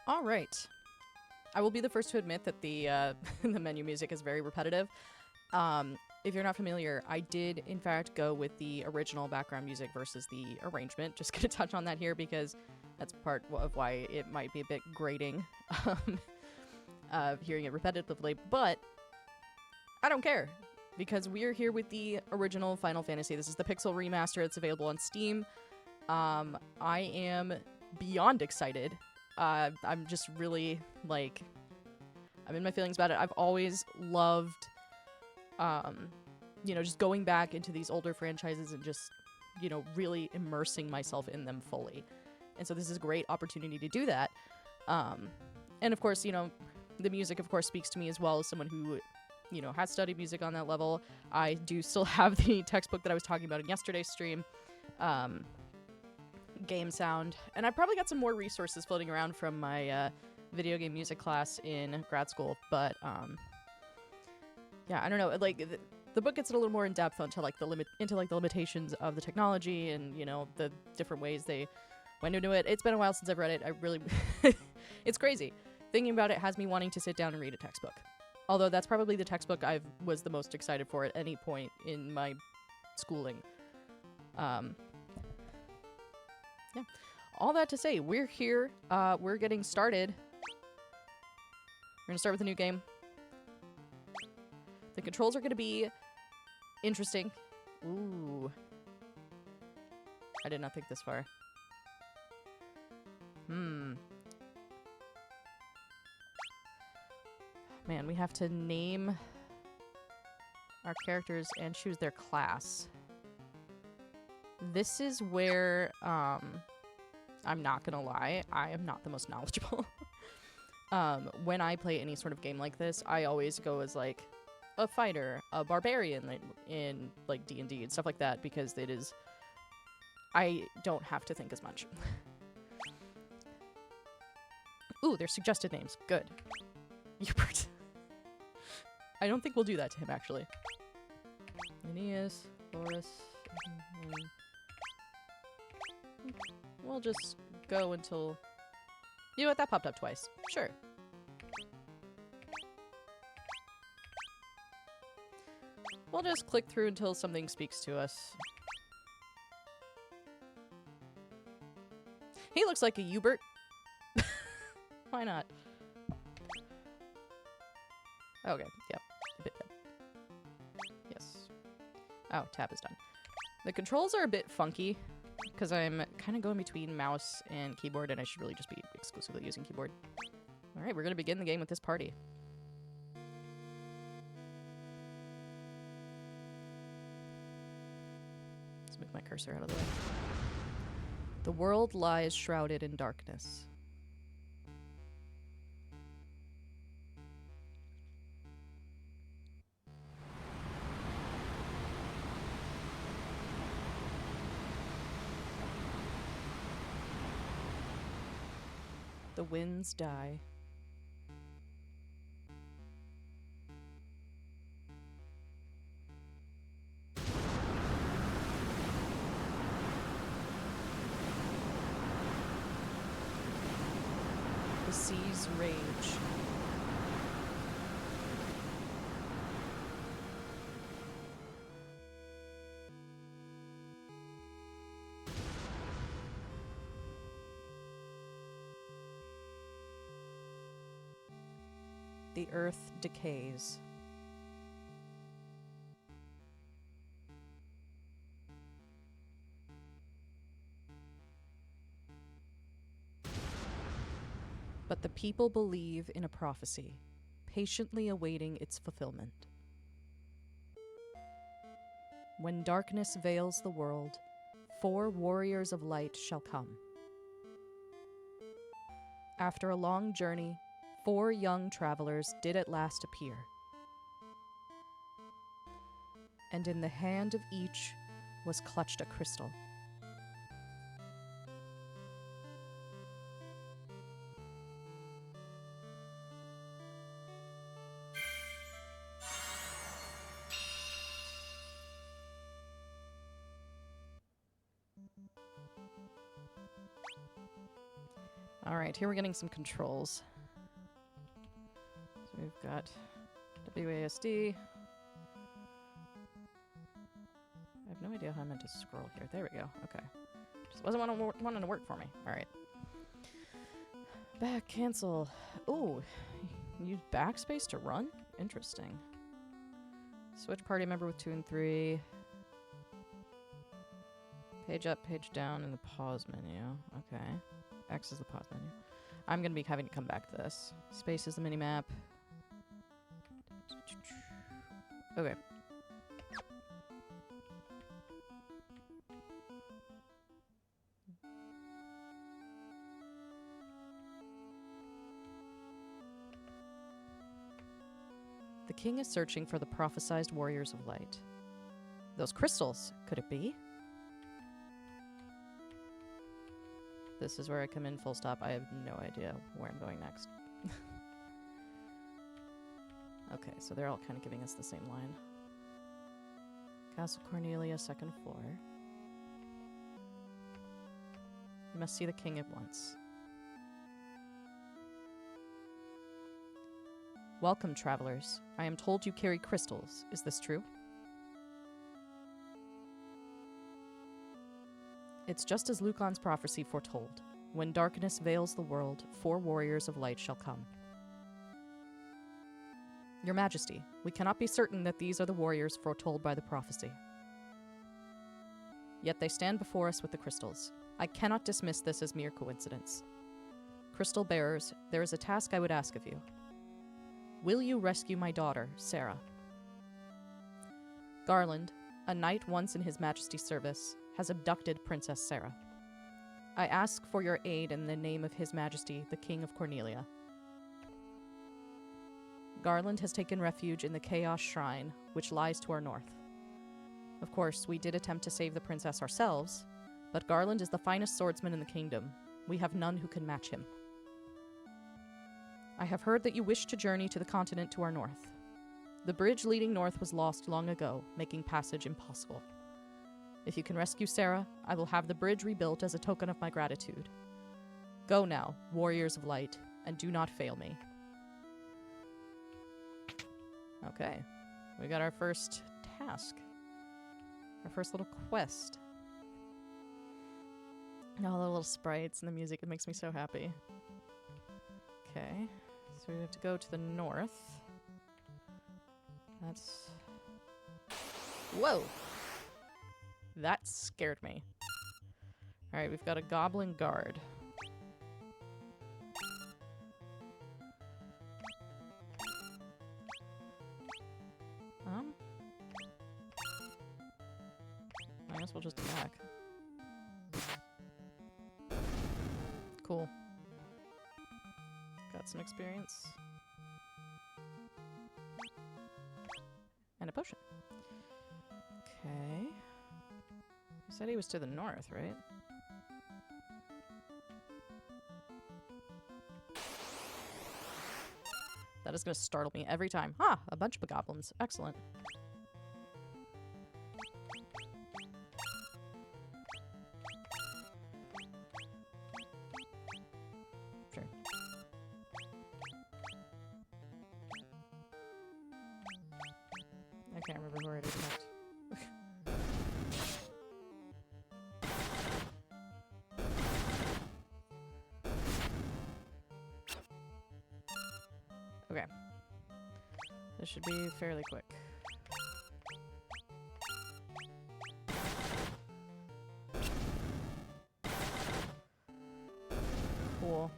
All right. I will be the first to admit that the the menu music is very repetitive. If you're not familiar, I did in fact go with the original background music versus the arrangement. Just gonna touch on that here because that's part of why it might be a bit grating, um, hearing it repetitively. But I don't care because we're here with the original Final Fantasy. This is the Pixel remaster. It's available on Steam. I am beyond excited. I'm just really like I'm in my feelings about it. I've always loved, just going back into these older franchises and just, really immersing myself in them fully. And so this is a great opportunity to do that. And of course, the music, of course, speaks to me as well as someone who, has studied music on that level. I do still have the textbook that I was talking about in yesterday's stream. Game sound, and I probably got some more resources floating around from my video game music class in grad school, but yeah, I don't know, like the book gets a little more in depth into like the limitations of the technology and the different ways they went into it. It's been a while since I've read it. I really it's crazy thinking about it has me wanting to sit down and read a textbook, although that's probably the textbook I was the most excited for at any point in my schooling. Yeah. All that to say, we're here. We're getting started. We're going to start with a new game. The controls are going to be interesting. Ooh. I did not think this far. Man, we have to name our characters and choose their class. This is where, I'm not gonna lie, I am not the most knowledgeable. When I play any sort of game like this, I always go as, like, a fighter, a barbarian in like, D&D and stuff like that, because it is... I don't have to think as much. Ooh, there's suggested names. Good. Hubert. I don't think we'll do that to him, actually. Aeneas, Boris... We'll just go until... You know what? That popped up twice. Sure. We'll just click through until something speaks to us. He looks like a Hubert. Why not? Okay, yep. A bit. Yes. Oh, tab is done. The controls are a bit funky, because I'm kind of going between mouse and keyboard, and I should really just be exclusively using keyboard. Alright, we're going to begin the game with this party. Let's move my cursor out of the way. The world lies shrouded in darkness. The winds die. The seas rage. The earth decays. But the people believe in a prophecy, patiently awaiting its fulfillment. When darkness veils the world, 4 warriors of light shall come. After a long journey, 4 young travelers did at last appear. And in the hand of each was clutched a crystal. Alright, here we're getting some controls. So we've got WASD. I have no idea how I meant to scroll here. There we go. Okay. Just wasn't wanting to work for me. Alright. Back, cancel. Ooh. Use backspace to run? Interesting. Switch party member with 2 and 3. Page up, page down in the pause menu. Okay. X is the pause menu. I'm going to be having to come back to this. Space is the minimap. Okay. The king is searching for the prophesized warriors of light. Those crystals, could it be? This is where I come in, full stop. I have no idea where I'm going next. Okay, so they're all kind of giving us the same line. Castle Cornelia, 2nd floor. You must see the king at once. Welcome, travelers. I am told you carry crystals. Is this true? It's just as Lucan's prophecy foretold. When darkness veils the world, 4 warriors of light shall come. Your Majesty, we cannot be certain that these are the warriors foretold by the prophecy. Yet they stand before us with the crystals. I cannot dismiss this as mere coincidence. Crystal bearers, there is a task I would ask of you. Will you rescue my daughter, Sarah? Garland, a knight once in His Majesty's service, has abducted Princess Sarah. I ask for your aid in the name of His Majesty, the King of Cornelia. Garland has taken refuge in the Chaos Shrine, which lies to our north. Of course, we did attempt to save the princess ourselves, but Garland is the finest swordsman in the kingdom. We have none who can match him. I have heard that you wish to journey to the continent to our north. The bridge leading north was lost long ago, making passage impossible. If you can rescue Sarah, I will have the bridge rebuilt as a token of my gratitude. Go now, warriors of light, and do not fail me. Okay, we got our first task. Our first little quest. All the little sprites and the music, it makes me so happy. Okay, so we have to go to the north. That's... Whoa! That scared me. Alright, we've got a goblin guard. I guess we'll just attack. Cool. Got some experience. And a potion. Okay. You said he was to the north, right? That is going to startle me every time. Ah, a bunch of goblins. Excellent. Sure. I can't remember where it attacked. Okay. This should be fairly quick. Cool.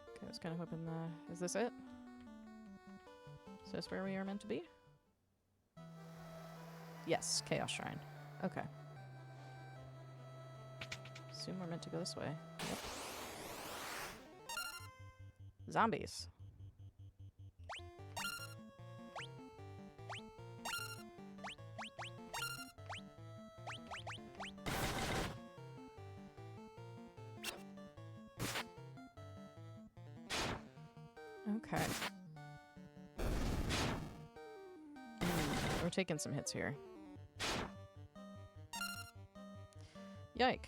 Okay, I was kind of hoping is this it? Is this where we are meant to be? Yes, Chaos Shrine. Okay. Assume we're meant to go this way. Yep. Zombies. Okay. We're taking some hits here. Yike.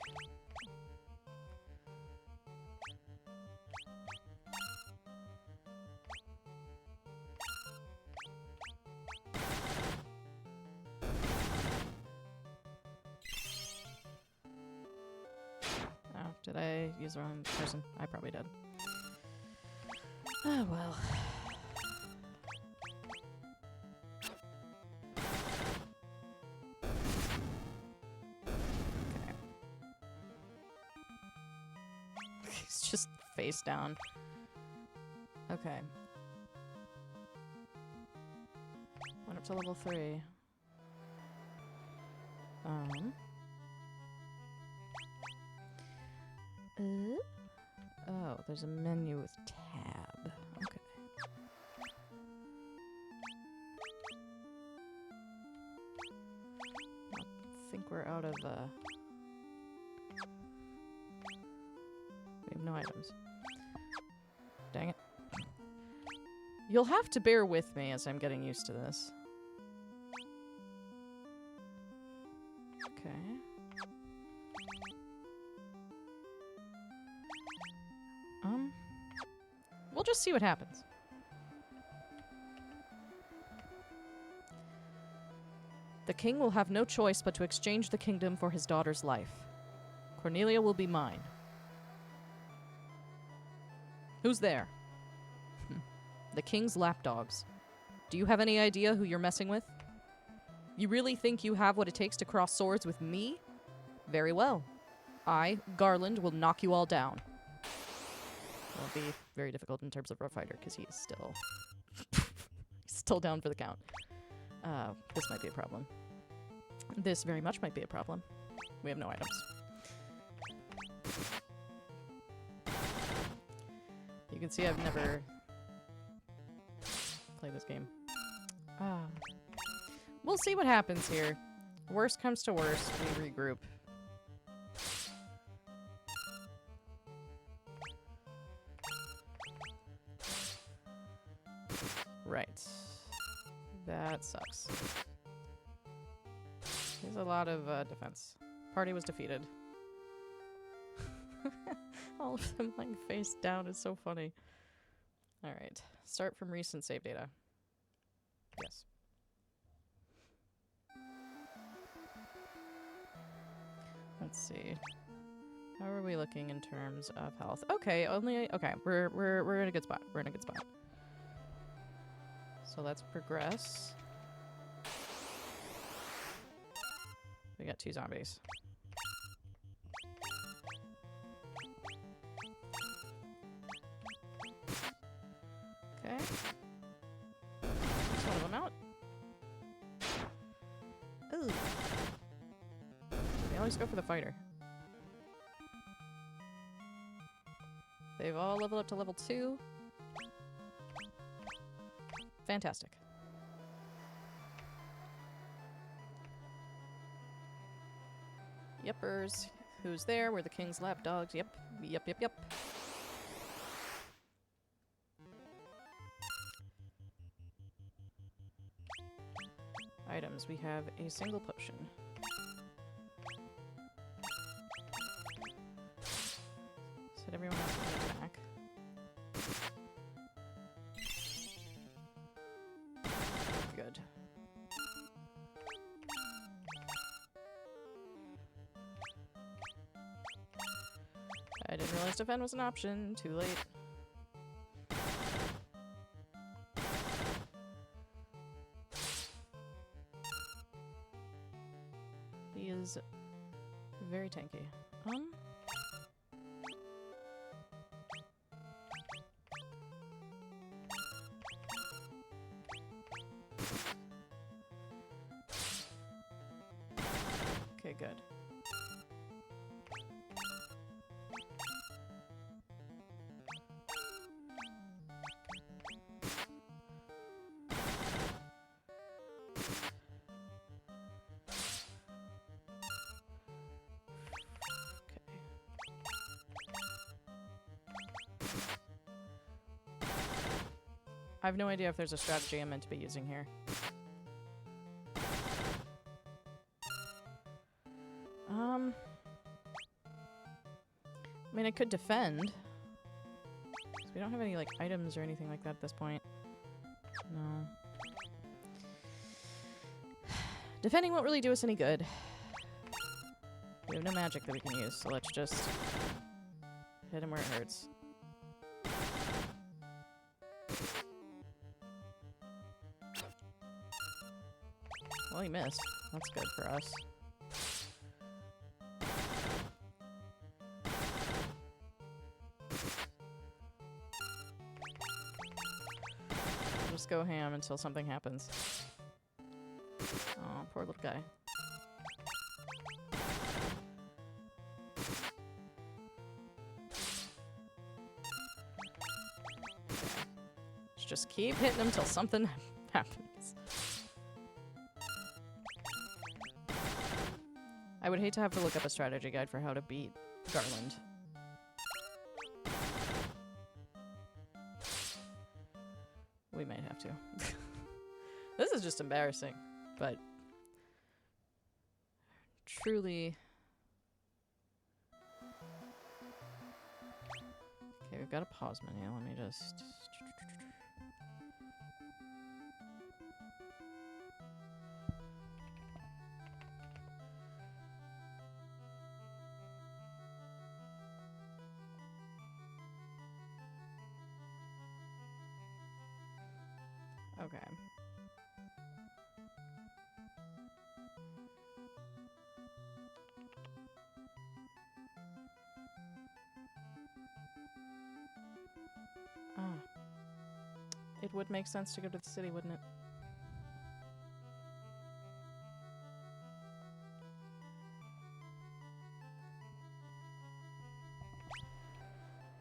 Oh, did I use the wrong person? I probably did. Oh, well. Okay. He's just face down. Okay. Went up to level 3. Oh, there's a menu with tab. Okay. I think we're out of, we have no items. Dang it. You'll have to bear with me as I'm getting used to this. Okay. We'll just see what happens. The king will have no choice but to exchange the kingdom for his daughter's life. Cornelia will be mine. Who's there? The king's lapdogs. Do you have any idea who you're messing with? You really think you have what it takes to cross swords with me? Very well. I, Garland, will knock you all down. It'll be very difficult in terms of Rough Fighter, because he is still... still down for the count. This might be a problem. This very much might be a problem. We have no items. You can see I've never played this game. We'll see what happens here. Worst comes to worst, we regroup. Right. That sucks. There's a lot of defense. Party was defeated. All of them lying face down is so funny. Alright. Start from recent save data. Yes. Let's see. How are we looking in terms of health? Okay, okay, we're in a good spot. We're in a good spot. So let's progress. We got 2 zombies. Okay. There's one of them out. Ooh. They always go for the fighter. They've all leveled up to level 2. Fantastic. Yepers. Who's there? We're the king's lapdogs. Yep. Yep, yep, yep. Items. We have a single potion. Said everyone has to attack. Good. I didn't realize defend was an option. Too late. He is very tanky. Okay, good. I have no idea if there's a strategy I'm meant to be using here. I mean, I could defend. We don't have any, like, items or anything like that at this point. No. Defending won't really do us any good. We have no magic that we can use, so let's just hit him where it hurts. Well, he missed. That's good for us. Just go ham until something happens. Oh, poor little guy. Let's just keep hitting him till something happens. I would hate to have to look up a strategy guide for how to beat Garland. We might have to. This is just embarrassing, but truly... Okay, we've got a pause menu. Let me just... Okay. Ah. It would make sense to go to the city, wouldn't it?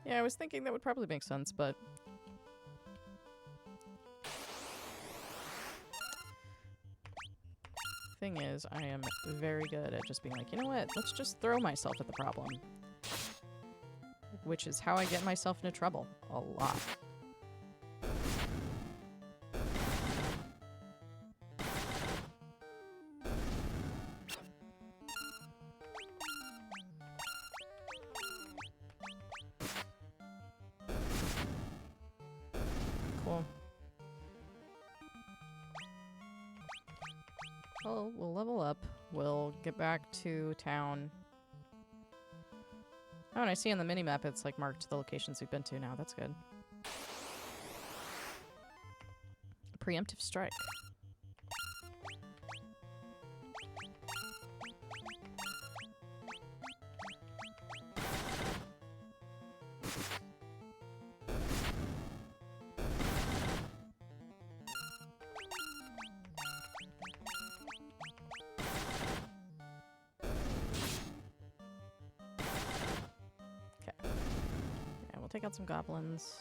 Yeah, I was thinking that would probably make sense, but... Thing is, I am very good at just being like, you know what, let's just throw myself at the problem. Which is how I get myself into trouble. A lot. Cool. Well, we'll level up. We'll get back to town. Oh, and I see on the minimap it's like marked the locations we've been to now. That's good. Preemptive strike. Take out some goblins.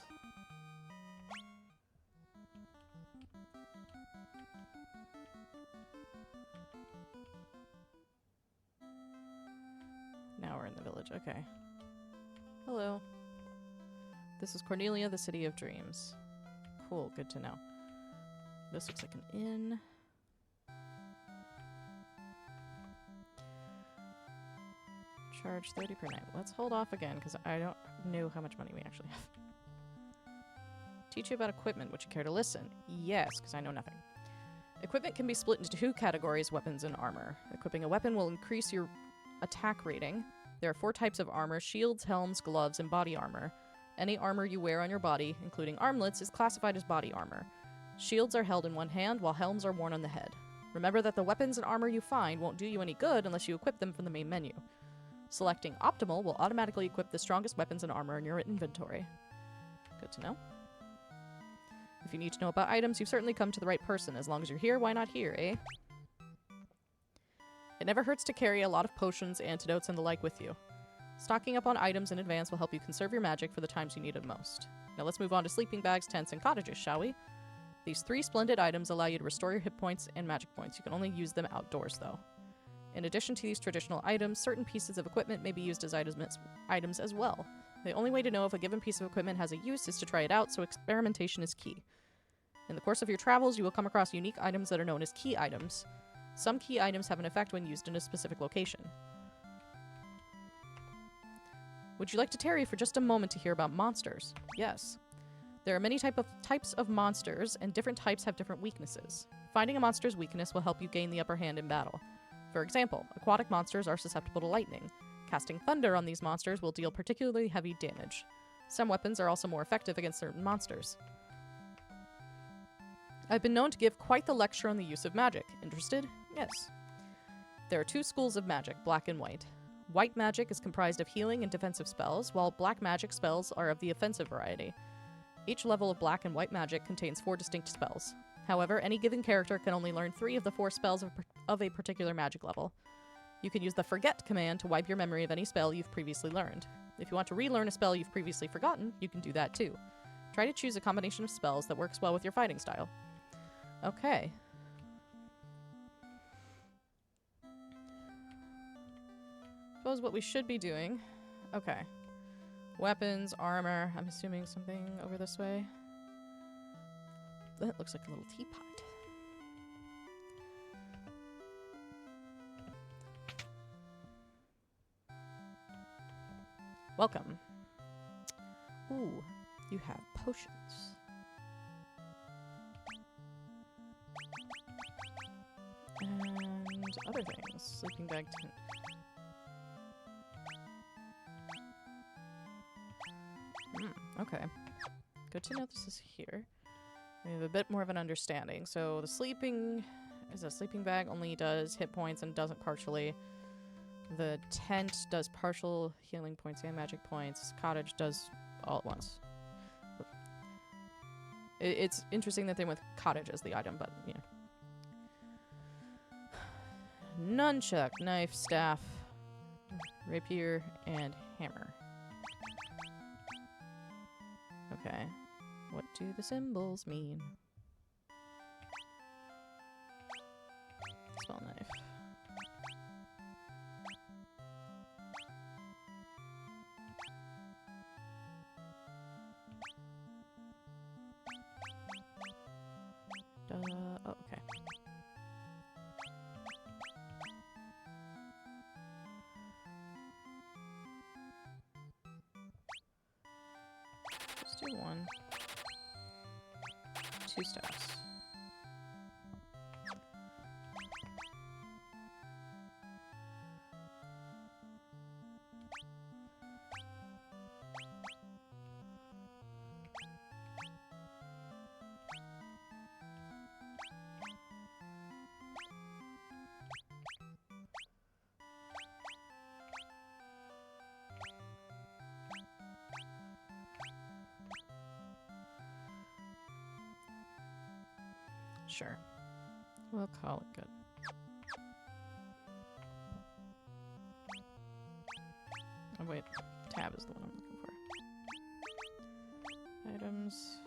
Now we're in the village. Okay. Hello. This is Cornelia, the City of Dreams. Cool. Good to know. This looks like an inn. Charge 30 per night. Let's hold off again, because I don't know how much money we actually have. Teach you about equipment. Would you care to listen? Yes, because I know nothing. Equipment can be split into two categories, weapons and armor. Equipping a weapon will increase your attack rating. There are 4 types of armor: shields, helms, gloves, and body armor. Any armor you wear on your body, including armlets, is classified as body armor. Shields are held in one hand, while helms are worn on the head. Remember that the weapons and armor you find won't do you any good unless you equip them from the main menu. Selecting Optimal will automatically equip the strongest weapons and armor in your inventory. Good to know. If you need to know about items, you've certainly come to the right person. As long as you're here, why not here, eh? It never hurts to carry a lot of potions, antidotes, and the like with you. Stocking up on items in advance will help you conserve your magic for the times you need it most. Now let's move on to sleeping bags, tents, and cottages, shall we? These 3 splendid items allow you to restore your hit points and magic points. You can only use them outdoors, though. In addition to these traditional items, certain pieces of equipment may be used as items as well. The only way to know if a given piece of equipment has a use is to try it out, so experimentation is key. In the course of your travels, you will come across unique items that are known as key items. Some key items have an effect when used in a specific location. Would you like to tarry for just a moment to hear about monsters? Yes. There are many types of monsters, and different types have different weaknesses. Finding a monster's weakness will help you gain the upper hand in battle. For example, aquatic monsters are susceptible to lightning. Casting thunder on these monsters will deal particularly heavy damage. Some weapons are also more effective against certain monsters. I've been known to give quite the lecture on the use of magic. Interested? Yes. There are two schools of magic, black and white. White magic is comprised of healing and defensive spells, while black magic spells are of the offensive variety. Each level of black and white magic contains 4 distinct spells. However, any given character can only learn 3 of the 4 spells of a particular magic level. You can use the Forget command to wipe your memory of any spell you've previously learned. If you want to relearn a spell you've previously forgotten, you can do that too. Try to choose a combination of spells that works well with your fighting style. Okay. Suppose what we should be doing... Okay. Weapons, armor. I'm assuming something over this way. That looks like a little teapot. Welcome. Ooh, you have potions. And other things. Sleeping bag tent. Okay. Good to know this is here. We have a bit more of an understanding. So the sleeping bag only does hit points and doesn't partially. The tent does partial healing points and magic points. Cottage does all at once. It's interesting that they went with cottage as the item, but yeah. Nunchuck, knife, staff, rapier, and hammer. Okay. What do the symbols mean? Spell knife. Oh, okay. Let's do 1. 2 staffs. Sure. We'll call it good. Oh wait, tab is the one I'm looking for. Items.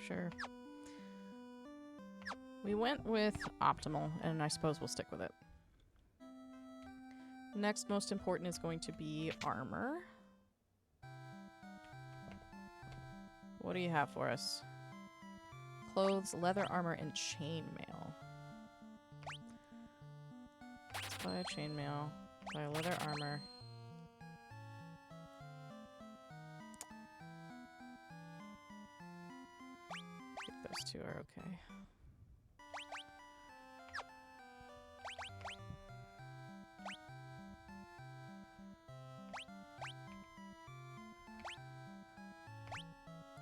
Sure. We went with optimal, and I suppose we'll stick with it. Next most important is going to be armor. What do you have for us? Clothes, leather armor, and chainmail. Let's buy a chainmail, buy leather armor. I think those 2 are okay.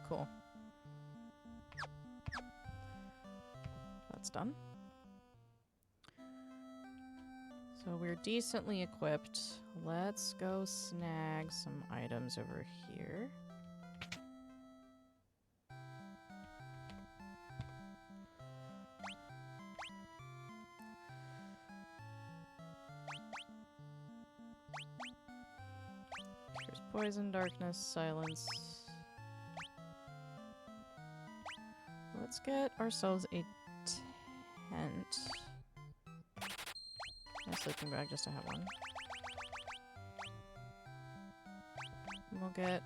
Cool. That's done. So we're decently equipped. Let's go snag some items over here. Here's poison, darkness, silence. Let's get ourselves a tent. A sleeping bag just to have one. And we'll get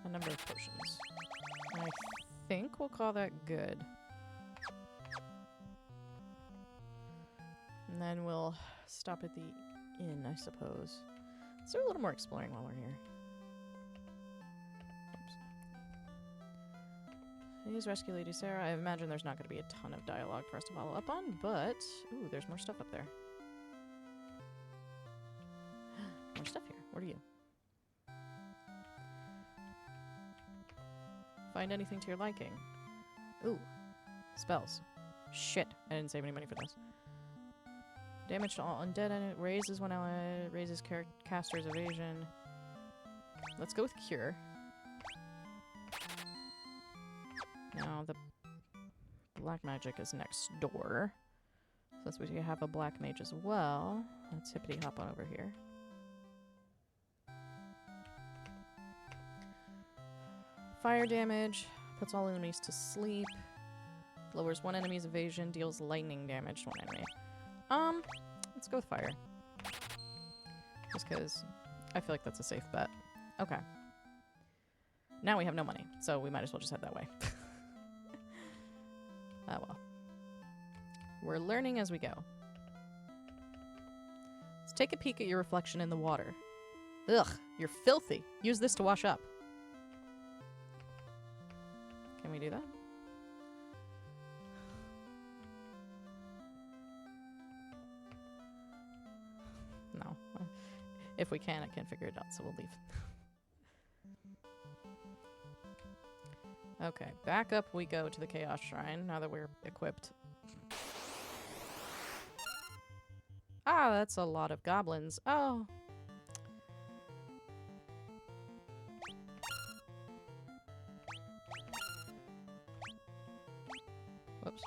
a number of potions. And I think we'll call that good. And then we'll stop at the inn, I suppose. Let's do a little more exploring while we're here. Please rescue Lady Sarah. I imagine there's not going to be a ton of dialogue for us to follow up on, but... Ooh, there's more stuff up there. More stuff here. What are you? Find anything to your liking. Ooh. Spells. Shit. I didn't save any money for this. Damage to all undead and it raises when ally raises caster's evasion. Let's go with Cure. Now the black magic is next door. Since we have a black mage as well, let's hippity hop on over here. Fire damage puts all enemies to sleep. Lowers one enemy's evasion, deals lightning damage to one enemy. Let's go with fire. Just because I feel like that's a safe bet. Okay. Now we have no money, so we might as well just head that way. Oh well. We're learning as we go. Let's take a peek at your reflection in the water. Ugh, you're filthy. Use this to wash up. Can we do that? No. If we can, I can't figure it out, so we'll leave. Okay, back up we go to the Chaos Shrine, now that we're equipped. Ah, that's a lot of goblins. Oh. Whoops.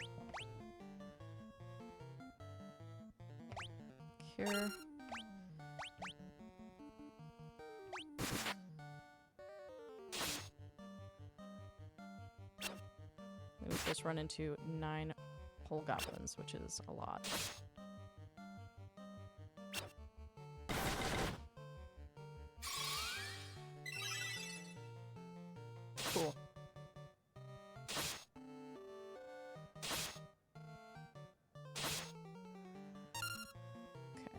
Cure. We've just run into 9 whole goblins, which is a lot. Cool. Okay.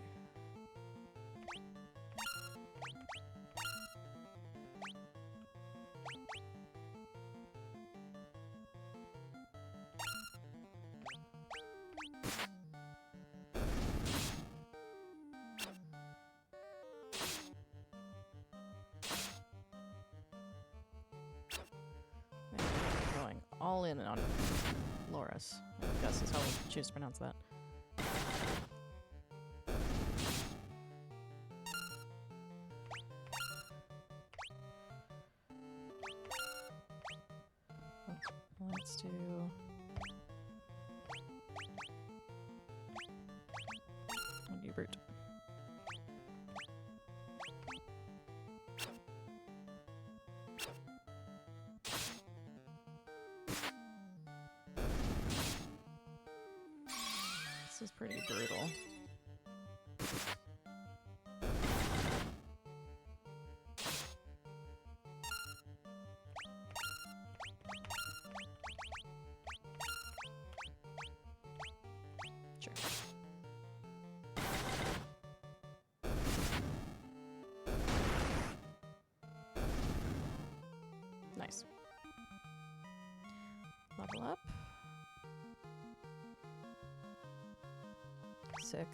Going all in on Loras. I guess is how we'll choose to pronounce that. Let's do... What do you brute? This is pretty brutal. Sure. Nice. Level up. Sick.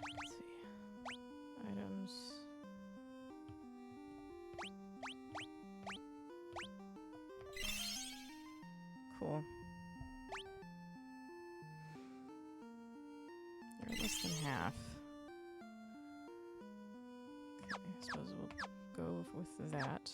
Let's see. Items. Cool. You're less than half. Okay, I suppose we'll go with that.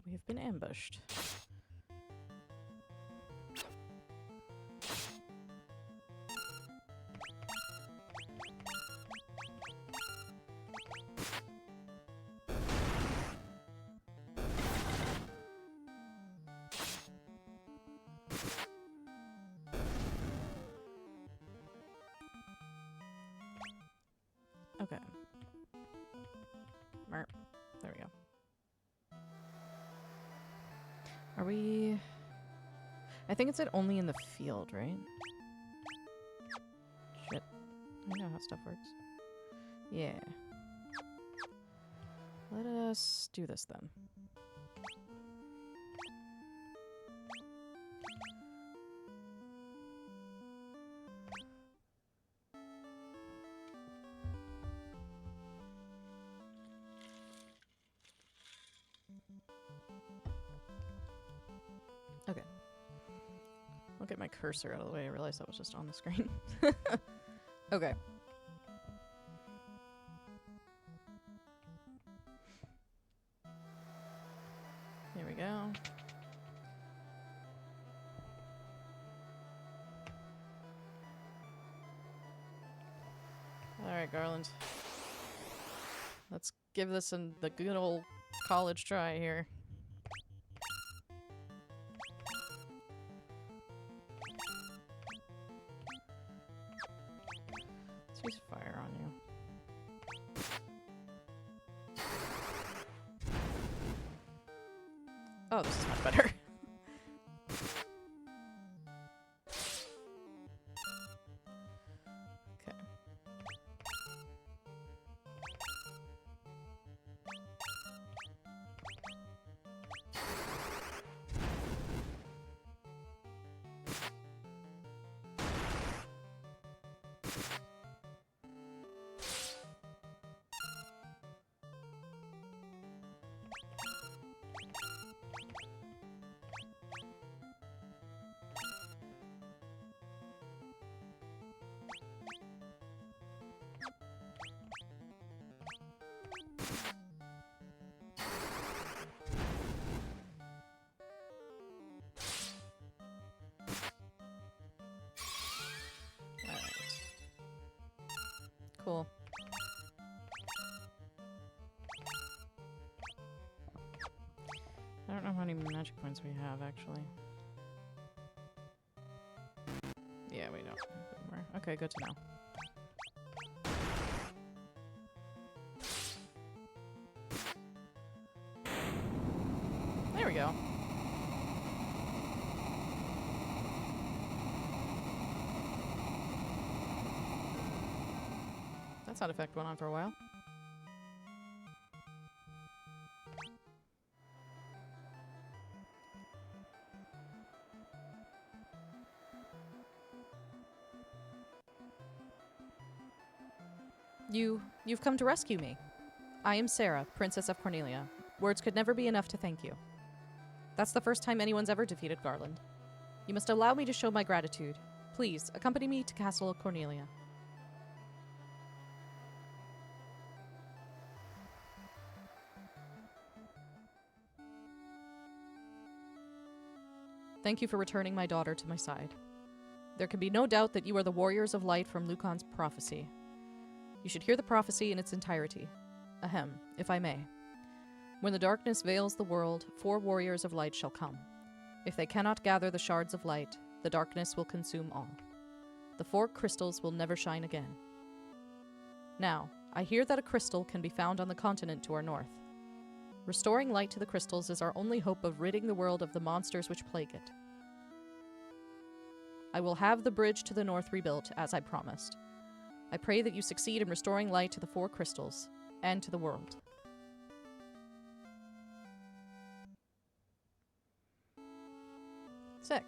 We have been ambushed. Okay. There we go. Are we... I think it said only in the field, right? Shit. I know how stuff works. Yeah. Let us do this then. Okay. I'll get my cursor out of the way. I realized that was just on the screen. Okay. Here we go. Alright, Garland. Let's give this the good old college try here. Let's use fire on you. Oh, this is much better. Okay. Cool. I don't know how many magic points we have, actually. Yeah, we don't have any more. Okay, good to know. There we go. That sound effect went on for a while. You've come to rescue me. I am Sarah, Princess of Cornelia. Words could never be enough to thank you. That's the first time anyone's ever defeated Garland. You must allow me to show my gratitude. Please, accompany me to Castle of Cornelia. Thank you for returning my daughter to my side. There can be no doubt that you are the warriors of light from Lucan's prophecy. You should hear the prophecy in its entirety. Ahem, if I may. When the darkness veils the world, 4 warriors of light shall come. If they cannot gather the shards of light, the darkness will consume all. The 4 crystals will never shine again. Now, I hear that a crystal can be found on the continent to our north. Restoring light to the crystals is our only hope of ridding the world of the monsters which plague it. I will have the bridge to the north rebuilt, as I promised. I pray that you succeed in restoring light to the 4 crystals, and to the world. Sick.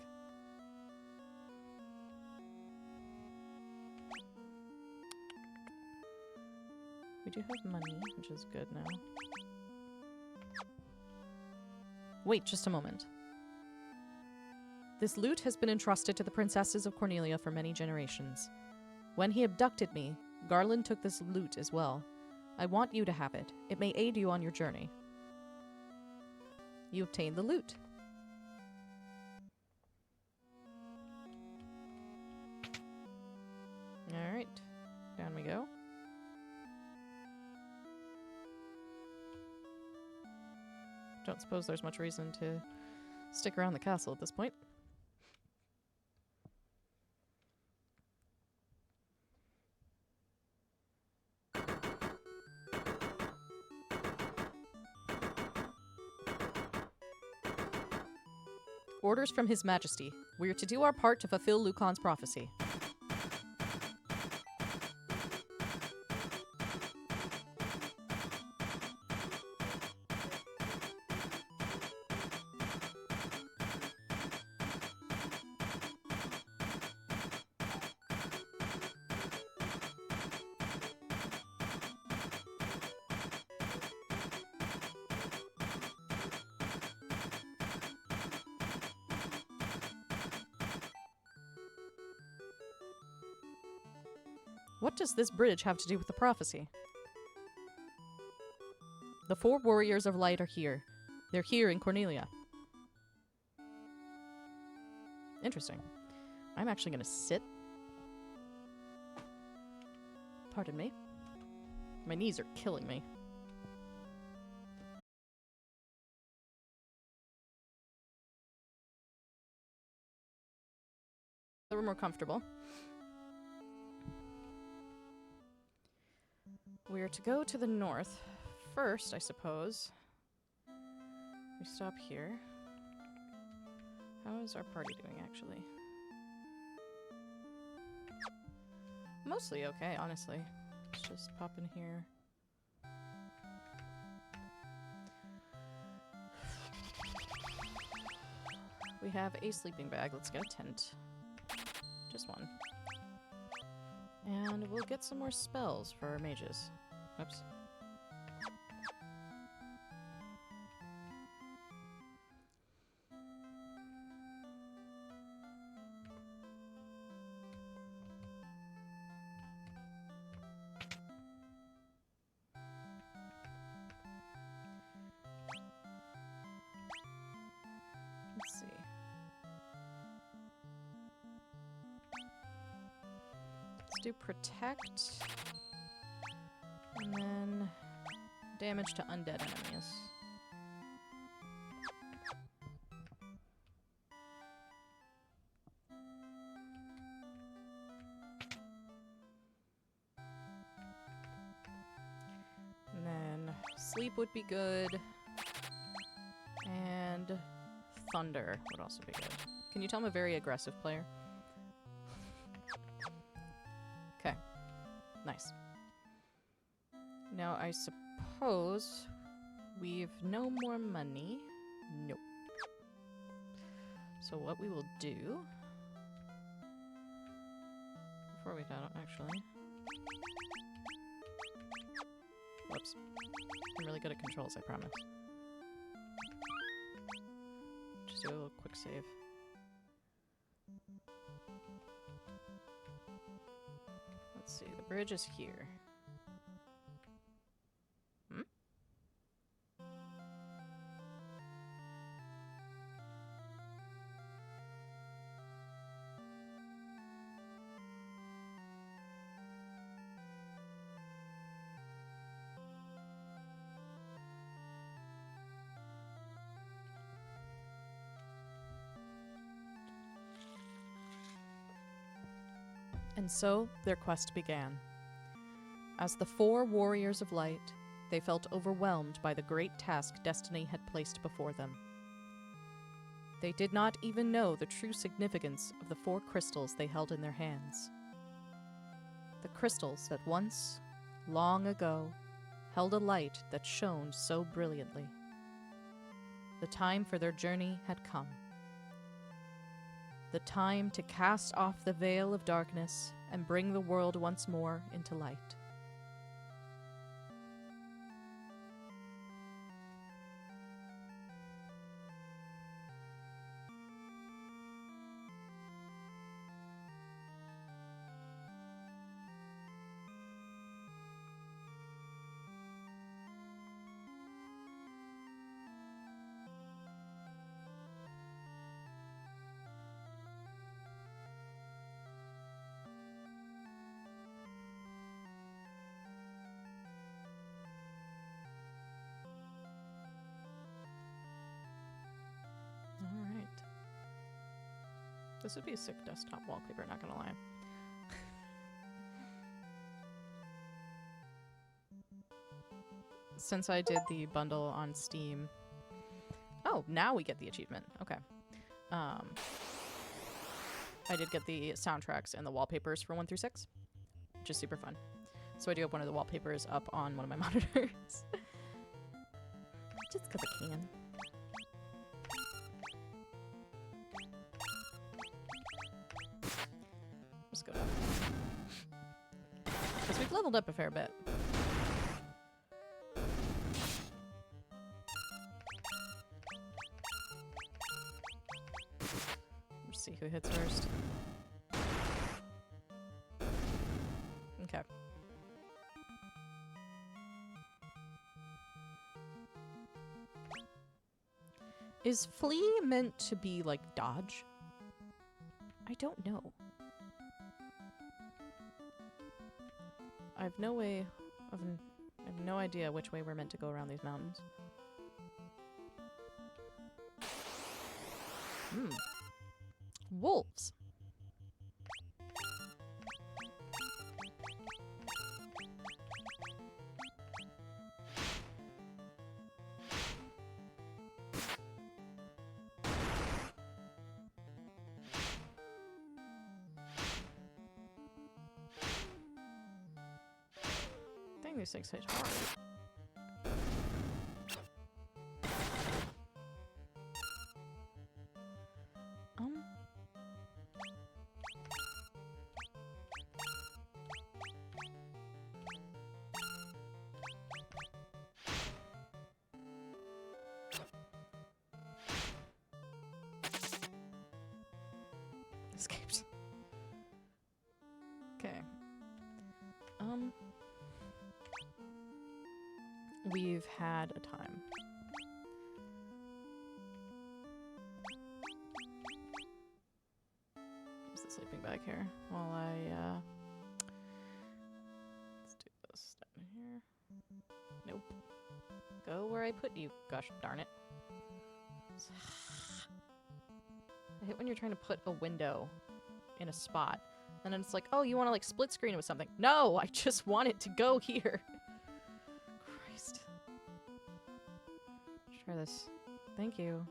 We do have money, which is good now. Wait just a moment. This loot has been entrusted to the princesses of Cornelia for many generations. When he abducted me, Garland took this loot as well. I want you to have it. It may aid you on your journey. You obtain the loot. Alright, down we go. Don't suppose there's much reason to stick around the castle at this point. Orders from His Majesty. We are to do our part to fulfill Lucan's prophecy. What does this bridge have to do with the prophecy? The 4 warriors of light are here. They're here in Cornelia. Interesting. I'm actually going to sit. Pardon me. My knees are killing me. So we're more comfortable. We're to go to the north first, I suppose. We stop here. How is our party doing, actually? Mostly okay, honestly. Let's just pop in here. We have a sleeping bag. Let's get a tent. Just one. And we'll get some more spells for our mages. Oops. Let's see. Let's do protect. And then damage to undead enemies. And then sleep would be good. And thunder would also be good. Can you tell I'm a very aggressive player? Okay. Nice. Now, I suppose we've no more money. Nope. So what we will do... Before we go, actually... Whoops. I'm really good at controls, I promise. Just do a little quick save. Let's see, the bridge is here. Hmm? And so their quest began. As the 4 warriors of light, they felt overwhelmed by the great task destiny had placed before them. They did not even know the true significance of the 4 crystals they held in their hands. The crystals that once, long ago, held a light that shone so brilliantly. The time for their journey had come. The time to cast off the veil of darkness and bring the world once more into light. This would be a sick desktop wallpaper, not gonna lie. Since I did the bundle on Steam... Oh, now we get the achievement. Okay. I did get the soundtracks and the wallpapers for 1 through 6, which is super fun. So I do have one of the wallpapers up on one of my monitors. Just because I can. Let's go down. Because we've leveled up a fair bit. Let's see who hits first. Okay. Is flee meant to be like dodge? I don't know. I have no way of... I have no idea which way we're meant to go around these mountains. Wolves. Dang, these things hit hard. Escaped. Okay. We've had a time. Use the sleeping bag here while I, let's do this down here. Nope. Go where I put you, gosh darn it. I hate when you're trying to put a window in a spot, and then it's like, oh, you want to like split screen it with something. No, I just want it to go here. Christ. Let's try this. Thank you.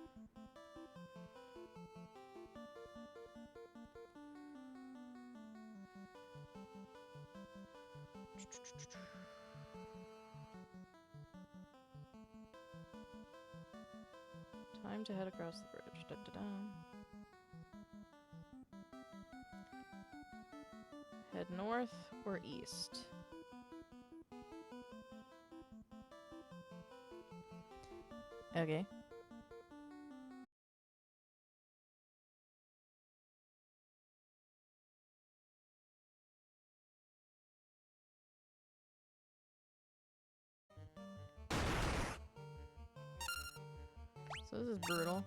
Time to head across the bridge. Da -da -da. Head north or east? Okay. So this is brutal.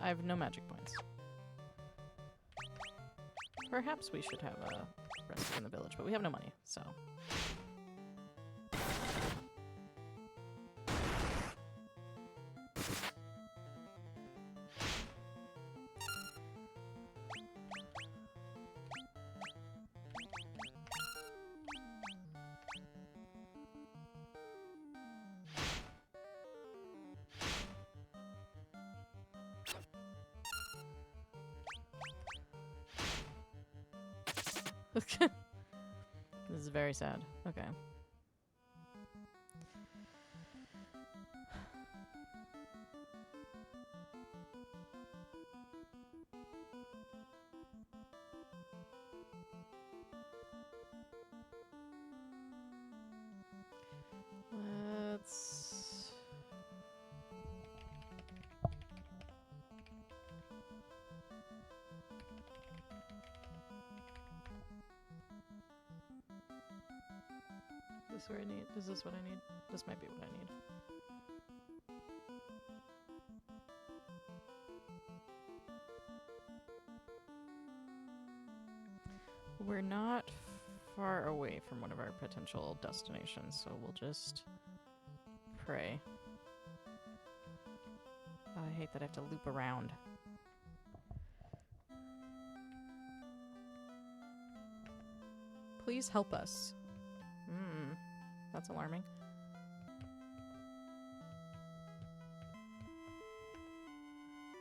I have no magic points. Perhaps we should have a rescue in the village, but we have no money, so... This is very sad. Okay. Let's... Is this where I need? Is this what I need? This might be what I need. We're not far away from one of our potential destinations, so we'll just prey. Oh, I hate that I have to loop around. Please help us. Hmm, that's alarming.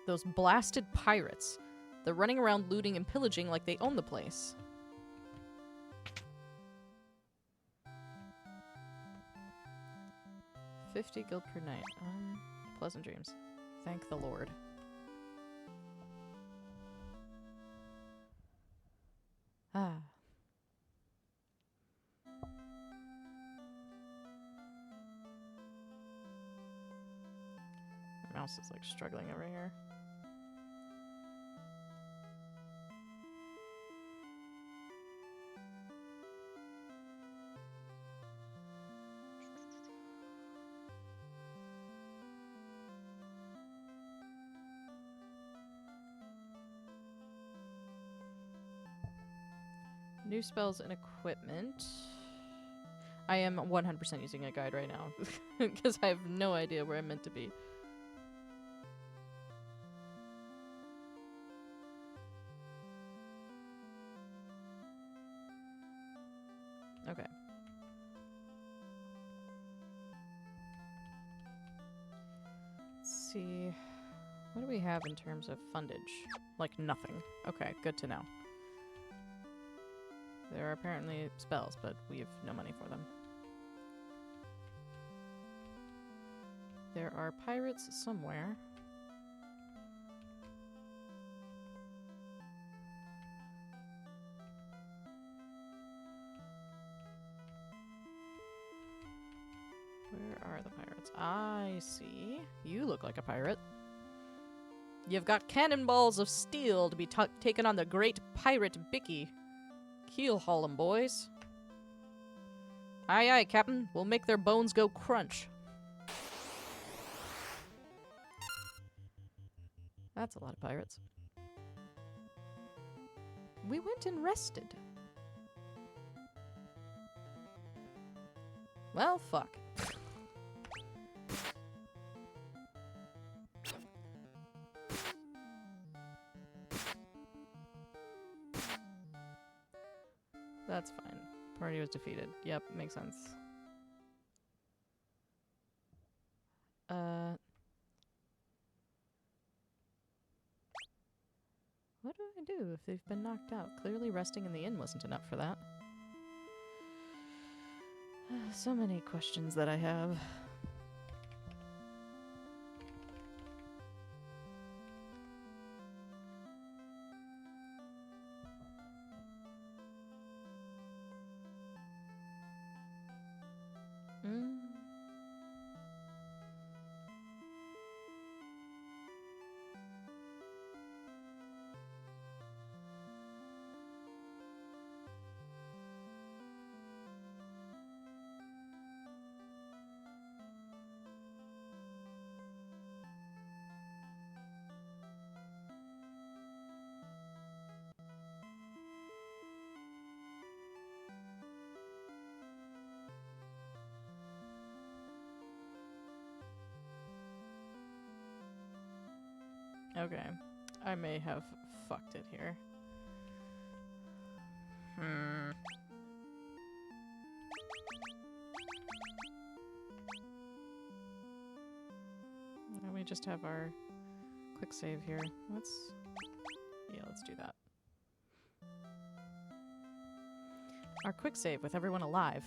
Those blasted pirates. They're running around looting and pillaging like they own the place. $50 gil per night. Pleasant dreams. Thank the Lord. Ah. My mouse is like struggling over here. New spells and equipment. I am 100% using a guide right now because I have no idea where I'm meant to be. Okay. Let's see. What do we have in terms of fundage? Like nothing. Okay, good to know. There are apparently spells, but we have no money for them. There are pirates somewhere. Where are the pirates? I see. You look like a pirate. You've got cannonballs of steel to be taken on the great pirate Bicky. Keel haul 'em, boys. Aye, aye, Captain. We'll make their bones go crunch. That's a lot of pirates. We went and rested. Well, fuck. That's fine. Party was defeated. Yep, makes sense. What do I do if they've been knocked out? Clearly resting in the inn wasn't enough for that. So many questions that I have. Okay. I may have fucked it here. Let me just have our quick save here. Let's do that. Our quick save with everyone alive.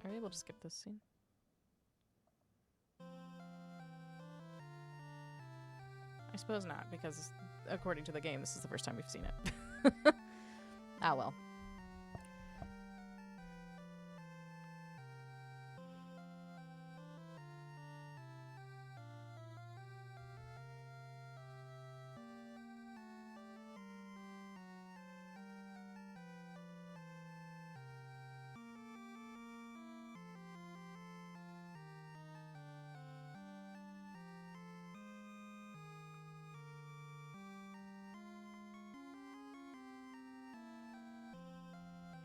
Are we able to skip this scene? I suppose not, because according to the game, this is the first time we've seen it. Ah, well.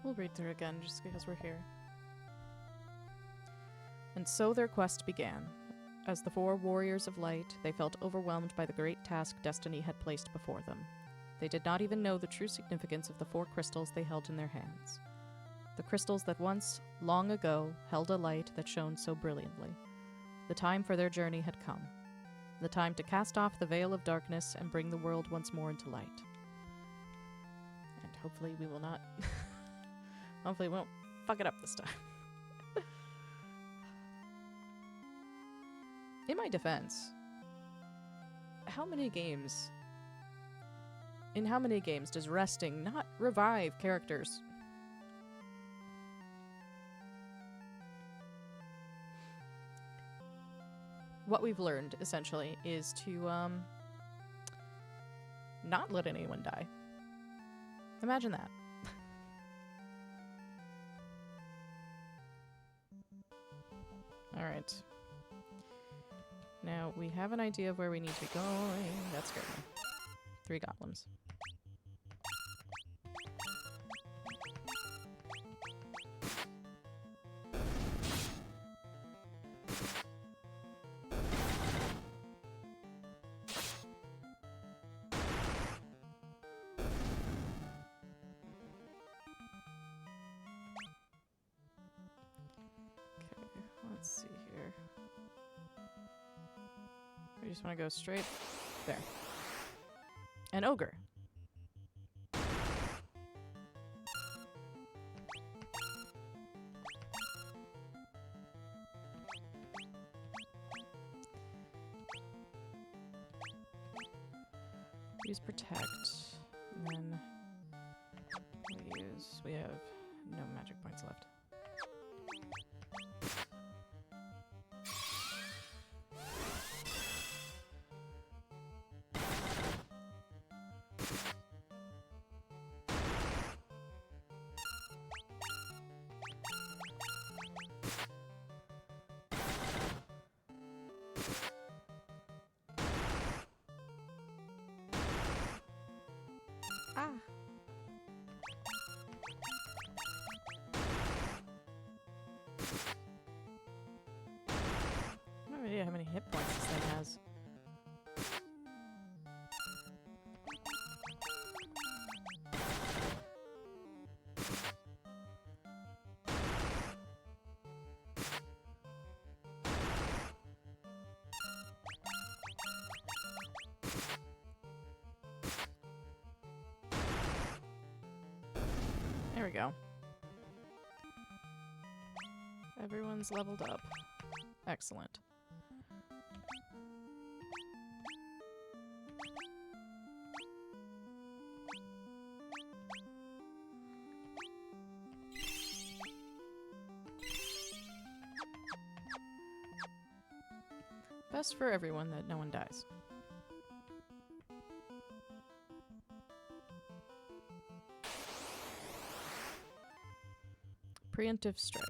We'll read through again just because we're here. And so their quest began. As the 4 warriors of light, they felt overwhelmed by the great task destiny had placed before them. They did not even know the true significance of the 4 crystals they held in their hands. The crystals that once, long ago, held a light that shone so brilliantly. The time for their journey had come. The time to cast off the veil of darkness and bring the world once more into light. And hopefully we will not... hopefully we won't fuck it up this time. In my defense, in how many games does resting not revive characters? What we've learned, essentially, is to, not let anyone die. Imagine that. Alright. Now, we have an idea of where we need to be going. That's good. 3 golems. Let's see here. We just want to go straight there. An ogre. Use protect. And then we have no magic points left. Ah. No idea how many hit points this thing has. There we go. Everyone's leveled up. Excellent. Best for everyone that no one dies. Preemptive strike.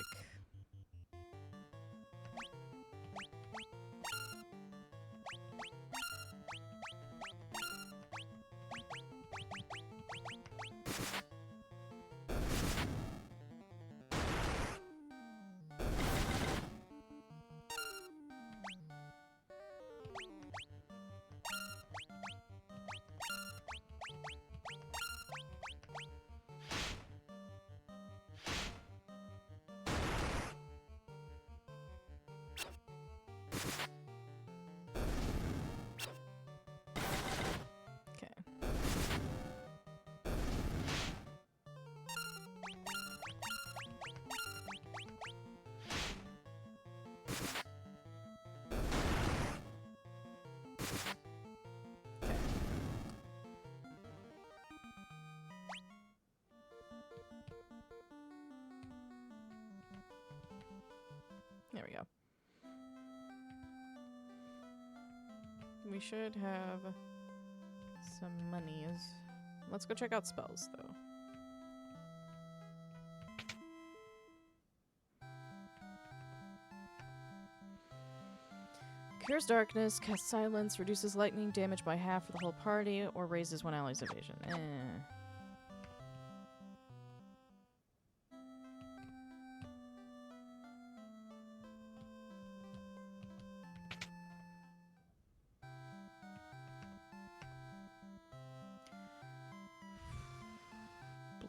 There we go. We should have some monies. Let's go check out spells, though. Cures darkness, casts silence, reduces lightning damage by half for the whole party, or raises one ally's evasion.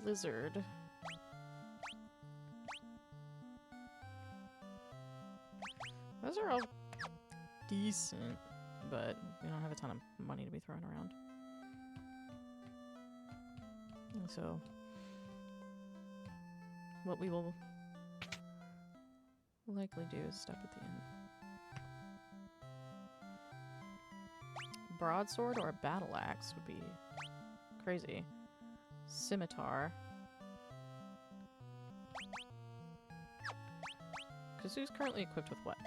Blizzard. Those are all decent, but we don't have a ton of money to be throwing around. And so, what we will likely do is stop at the end. Broadsword or a battle axe would be crazy. Scimitar. Kazu's currently equipped with what?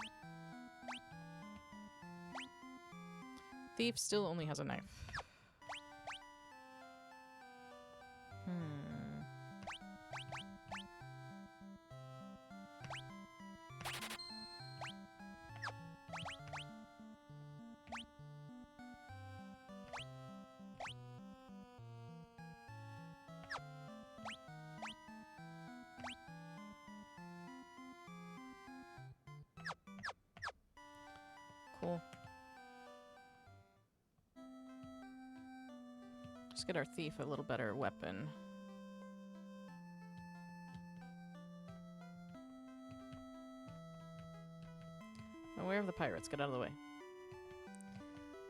Thief still only has a knife. Cool. Just get our thief a little better weapon. Aware of the pirates. Get out of the way.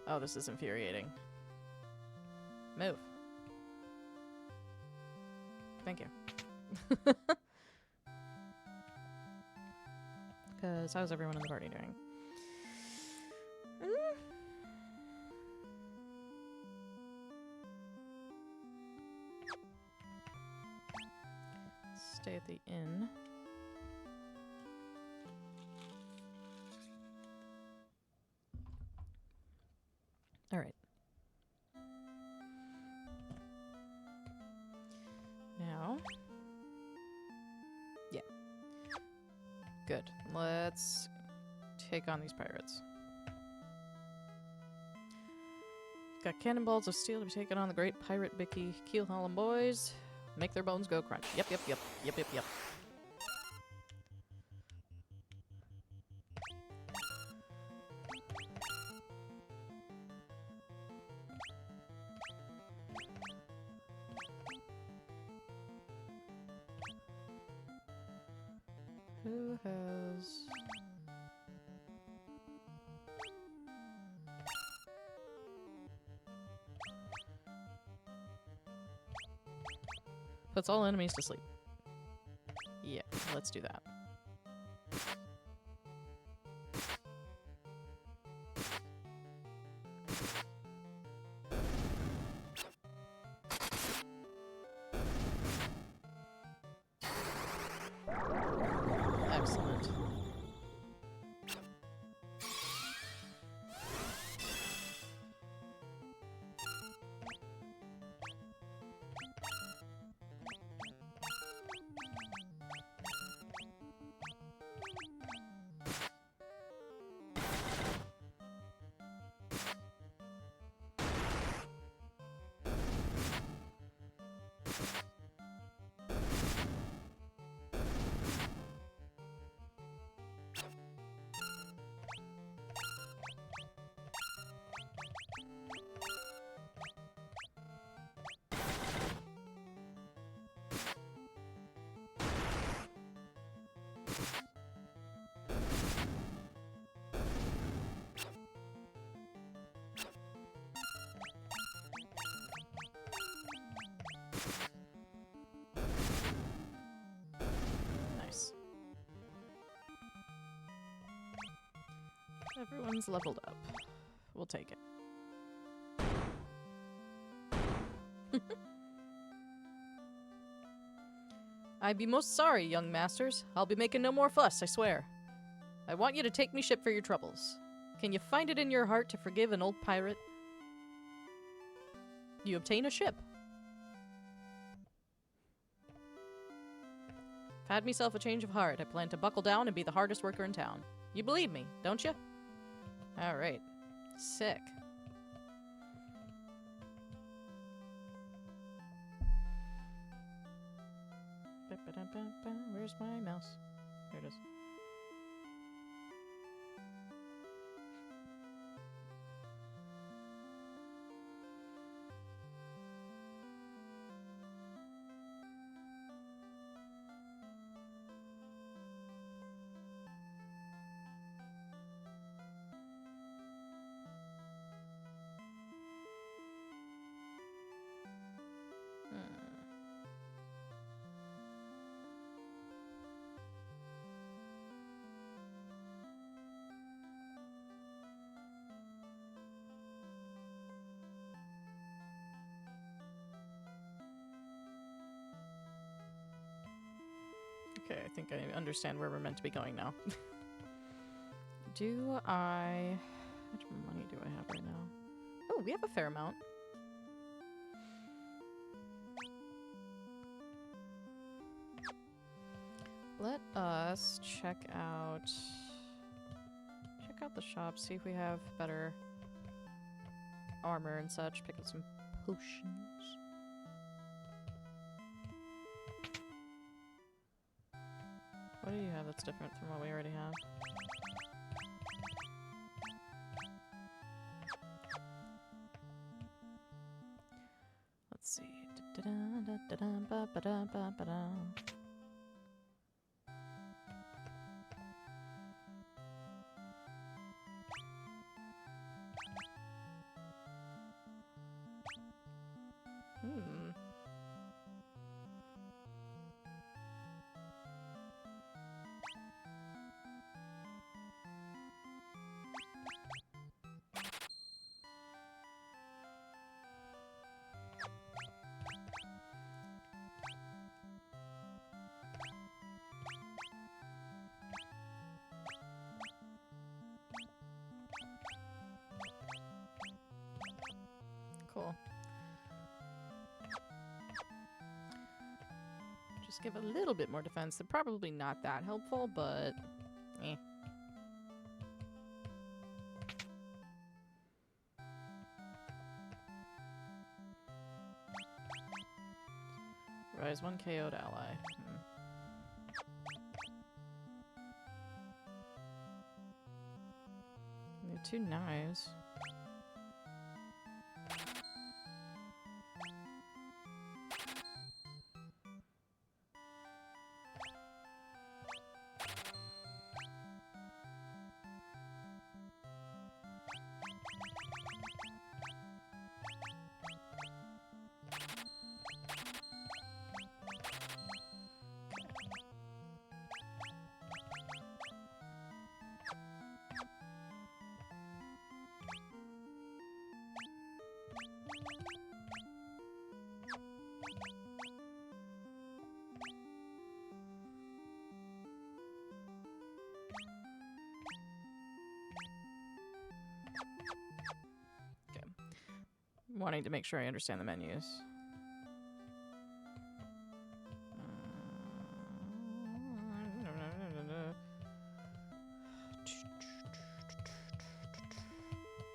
Oh, this is infuriating. Move. Thank you. Because how's everyone in the party doing? Stay at the inn. All right. Now. Yeah. Good. Let's take on these pirates. Got cannonballs of steel to be taken on the great pirate Bicky Keelhaulm boys. Make their bones go crunch. Yep, yep, yep. Yep, yep, yep. Who has... Puts all enemies to sleep. Yeah, let's do that. Excellent. Nice. Everyone's leveled up. We'll take it. I'd be most sorry, young masters. I'll be making no more fuss, I swear. I want you to take me ship for your troubles. Can you find it in your heart to forgive an old pirate? You obtain a ship. I've had myself a change of heart. I plan to buckle down and be the hardest worker in town. You believe me, don't you? Alright. Sick. Where's my mouse? There it is. Okay, I think I understand where we're meant to be going now. Do I... How much money do I have right now? Oh, we have a fair amount. Let us check out the shop, see if we have better armor and such. Pick up some potions. What do you have that's different from what we already have? Let's see. Da-da-da-da-da-ba-ba-da-ba-ba-da. Cool. Just give a little bit more defense. They're probably not that helpful, but eh. Rise 1 KO'd ally. We have 2 knives. Wanting to make sure I understand the menus.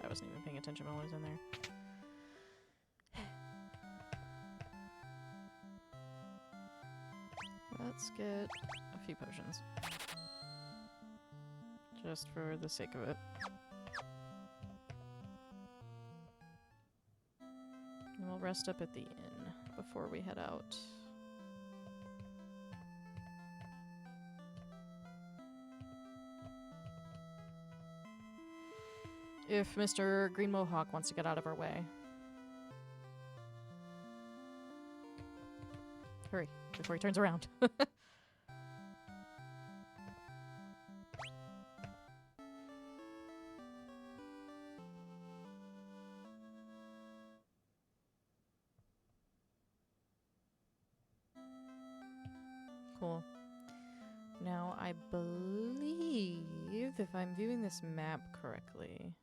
I wasn't even paying attention while I was in there. Let's get a few potions. Just for the sake of it. And we'll rest up at the inn before we head out. If Mr. Green Mohawk wants to get out of our way. Hurry, before he turns around. Cool. Now, I believe, if I'm viewing this map correctly...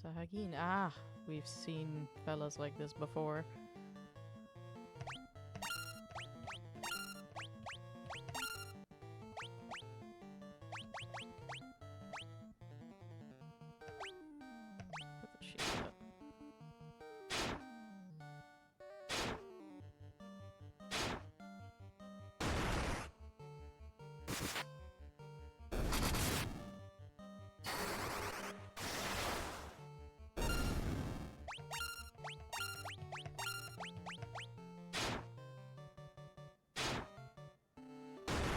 Sahagin. Ah, we've seen fellas like this before. Put the shield up.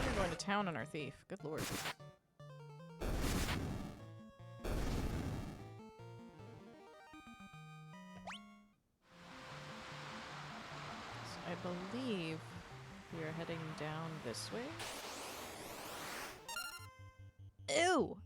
We're going to town on our thief. Good lord. I believe we are heading down this way. Ew!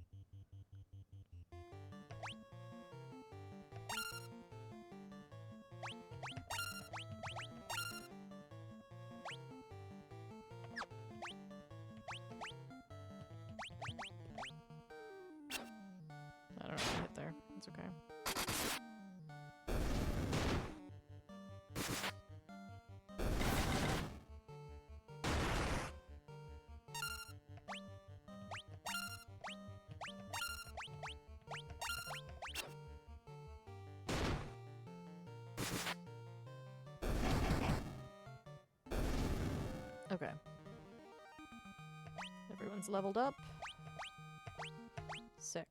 That's okay. Okay. Everyone's leveled up. Sick.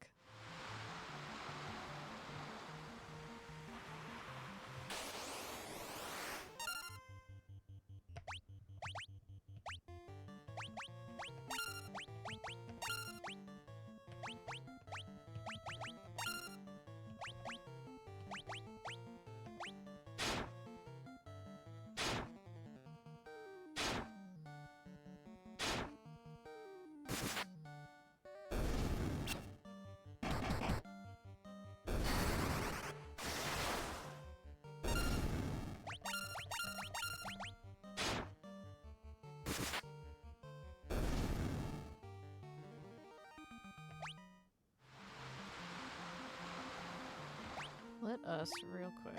Let us, real quick.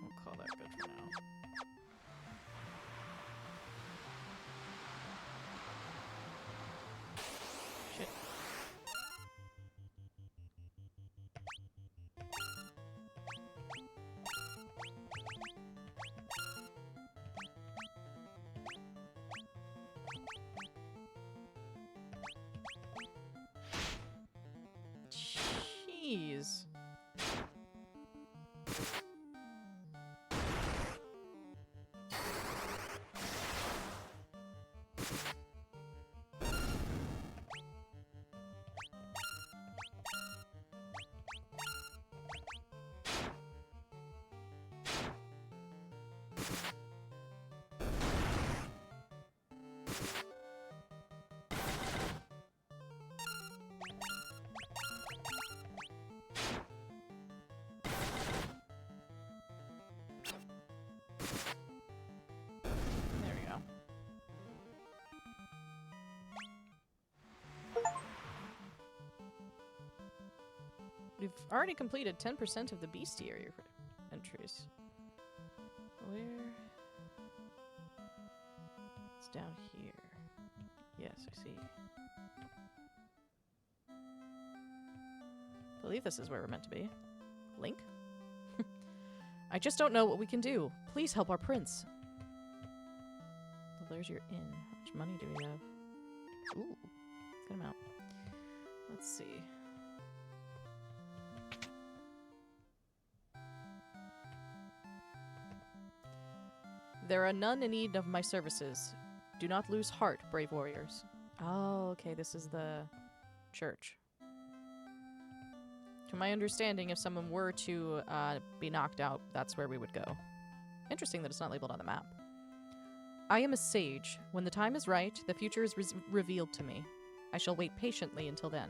We'll call that good for now. Shit. Jeez. There we go. We've already completed 10% of the bestiary entries. Where? It's down here. Yes, I see. I believe this is where we're meant to be. Link? I just don't know what we can do. Please help our prince. Well, there's your inn. How much money do we have? Ooh, good amount. Let's see. There are none in need of my services. Do not lose heart, brave warriors. Oh, okay, this is the church. To my understanding, if someone were to be knocked out, that's where we would go. Interesting that it's not labeled on the map. I am a sage. When the time is right, the future is revealed to me. I shall wait patiently until then.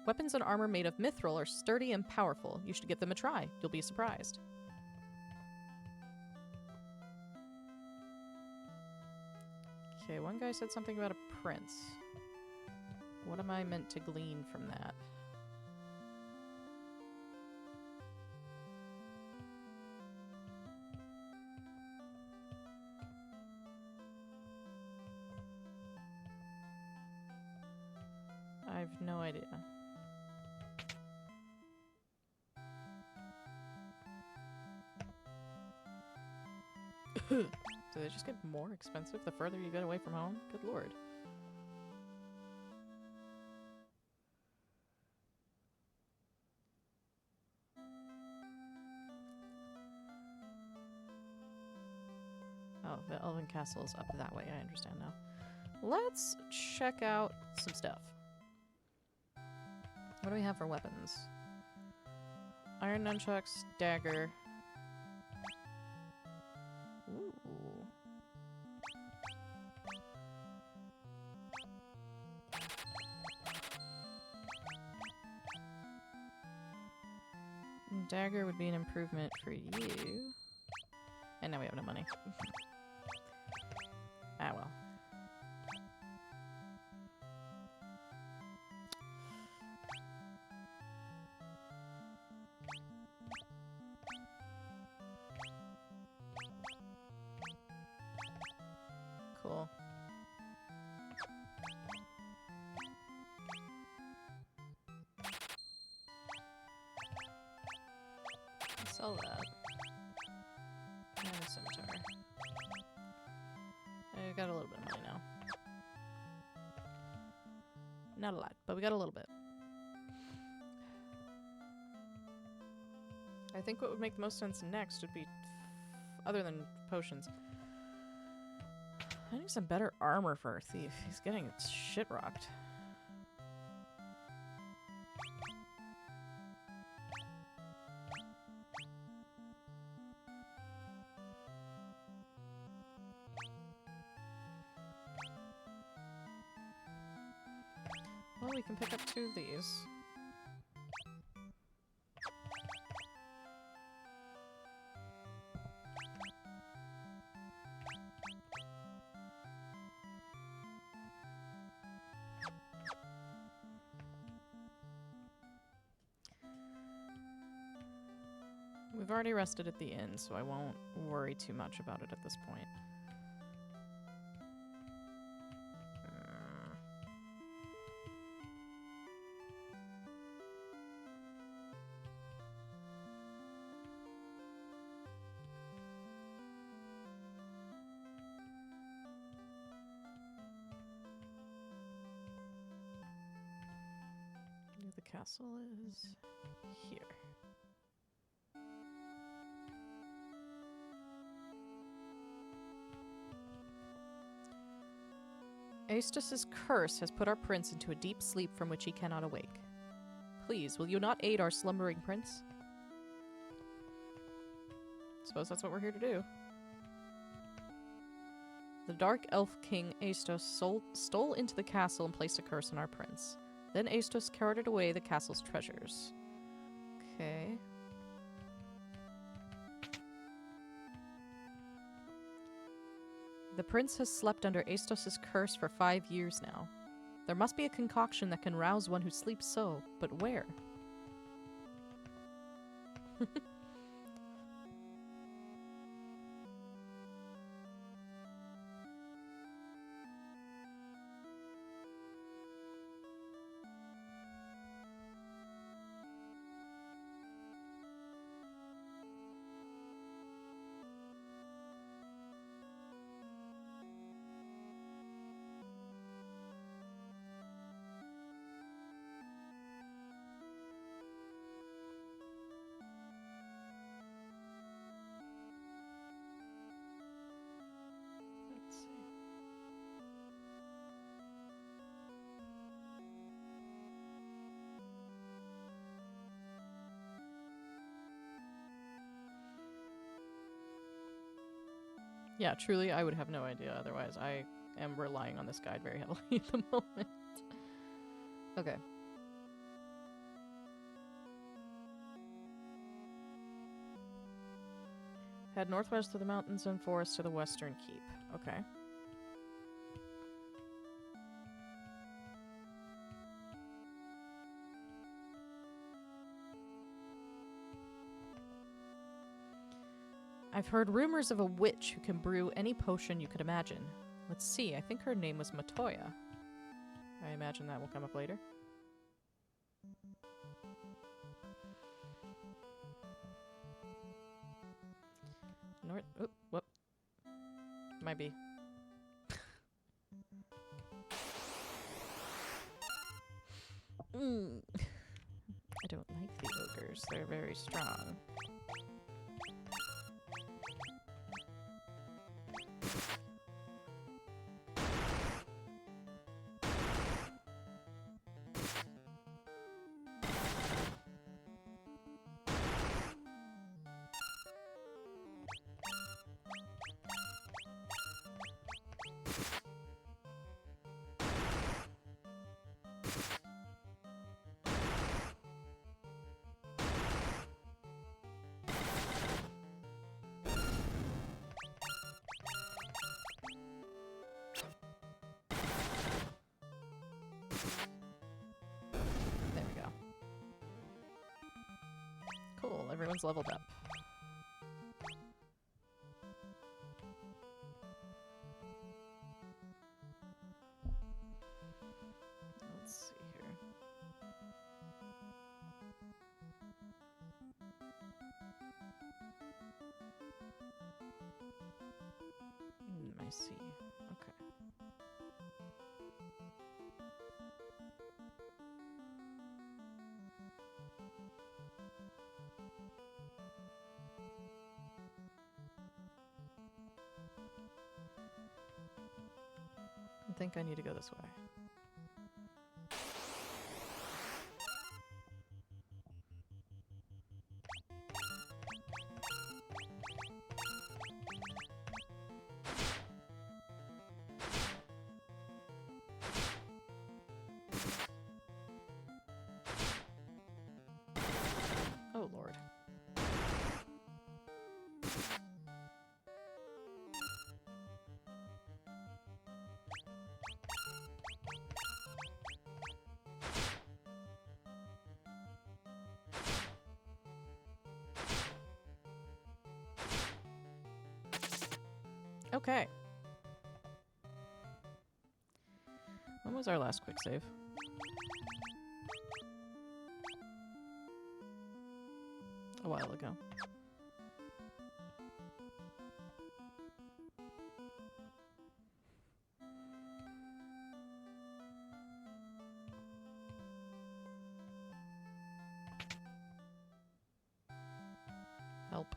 Weapons and armor made of mithril are sturdy and powerful. You should give them a try. You'll be surprised. Okay, one guy said something about a prince. What am I meant to glean from that? I have no idea. Do they just get more expensive the further you get away from home? Good lord. Oh, the Elven Castle is up that way. I understand now. Let's check out some stuff. What do we have for weapons? Iron nunchucks, dagger. Ooh. dagger would be an improvement for you. And now we have no money. Ah, well. Cool. Sell that. And a scimitar. I got a little bit of money now. Not a lot, but we got a little bit. I think what would make the most sense next would be, other than potions, I need some better armor for our thief. He's getting shit rocked. Well, we can pick up 2 of these. We've already rested at the inn, so I won't worry too much about it at this point. The castle is here. Aestus's curse has put our prince into a deep sleep from which he cannot awake. Please, will you not aid our slumbering prince? Suppose that's what we're here to do. The dark elf king Aestus stole into the castle and placed a curse on our prince. Then Aestus carted away the castle's treasures. Okay. The prince has slept under Aestus's curse for 5 years now. There must be a concoction that can rouse one who sleeps so, but where? Yeah, truly, I would have no idea otherwise. I am relying on this guide very heavily at the moment. Okay. Head northwest through the mountains and forest to the western keep. Okay. I've heard rumors of a witch who can brew any potion you could imagine. Let's see, I think her name was Matoya. I imagine that will come up later. North. Oh, whoop. Might be. I don't like the ogres. They're very strong. There we go. Cool, everyone's leveled up. Let's see here. I see. Okay. I think I need to go this way. Oh, Lord. Okay. When was our last quick save? A while ago. Help.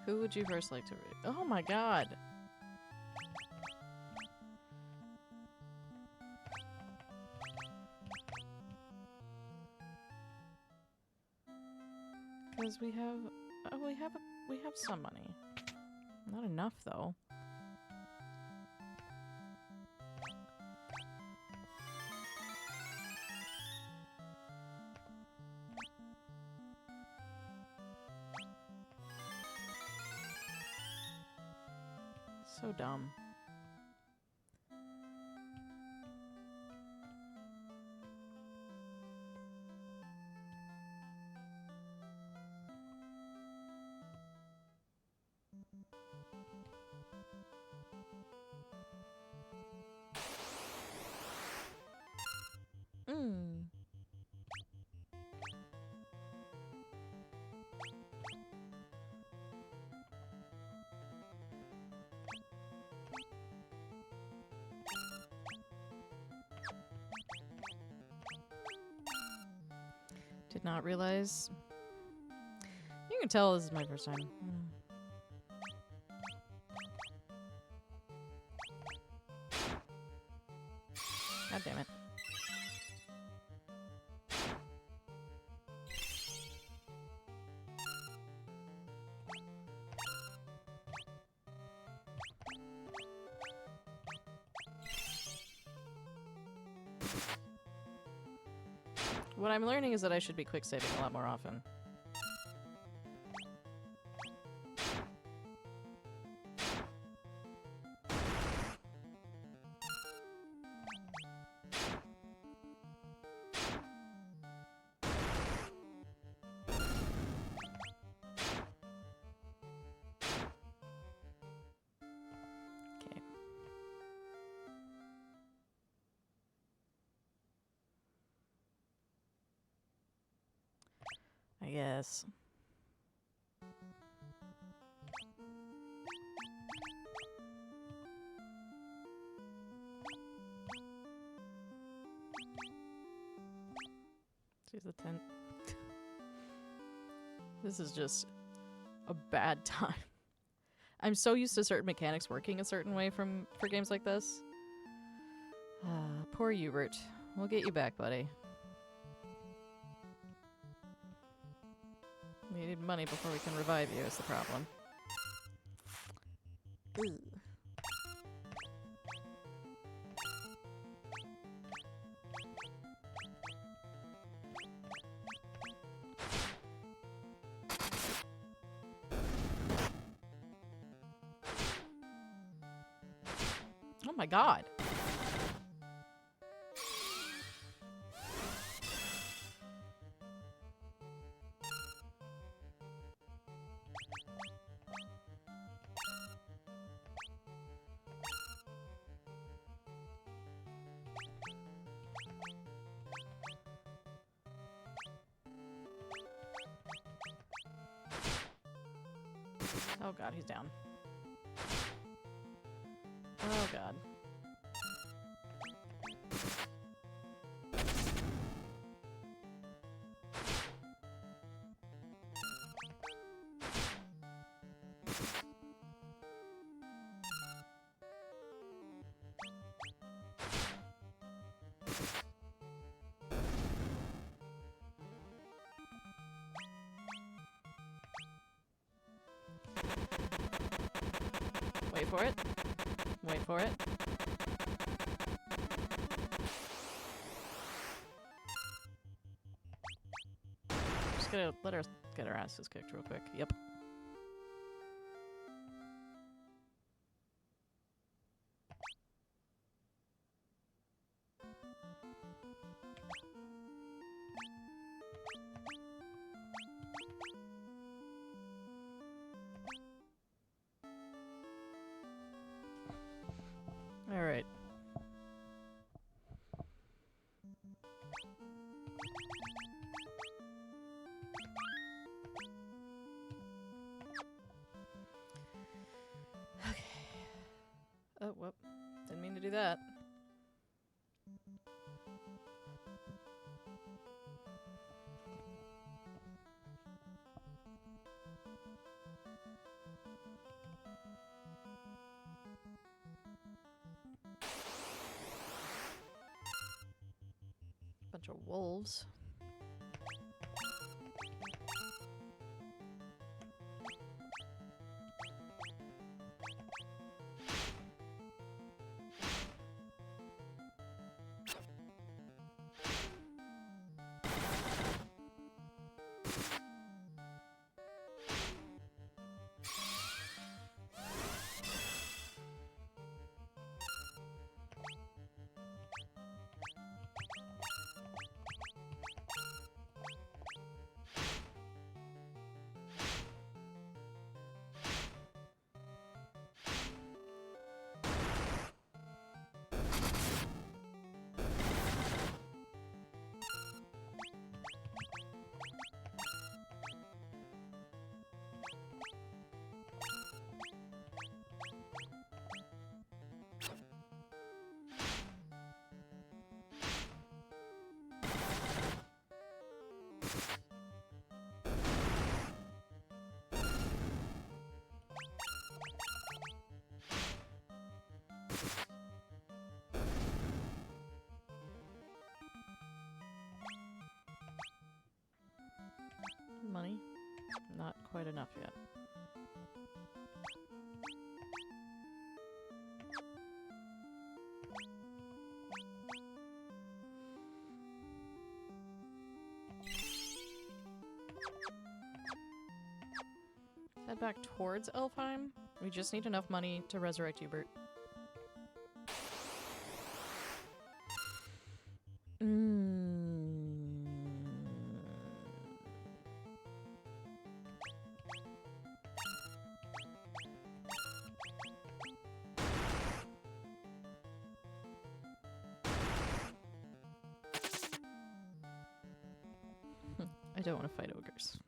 Who would you first like to read? Oh my god! Because we have... Oh, we have some money. Not enough, though. So dumb. Mm. Did not realize. You can tell this is my first time. God damn it. What I'm learning is that I should be quick saving a lot more often. Okay. I guess. See the tent. This is just a bad time. I'm so used to certain mechanics working a certain way for games like this. Poor Hubert. We'll get you back, buddy. We need money before we can revive you is the problem. Ugh. Oh my god. Oh god, he's down. Oh god. Wait for it. Wait for it. Just gotta let her get her asses kicked real quick. Yep. All right. Okay. Oh, whoop. Didn't mean to do that. Bunch of wolves. Money? Not quite enough yet. Head back towards Elfheim. We just need enough money to resurrect Hubert. I don't want to fight ogres.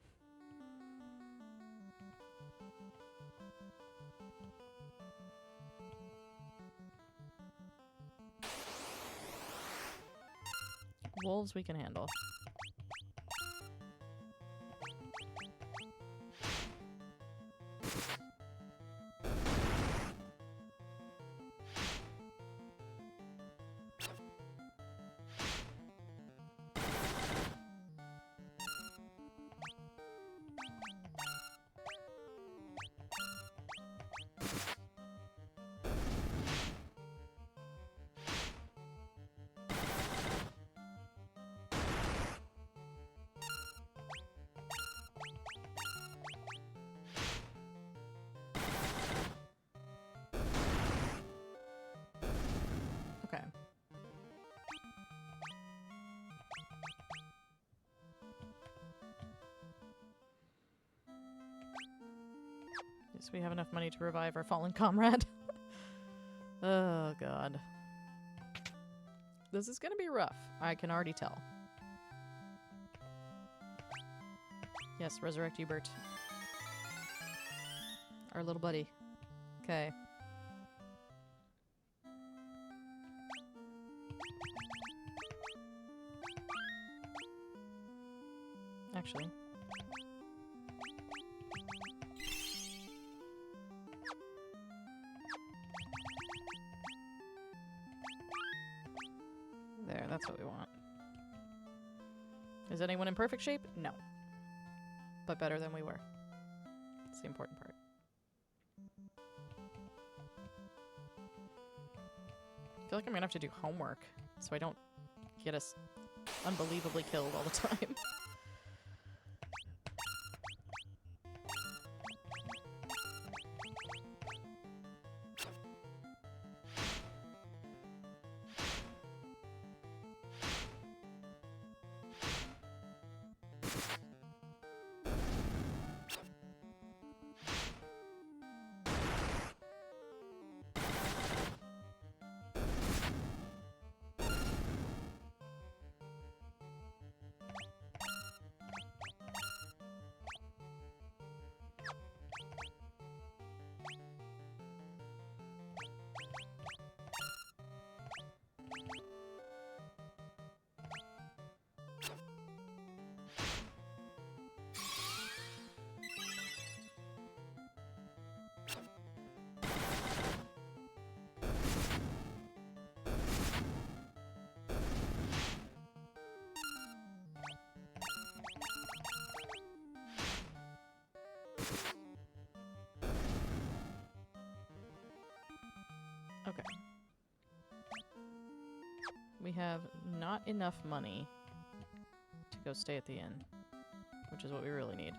Wolves we can handle. Okay. Yes, we have enough money to revive our fallen comrade. Oh, God. This is gonna be rough. I can already tell. Yes, resurrect Hubert. our little buddy. Okay. Actually. There, that's what we want. Is anyone in perfect shape? No. But better than we were. That's the important part. I feel like I'm gonna have to do homework so I don't get us unbelievably killed all the time. Okay. We have not enough money to go stay at the inn, which is what we really need.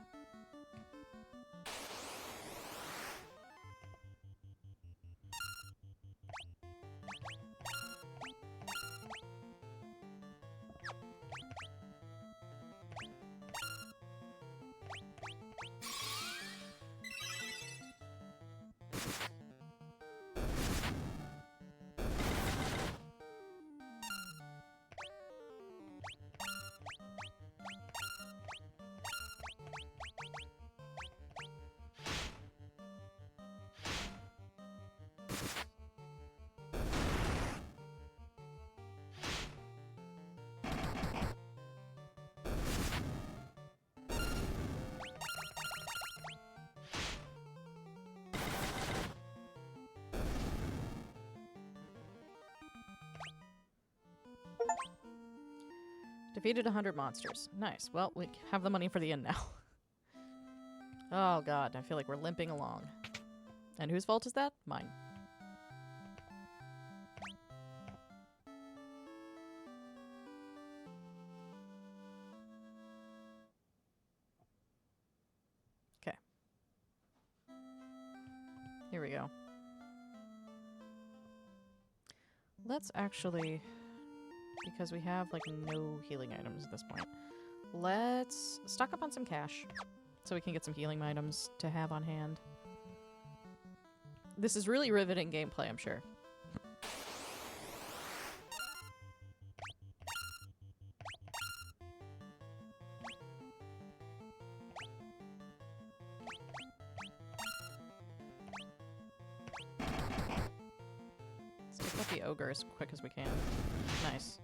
Defeated 100 monsters. Nice. Well, we have the money for the inn now. Oh god, I feel like we're limping along. And whose fault is that? Mine. Okay. Here we go. Let's actually... because we have, like, no healing items at this point. Let's stock up on some cash so we can get some healing items to have on hand. This is really riveting gameplay, I'm sure. Let's take out the ogre as quick as we can. Nice.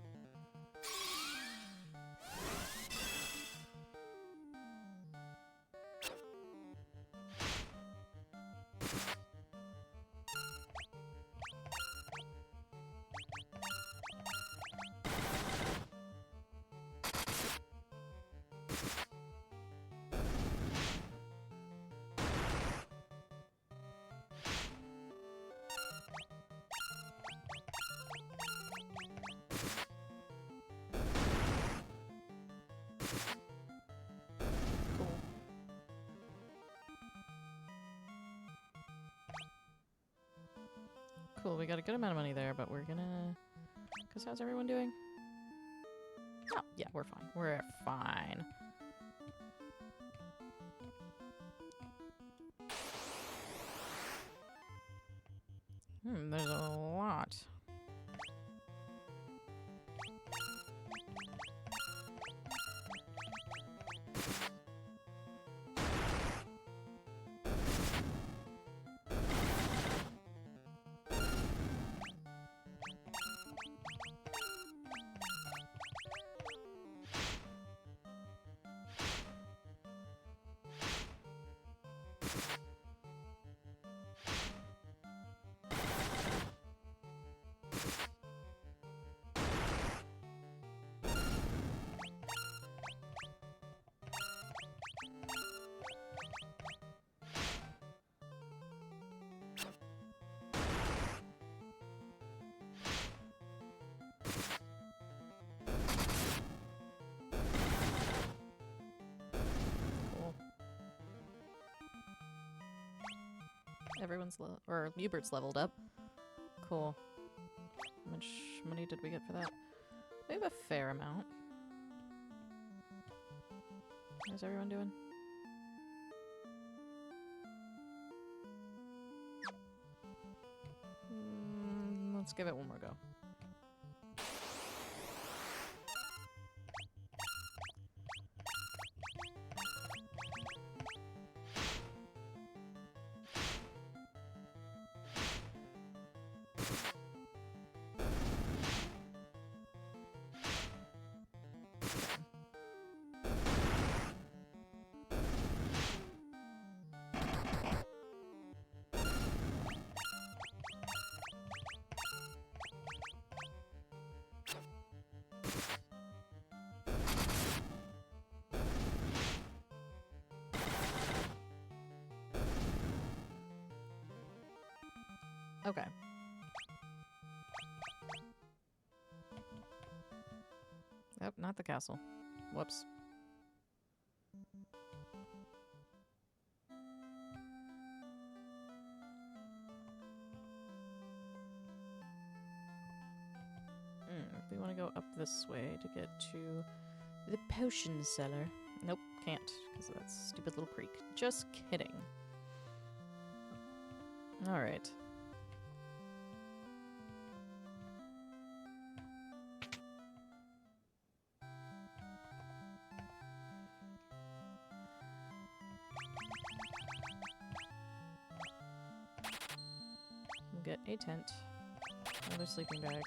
Cool, we got a good amount of money there, but we're gonna... because how's everyone doing? Oh, yeah, we're fine. We're fine. There's a lot. Everyone's or Hubert's leveled up. Cool. How much money did we get for that? We have a fair amount. How's everyone doing? Let's give it one more go. Okay. Nope, not the castle. Whoops. We want to go up this way to get to the potion cellar. Nope, can't, because of that stupid little creek. Just kidding. Alright. We'll get a tent. Another sleeping bag.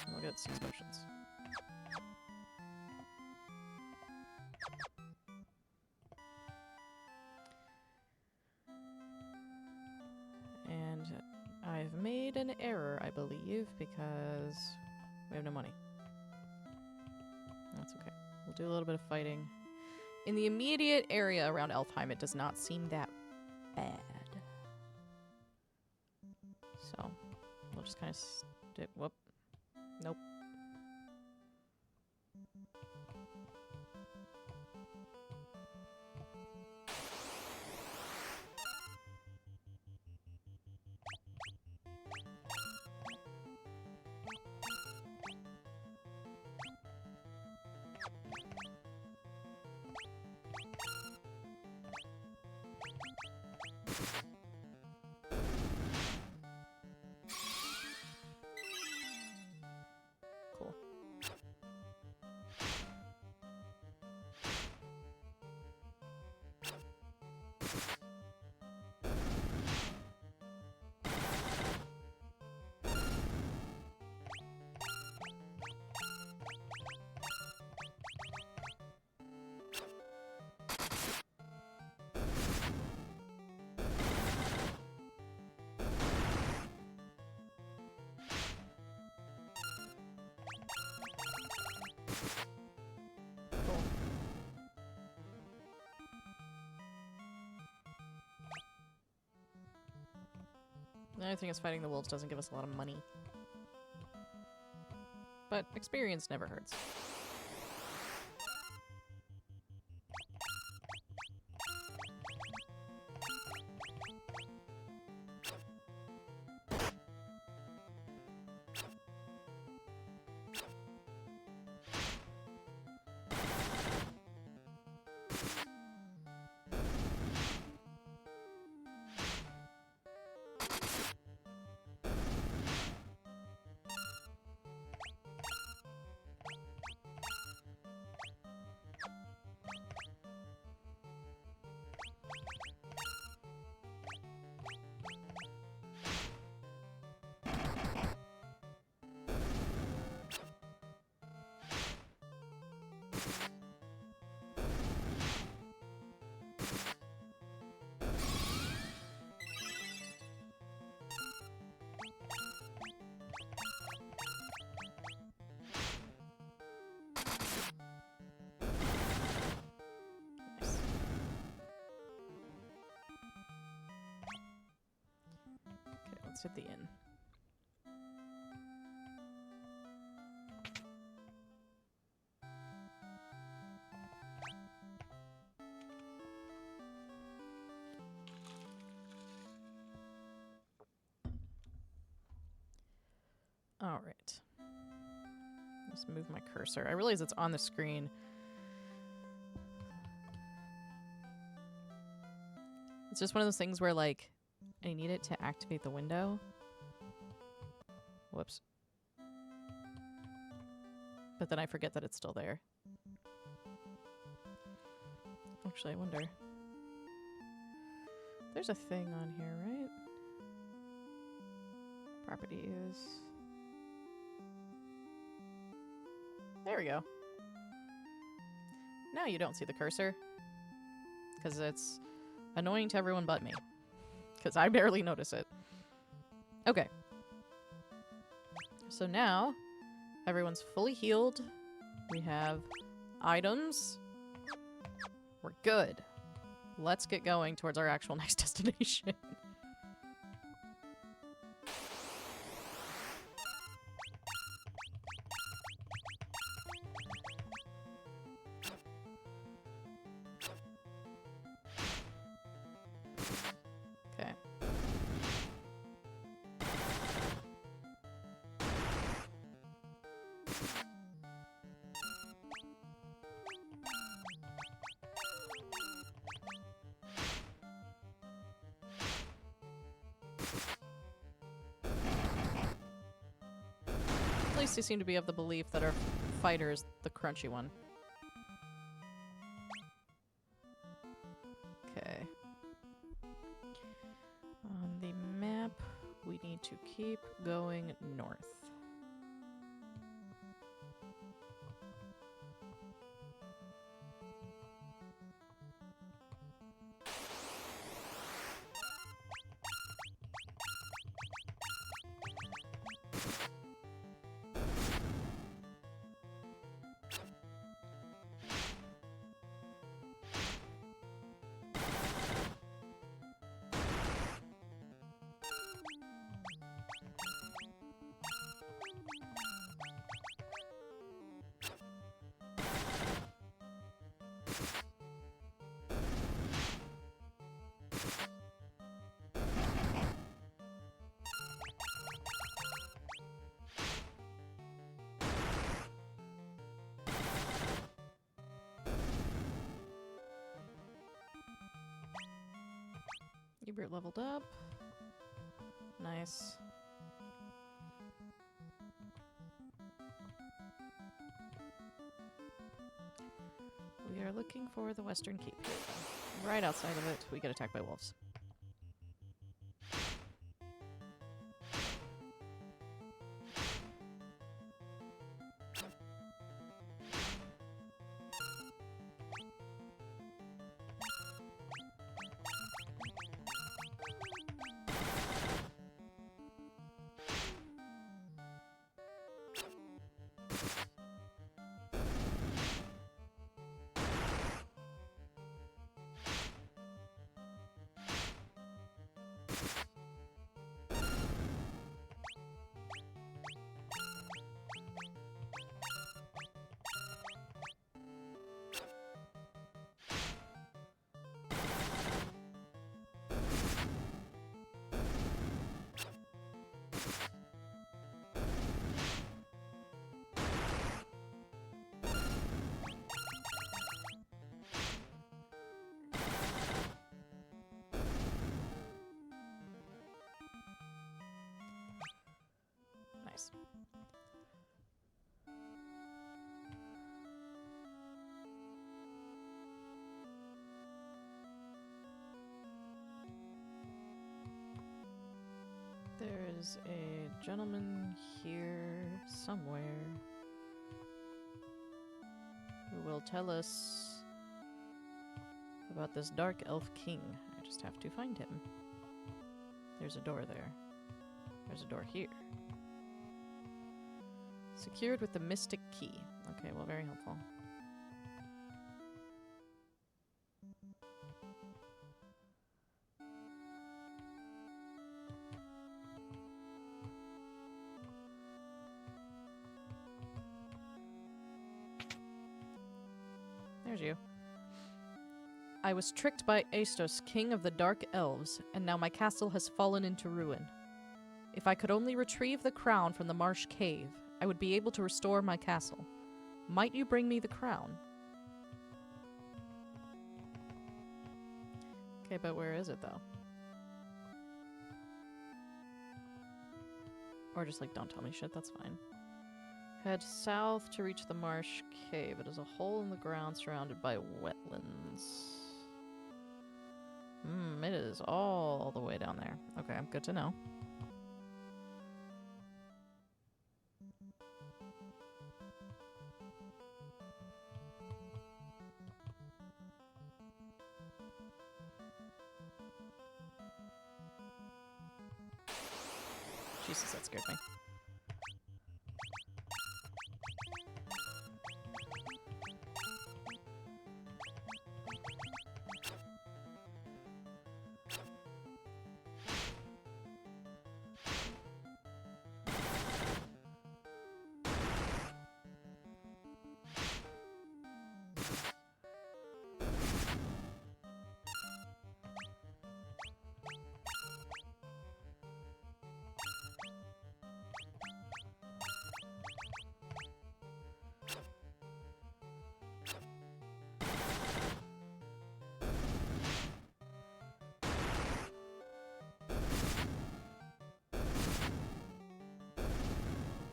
And we'll get 6 potions. And I've made an error, I believe, because we have no money. That's okay. We'll do a little bit of fighting. In the immediate area around Elfheim, it does not seem that bad. So, we'll just kind of stick... Whoop. Nope. Cool. Cool. The only thing is fighting the wolves doesn't give us a lot of money. But experience never hurts. Nice. Okay, let's hit the inn. Alright. Just move my cursor. I realize it's on the screen. It's just one of those things where, like, I need it to activate the window. Whoops. But then I forget that it's still there. Actually, I wonder. There's a thing on here, right? Properties. There we go. Now you don't see the cursor. Because it's annoying to everyone but me. Because I barely notice it. Okay. So now, everyone's fully healed. We have items. We're good. Let's get going towards our actual next destination. Okay. At least you seem to be of the belief that our fighter is the crunchy one. Okay. On the map, we need to keep going north. Ebert leveled up. Nice. We are looking for the Western Keep. Right outside of it, we get attacked by wolves. Nice. There's a gentleman here somewhere who will tell us about this dark elf king. I just have to find him. There's a door there. There's a door here. Secured with the mystic key. Okay, well, very helpful. There's you. I was tricked by Aestos, king of the Dark Elves, and now my castle has fallen into ruin. If I could only retrieve the crown from the marsh cave, I would be able to restore my castle. Might you bring me the crown? Okay, but where is it, though? Or just, like, don't tell me shit, that's fine. Head south to reach the marsh cave. It is a hole in the ground surrounded by wetlands. It is all the way down there. Okay, good to know. Jesus, that scared me.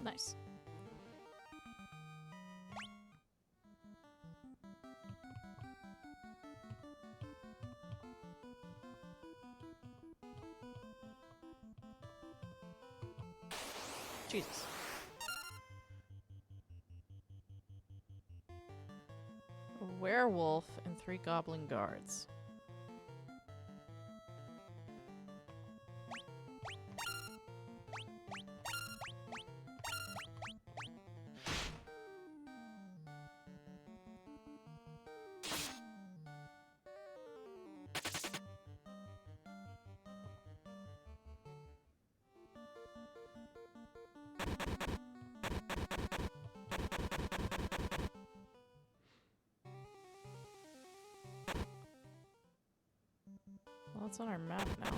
Nice. Jesus. A werewolf and 3 goblin guards. Well, it's on our map now.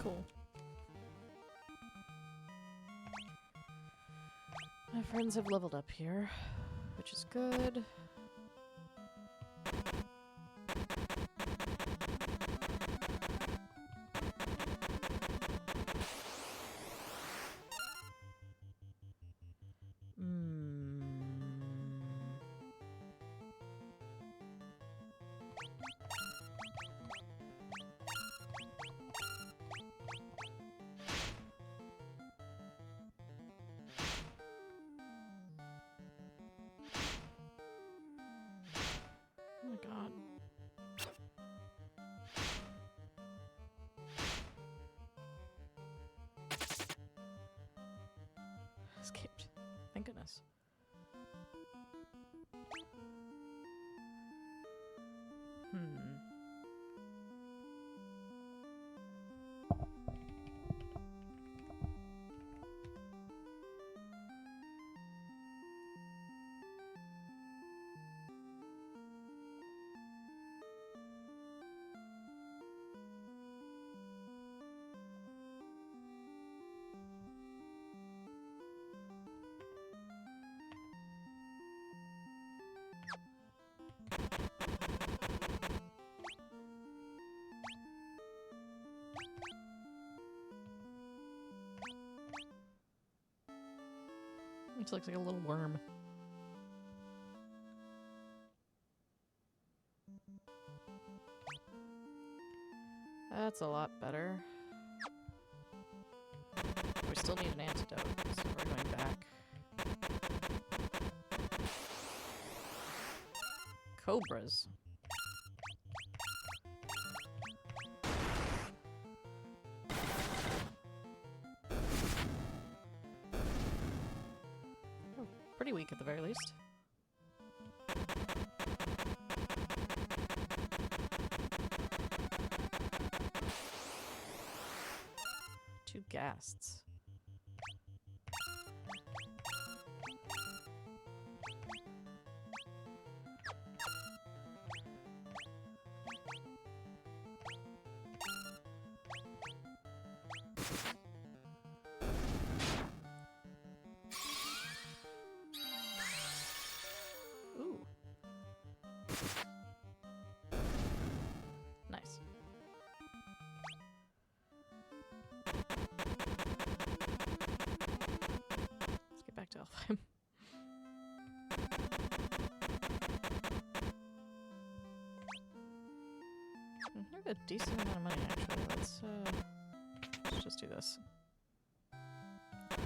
Cool. My friends have leveled up here, which is good. Oh my god. Escaped. Thank goodness. It looks like a little worm. That's a lot better. We still need an antidote, so we're going back. Cobras. Oh, pretty weak at the very least. Two ghasts. Ooh. Nice. Let's get back to Alfheim. I have a decent amount of money, actually. Let's just do this.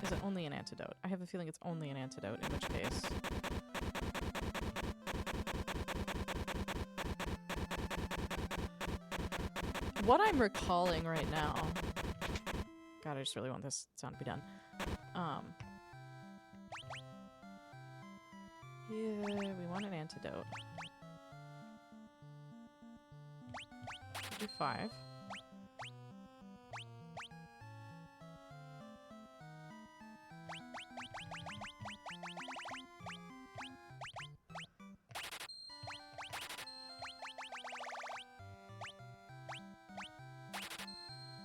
Is it only an antidote? I have a feeling it's only an antidote, in which case... What I'm recalling right now... God, I just really want this sound to be done. Yeah, we want an antidote. Do 5.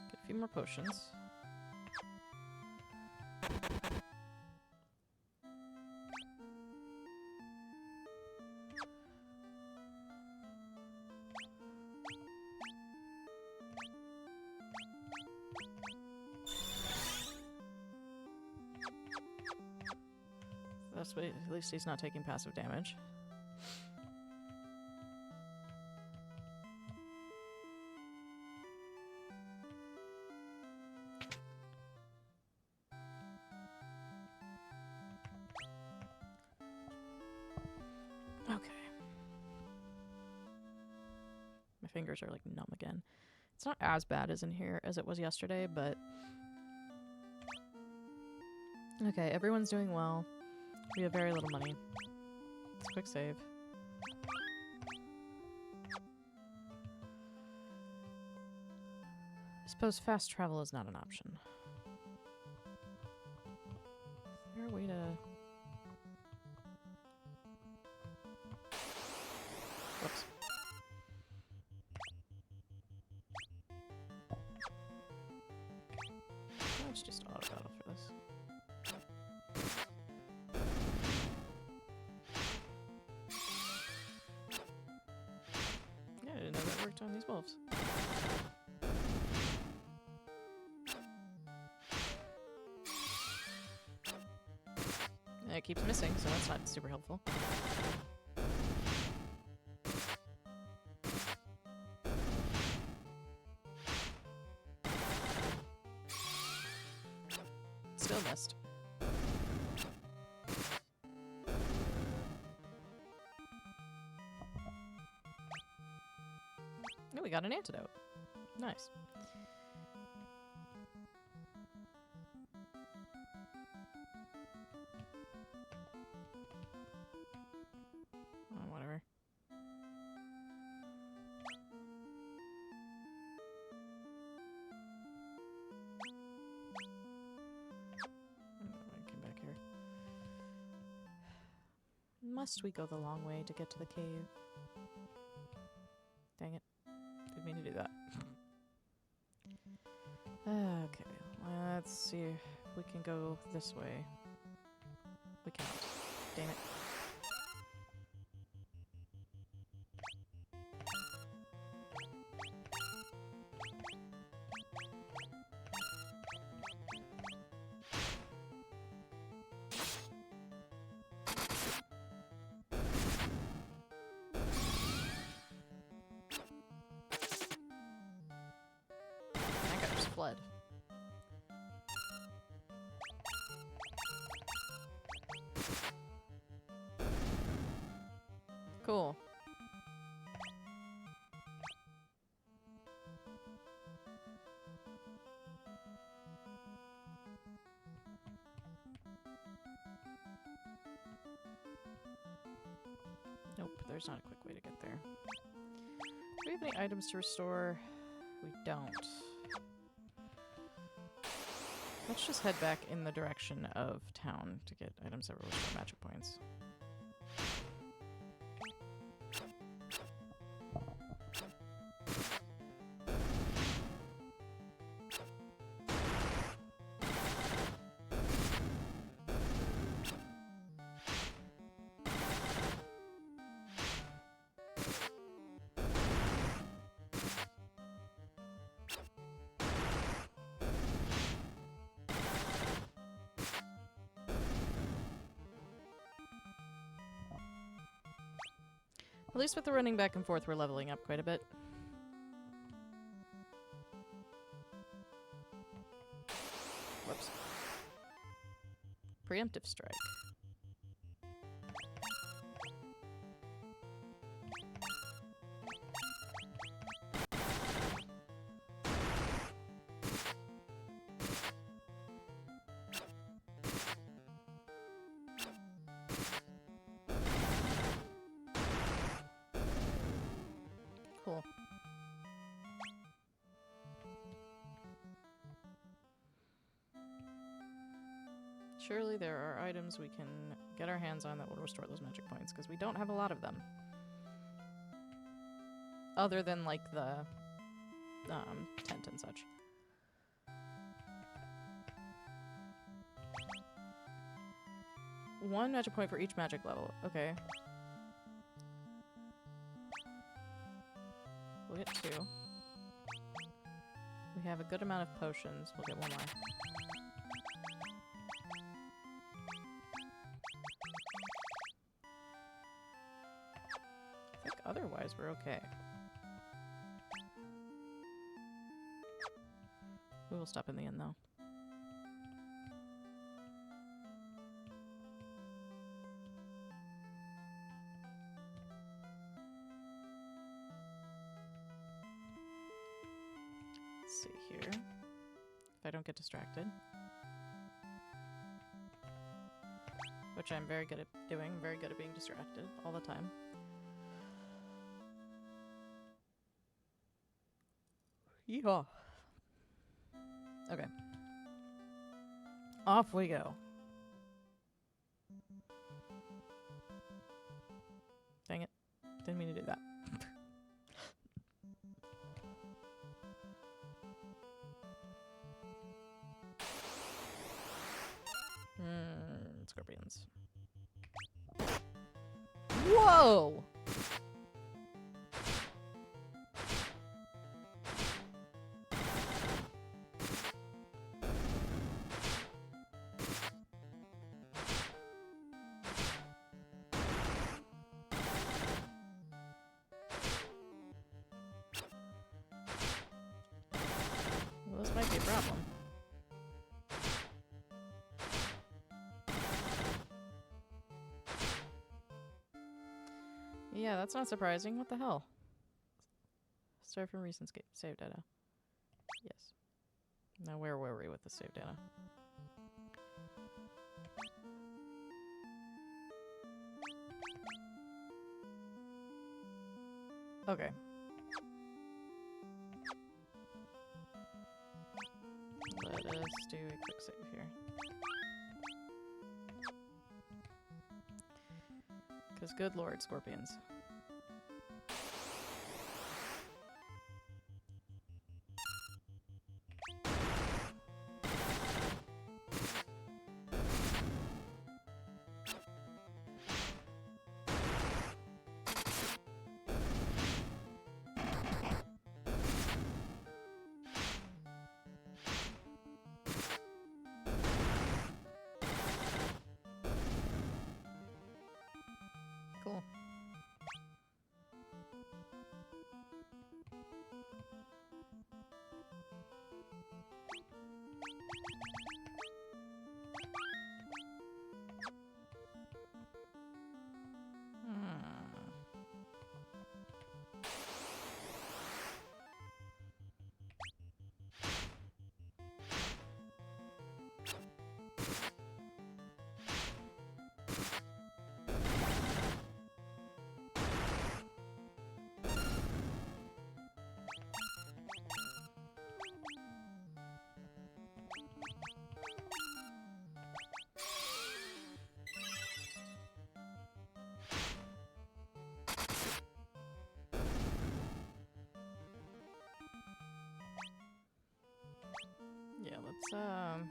Get a few more potions. That's what, at least he's not taking passive damage. Okay. My fingers are like numb again. It's not as bad as in here as it was yesterday, but... Okay, everyone's doing well. We have very little money. Let's quick save. I suppose fast travel is not an option. Is there a way to... Whoops. Let's just auto battle for this. Yeah, I didn't know that worked on these wolves. It keeps missing, so that's not super helpful. Still missed. Oh, we got an antidote. Nice. Oh, whatever. I came back here. Must we go the long way to get to the cave? Dang it. Didn't mean to do that. Okay, let's see if we can go this way. We can't. Damn it. Cool. Nope, there's not a quick way to get there. Do we have any items to restore? We don't. Let's just head back in the direction of town to get items that will restore magic points. At least with the running back and forth, we're leveling up quite a bit. Whoops. Preemptive strike. Cool. Surely there are items we can get our hands on that will restore those magic points, because we don't have a lot of them. Other than, like, the tent and such. One magic point for each magic level. Okay. We'll get 2. We have a good amount of potions. We'll get 1 more. I think otherwise we're okay. We will stop in the inn, though. Let's see here. If I don't get distracted. Which I'm very good at doing. Very good at being distracted all the time. Yeehaw. Okay. Off we go. Dang it. Didn't mean to do that. Scorpions. Whoa! Well, this might be a problem. Yeah, that's not surprising. What the hell? Start from recent save data. Yes. Now where were we with the save data? Okay. Let us do a quick save here. Because good lord, scorpions. Cool. Cause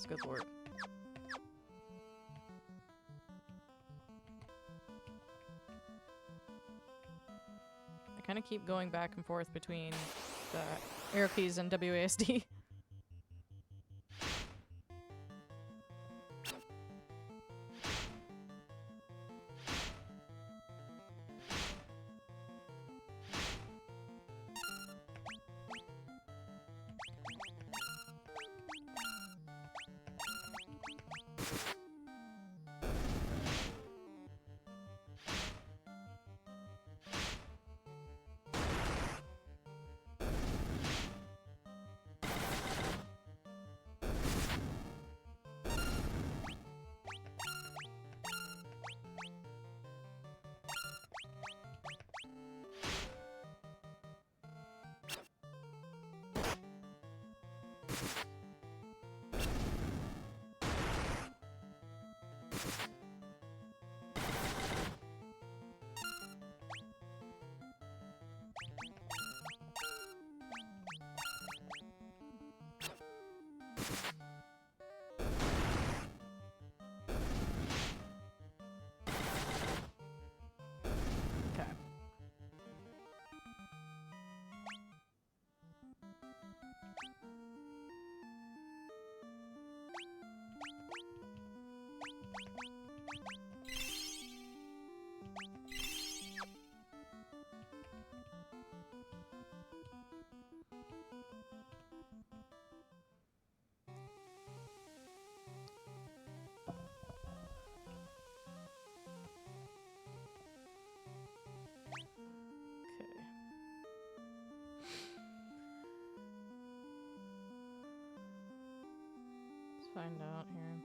good lord. I kind of keep going back and forth between the arrow keys and WASD. Okay. Okay. Let's find out here.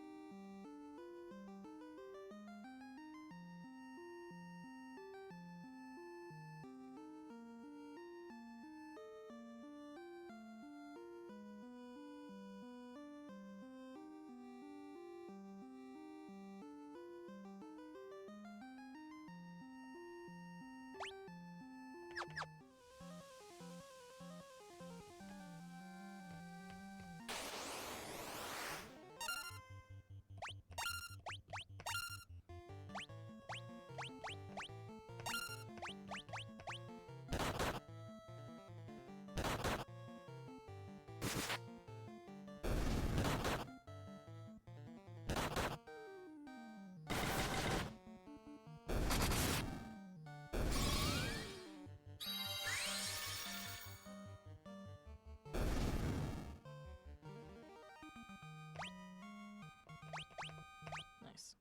Nice.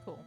Cool.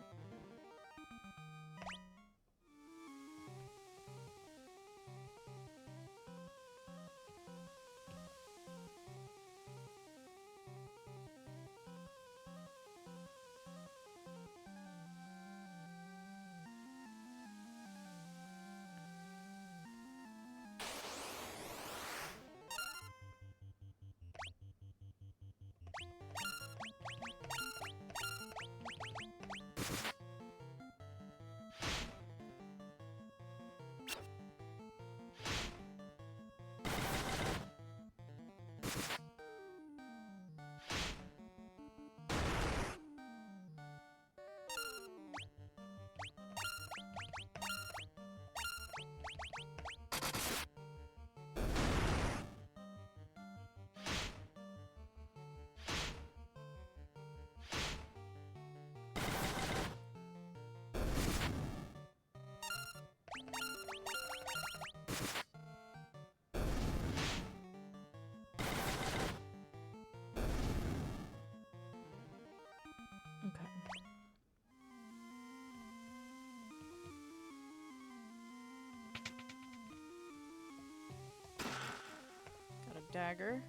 Okay. Got a dagger.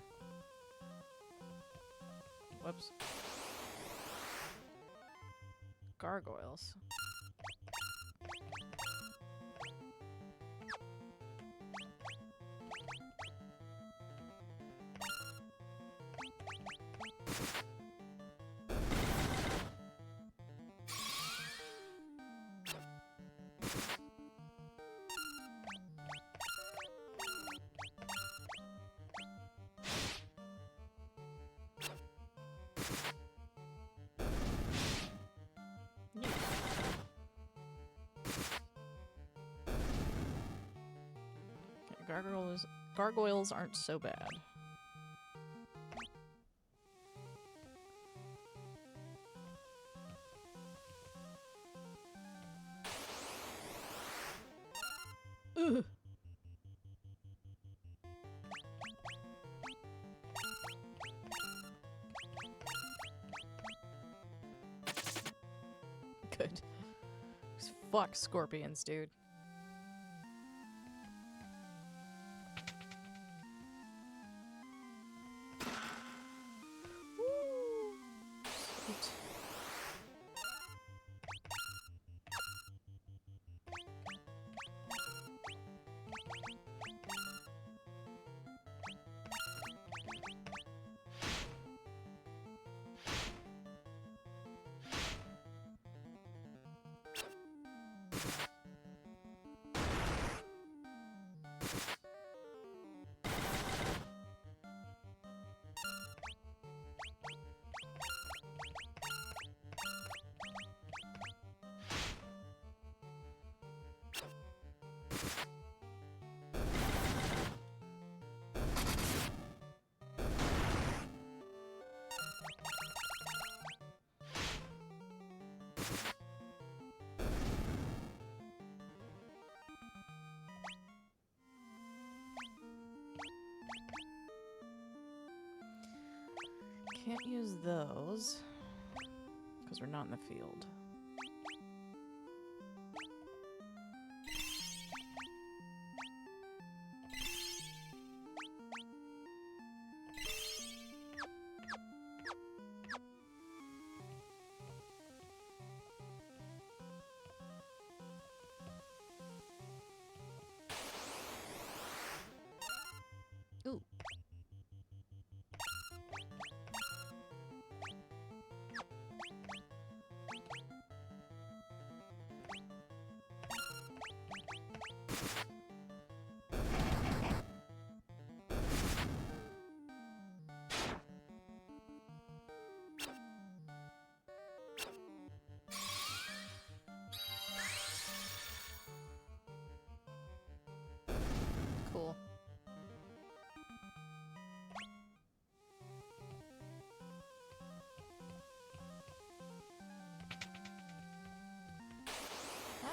Whoops. Gargoyles. Gargoyles aren't so bad. Ugh. Good. Fuck scorpions, dude. Woo. Sweet. Can't use those because we're not in the field. Ooh. Cool. Ah.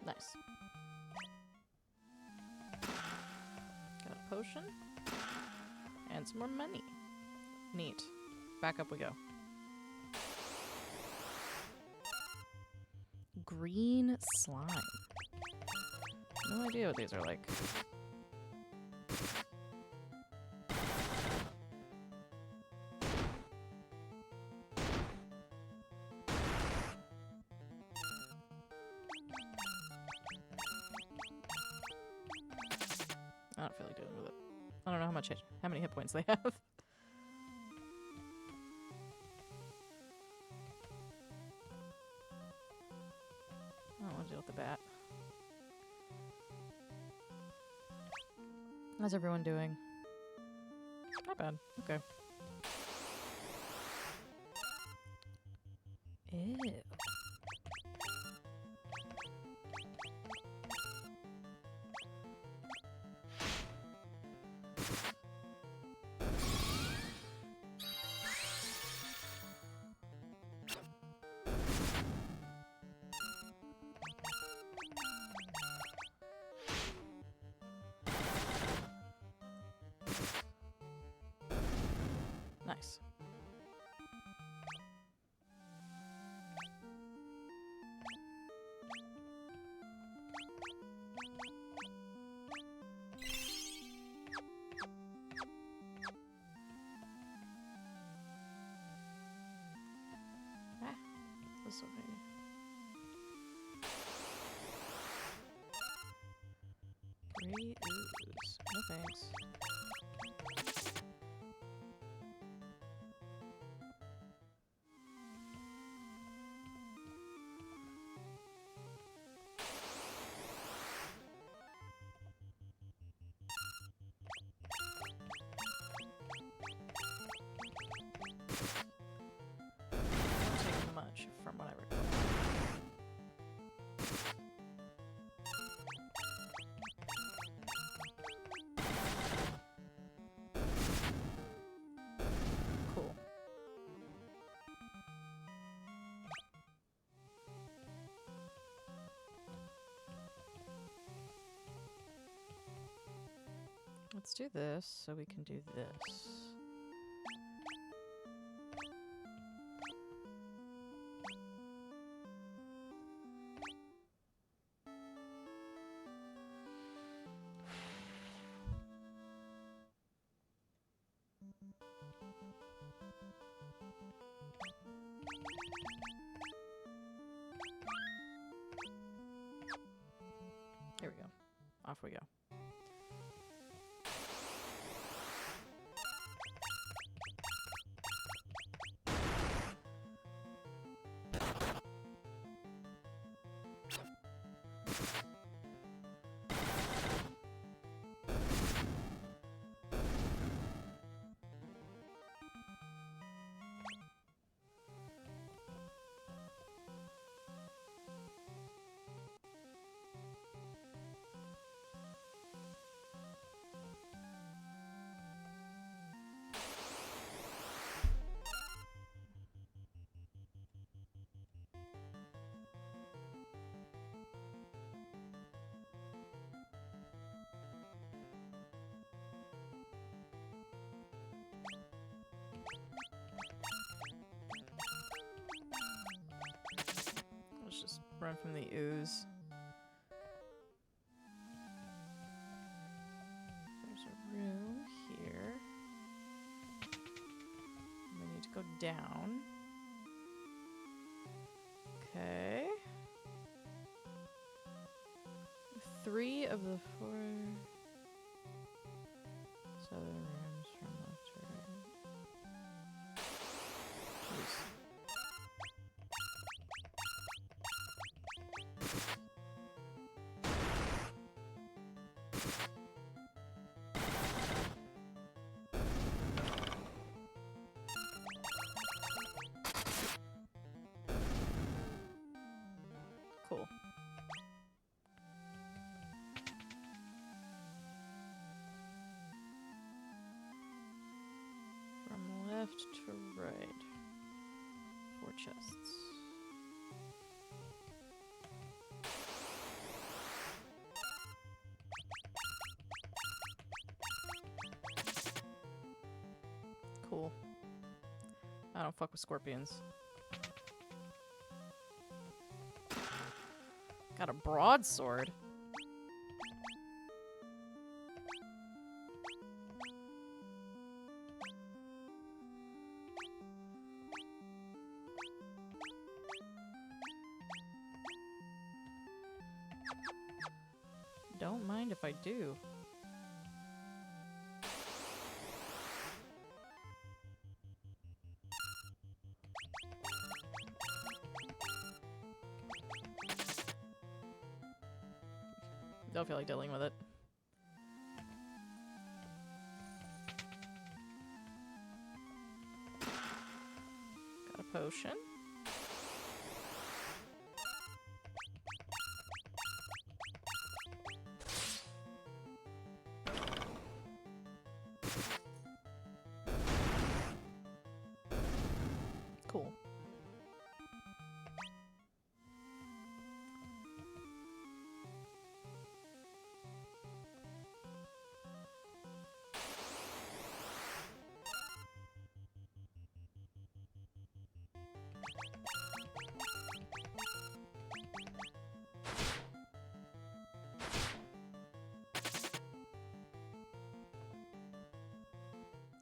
Nice. Got a potion. And some more money. Neat. Back up we go. Green slime. No idea what these are like. I don't feel like dealing with it. I don't know how many hit points they have. I don't want to deal with the bat. How's everyone doing? Not bad. Okay. Ew. Nice. Ah, this will be. Great ooze. No thanks. Let's do this so we can do this. Here we go. Off we go. Let's just run from the ooze. There's a room here. We need to go down. Okay. 3 of the 4 southern rooms from left to right. Jeez. Cool. From left to right. 4 chests. Cool. I don't fuck with scorpions. Got a broadsword. Don't mind if I do. Don't feel like dealing with it. Got a potion. Cool.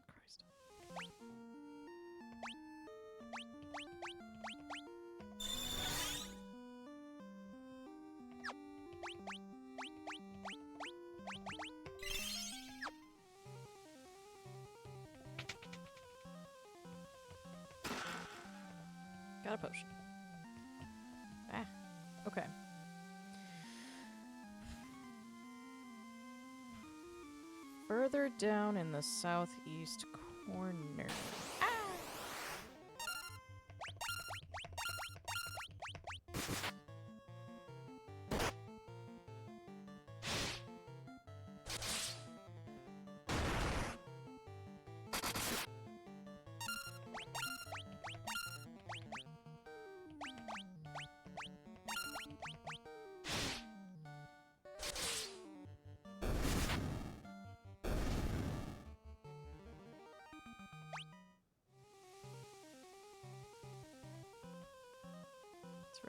Christ. Got a potion. Ah, okay. Further down in the southeast corner. Ah!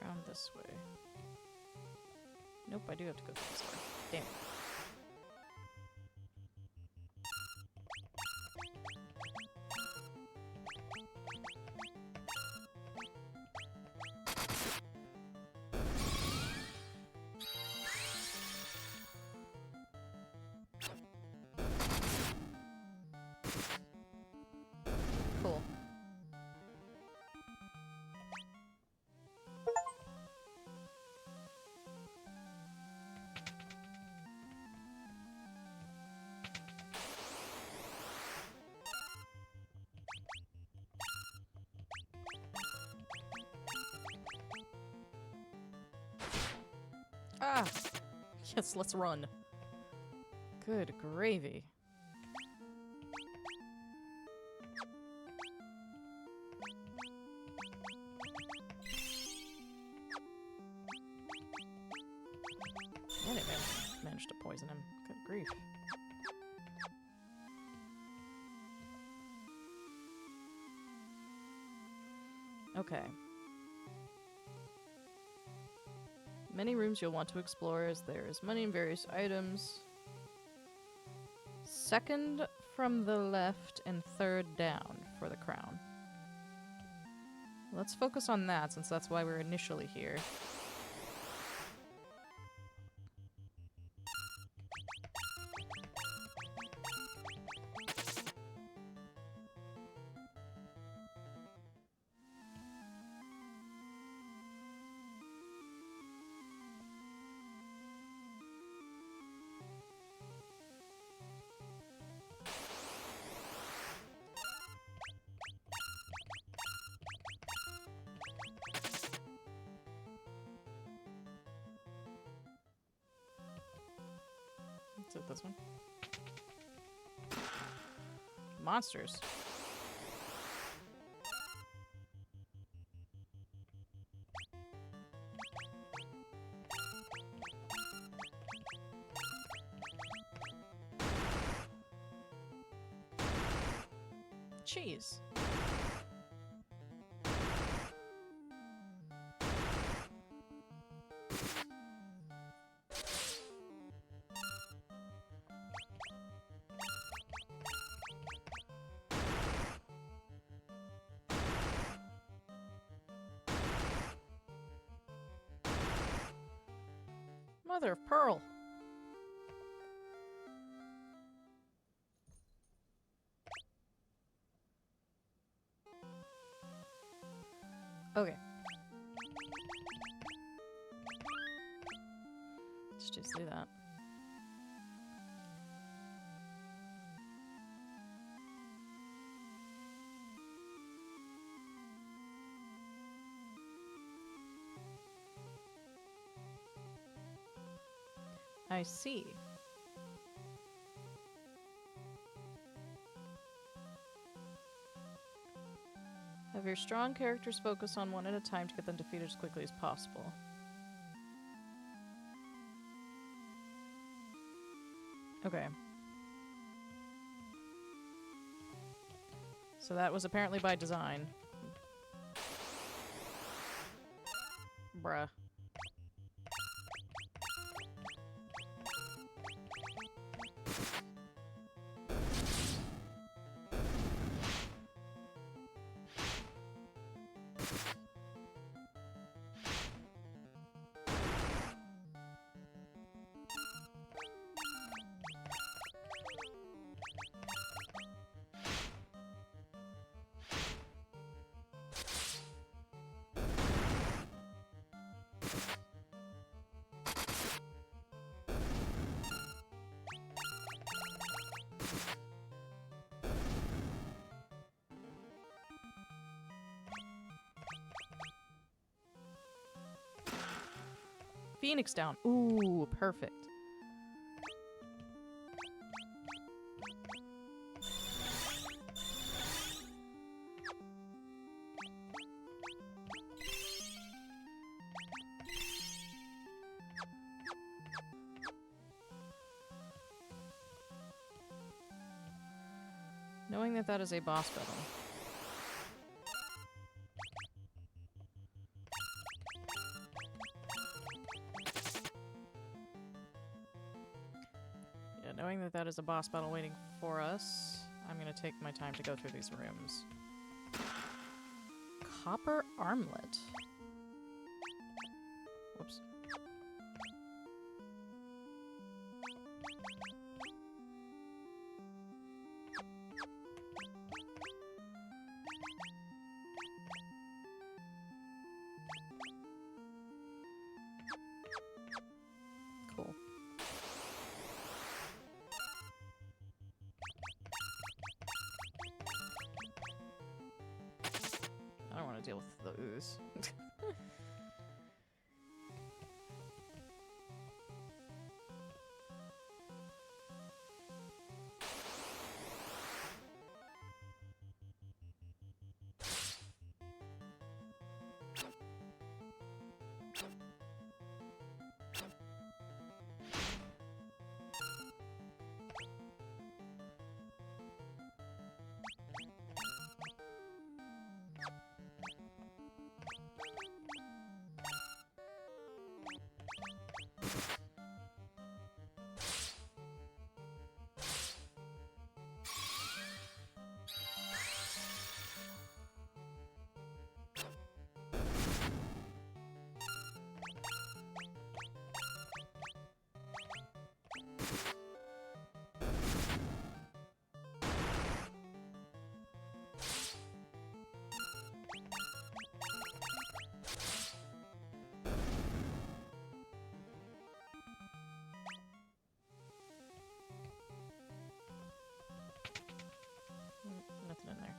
Around this way. Nope, I do have to go through this door. Damn. Cool. Ah! Yes, let's run. Good gravy. And it managed to poison him. Good grief. Okay. Many rooms you'll want to explore as there is money in various items. Second from the left and third down for the crown. Let's focus on that since that's why we're initially here. Is it this one? Monsters. Cheese. Mother of pearl. Okay. Let's just do that. I see. Have your strong characters focus on one at a time to get them defeated as quickly as possible. Okay. So that was apparently by design. Bruh. Phoenix down. Ooh, perfect. Knowing that that is a boss battle. Knowing that that is a boss battle waiting for us, I'm gonna take my time to go through these rooms. Copper armlet. Whoops. Cool. I don't want to deal with the ooze. Nothing in there.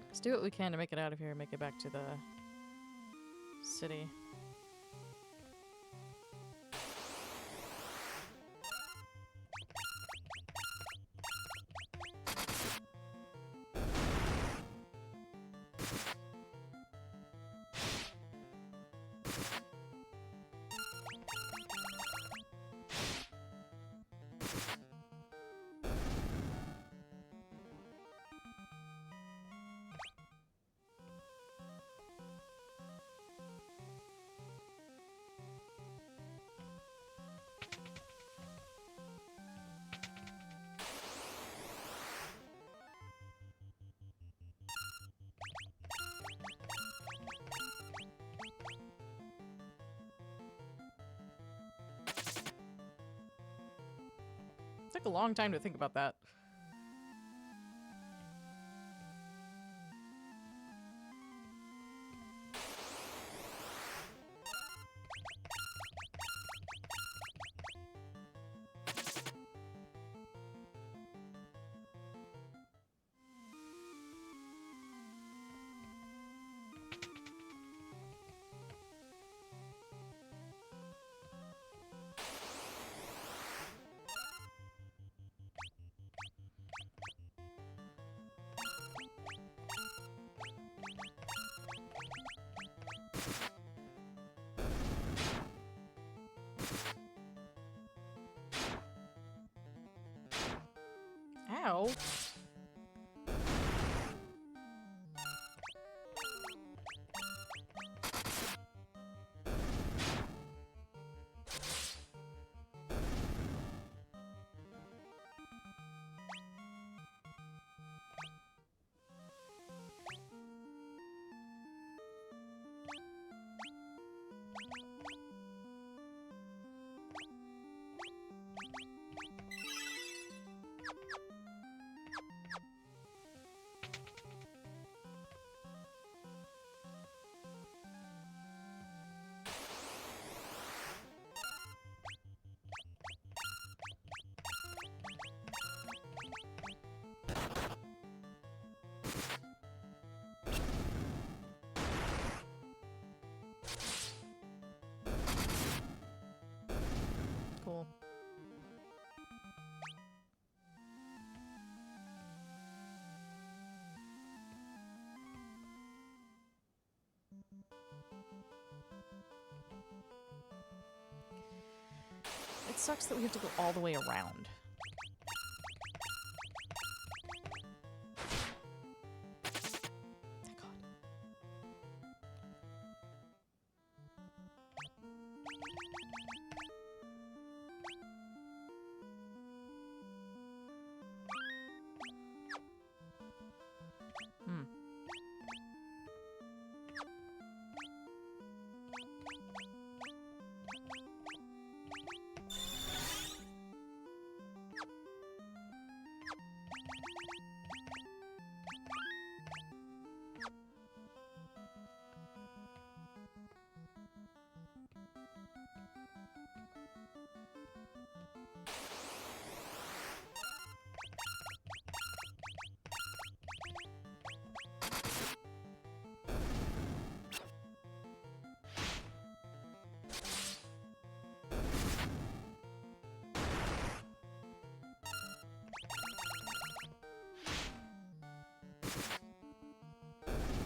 Let's do what we can to make it out of here and make it back to the city. Took a long time to think about that. Ow. It sucks that we have to go all the way around. Thank God. Hmm.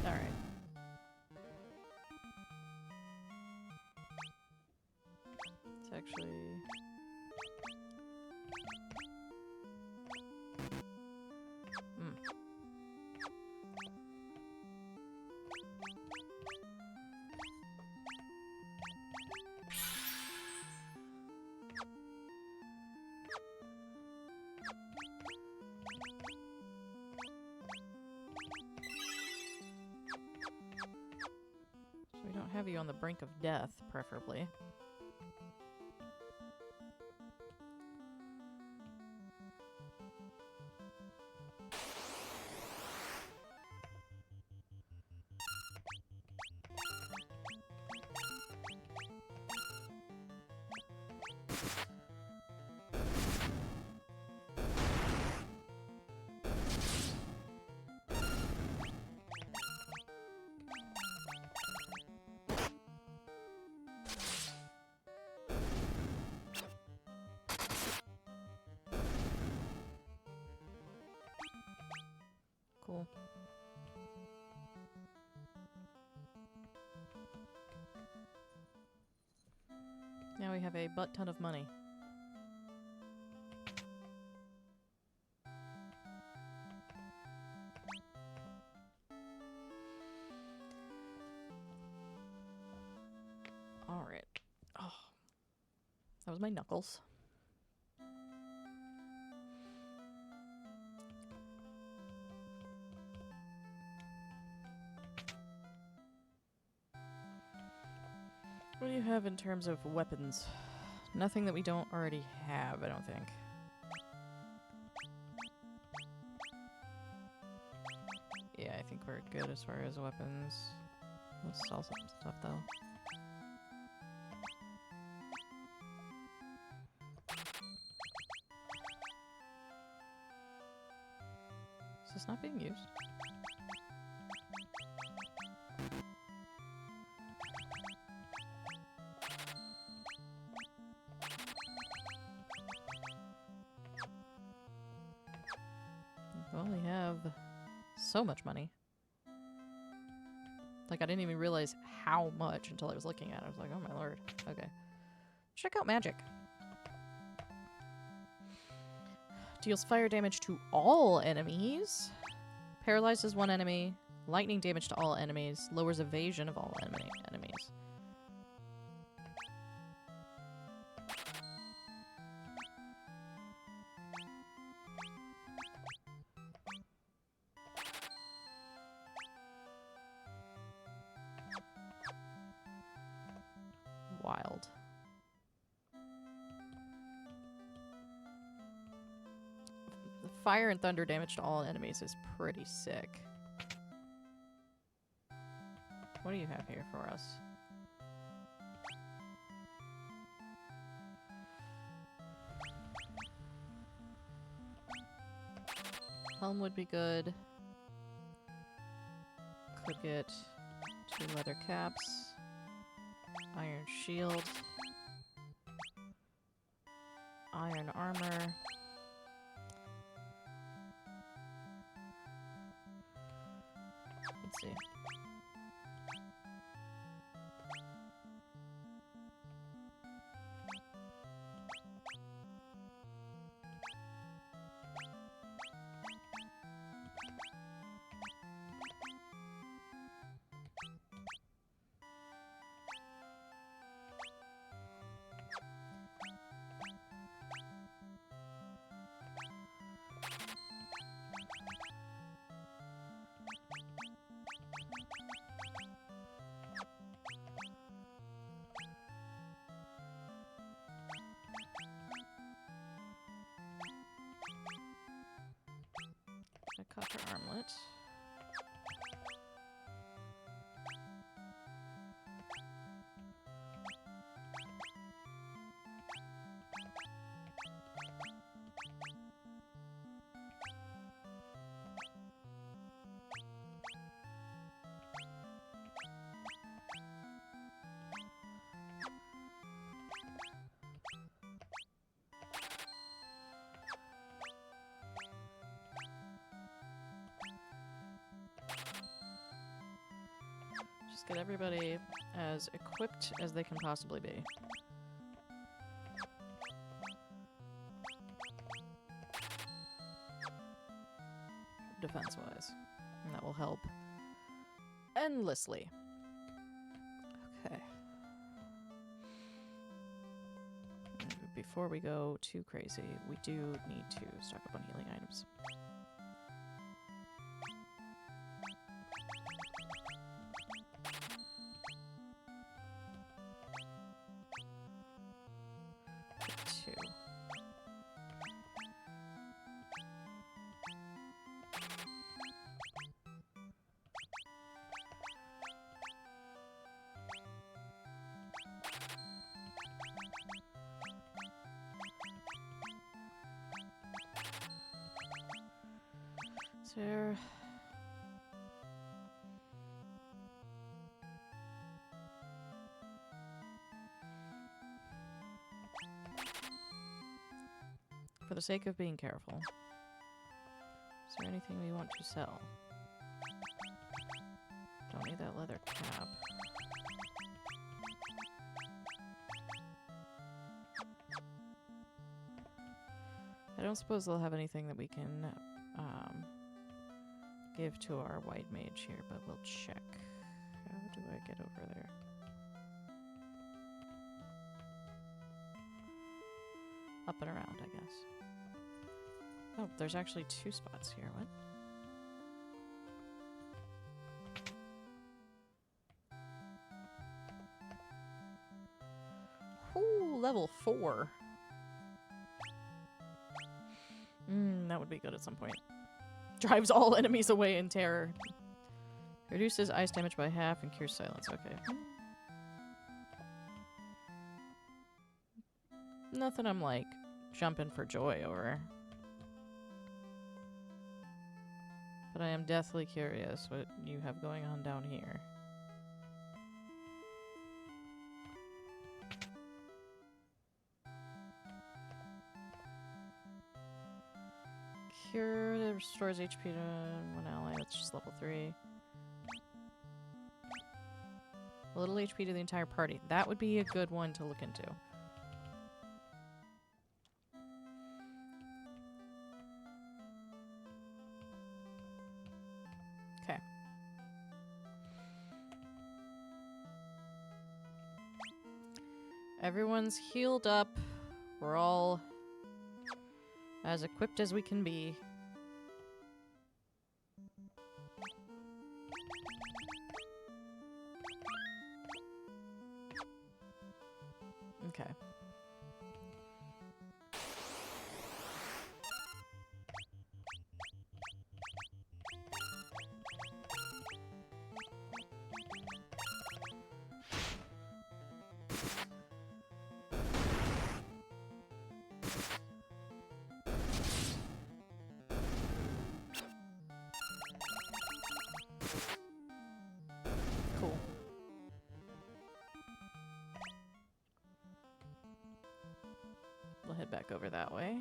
All right. It's actually... Hmm. So we don't have you on the brink of death, preferably. Cool. Now we have a butt ton of money. All right. Oh, that was my knuckles. What do you have in terms of weapons? Nothing that we don't already have, I don't think. Yeah, I think we're good as far as weapons. Let's sell some stuff, though. Is this not being used? We only have so much money. Like, I didn't even realize how much until I was looking at it. I was like, oh my lord. Okay. Check out magic. Deals fire damage to all enemies. Paralyzes one enemy. Lightning damage to all enemies. Lowers evasion of all enemies. Wild. The fire and thunder damage to all enemies is pretty sick. What do you have here for us? Helm would be good. Could get 2 leather caps. Iron shield. Iron armor. Let's see. copper armlet. Just get everybody as equipped as they can possibly be. Defense-wise. And that will help endlessly. Okay. Before we go too crazy, we do need to stock up on healing items. Two. There. For the sake of being careful, is there anything we want to sell? Don't need that leather cap. I don't suppose they'll have anything that we can give to our white mage here, but we'll check. How do I get over there? Up and around, I guess. Oh, there's actually 2 spots here. What? Ooh, level 4. That would be good at some point. Drives all enemies away in terror. Reduces ice damage by half and cures silence. Okay. Nothing I'm like jumping for joy over. But I am deathly curious what you have going on down here. Cure that restores HP to one ally. That's just level 3. A little HP to the entire party. That would be a good one to look into. Okay. Everyone's healed up. We're all as equipped as we can be. Okay. Cool. We'll head back over that way.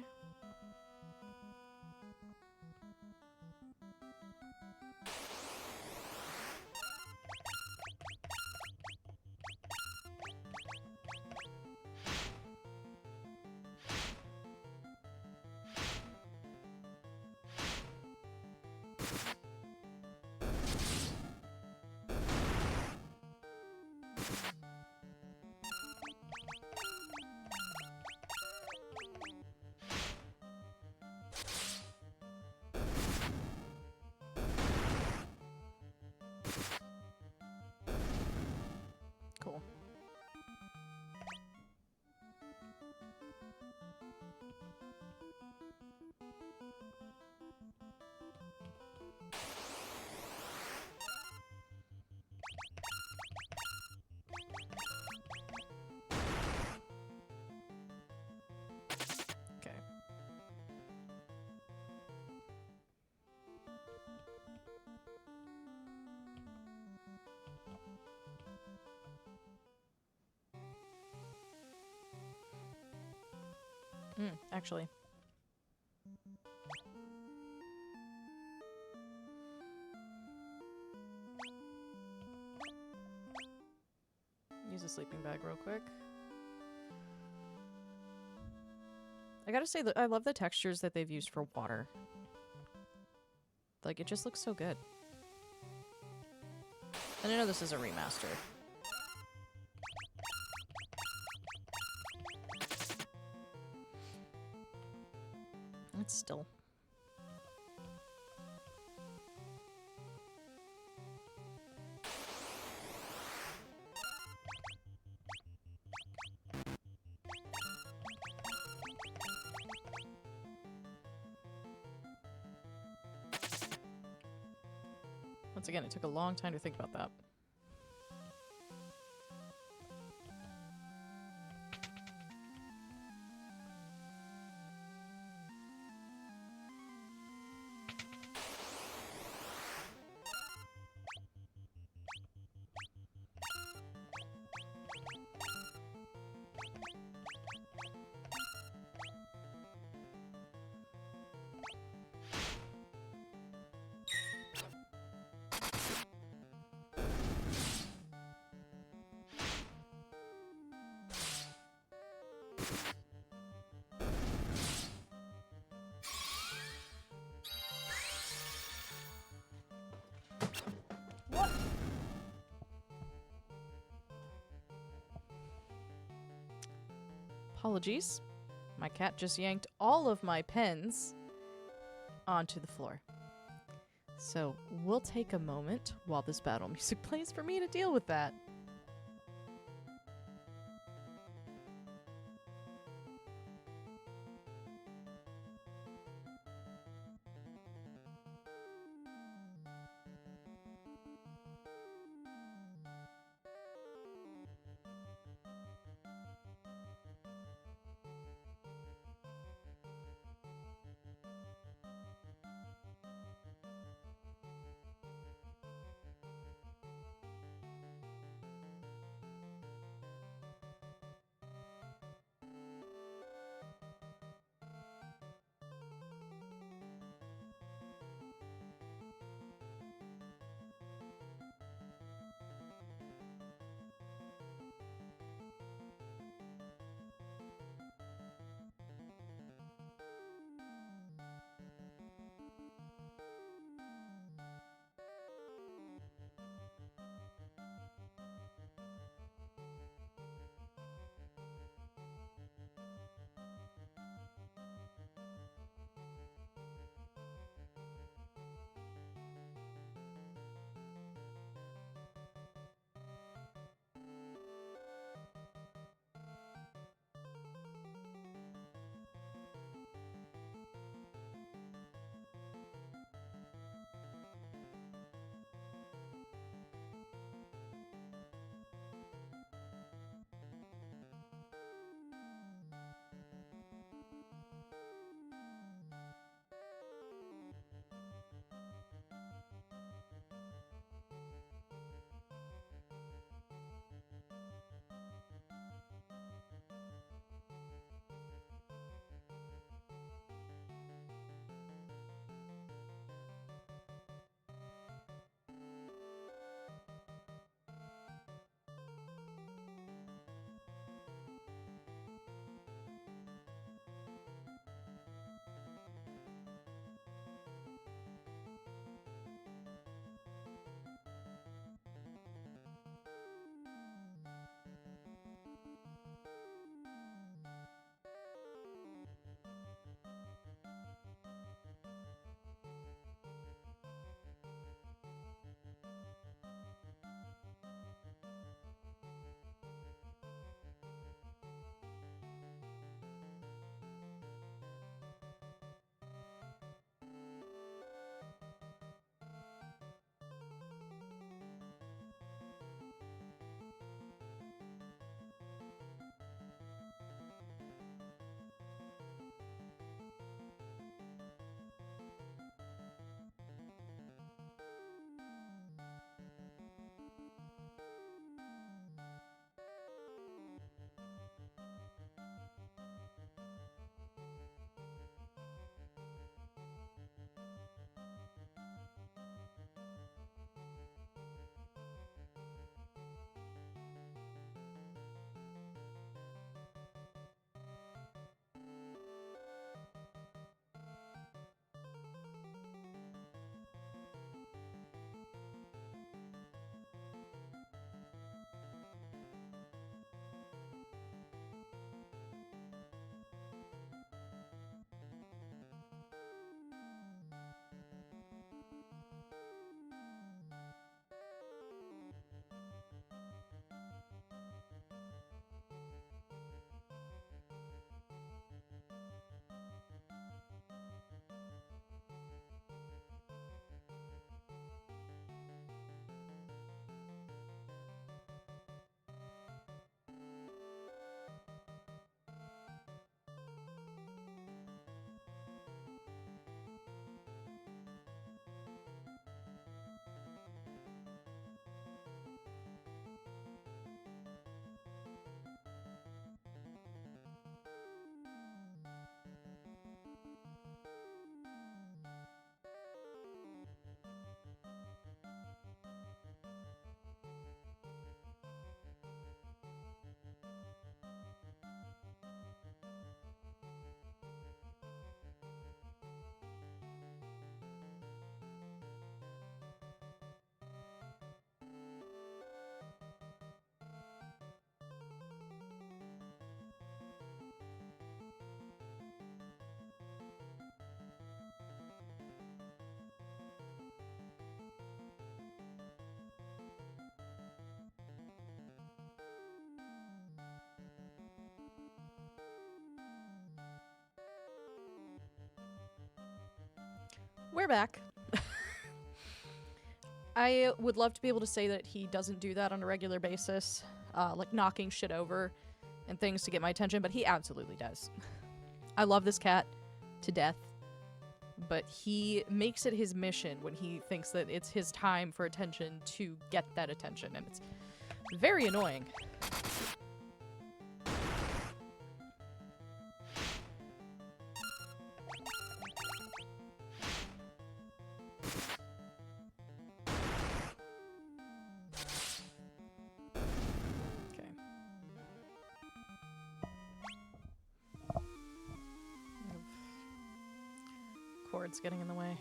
Actually. Use a sleeping bag real quick. I gotta say that I love the textures that they've used for water. Like, it just looks so good. And I know this is a remaster. It's still... Once again, it took a long time to think about that. Apologies. My cat just yanked all of my pens onto the floor. So we'll take a moment while this battle music plays for me to deal with that. We're back. I would love to be able to say that he doesn't do that on a regular basis, like knocking shit over and things to get my attention, but he absolutely does. I love this cat to death, but he makes it his mission when he thinks that it's his time for attention to get that attention, and it's very annoying. Okay. Cords getting in the way.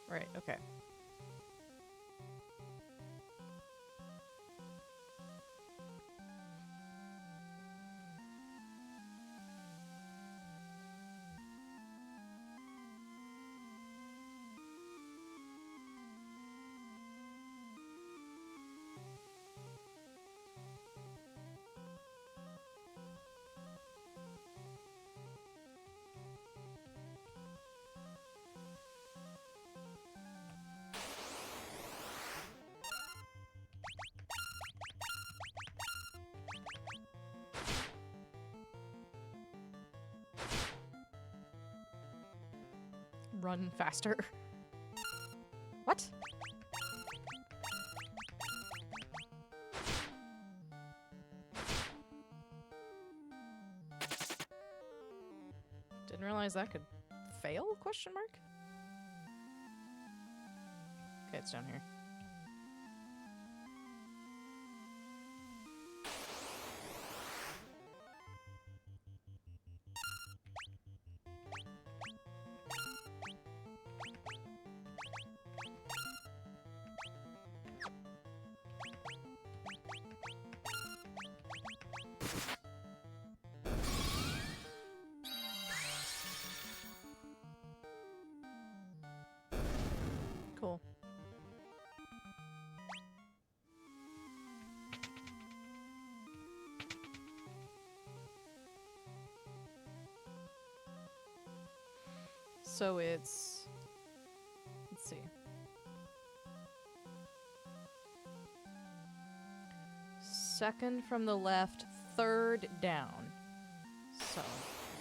Right, okay. Run faster. What? Didn't realize that could fail? Question mark? Okay, it's down here. Cool. So it's... Let's see. Second from the left, third down. So...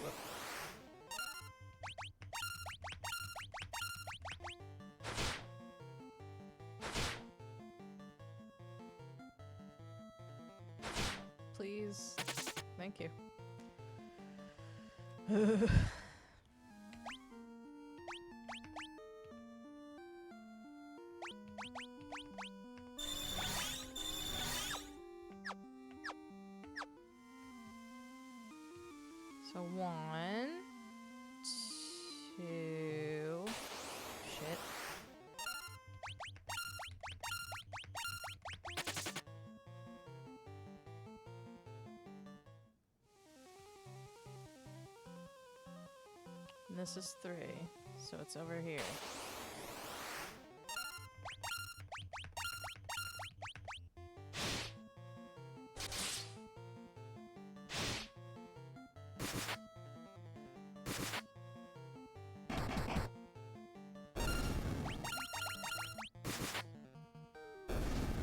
Whoop. Please. Thank you. So 1, 2... Shit. And this is 3, so it's over here.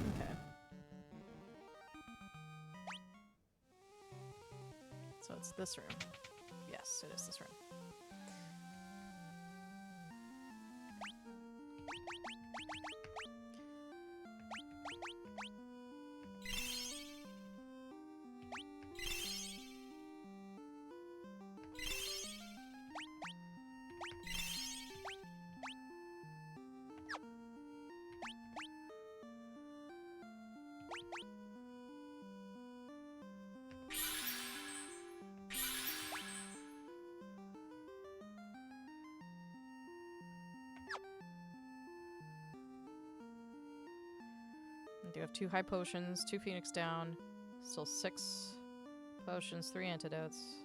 Okay. So it's this room. Yes, it is this room. I do have 2 high potions, 2 phoenix down, still 6 potions, 3 antidotes.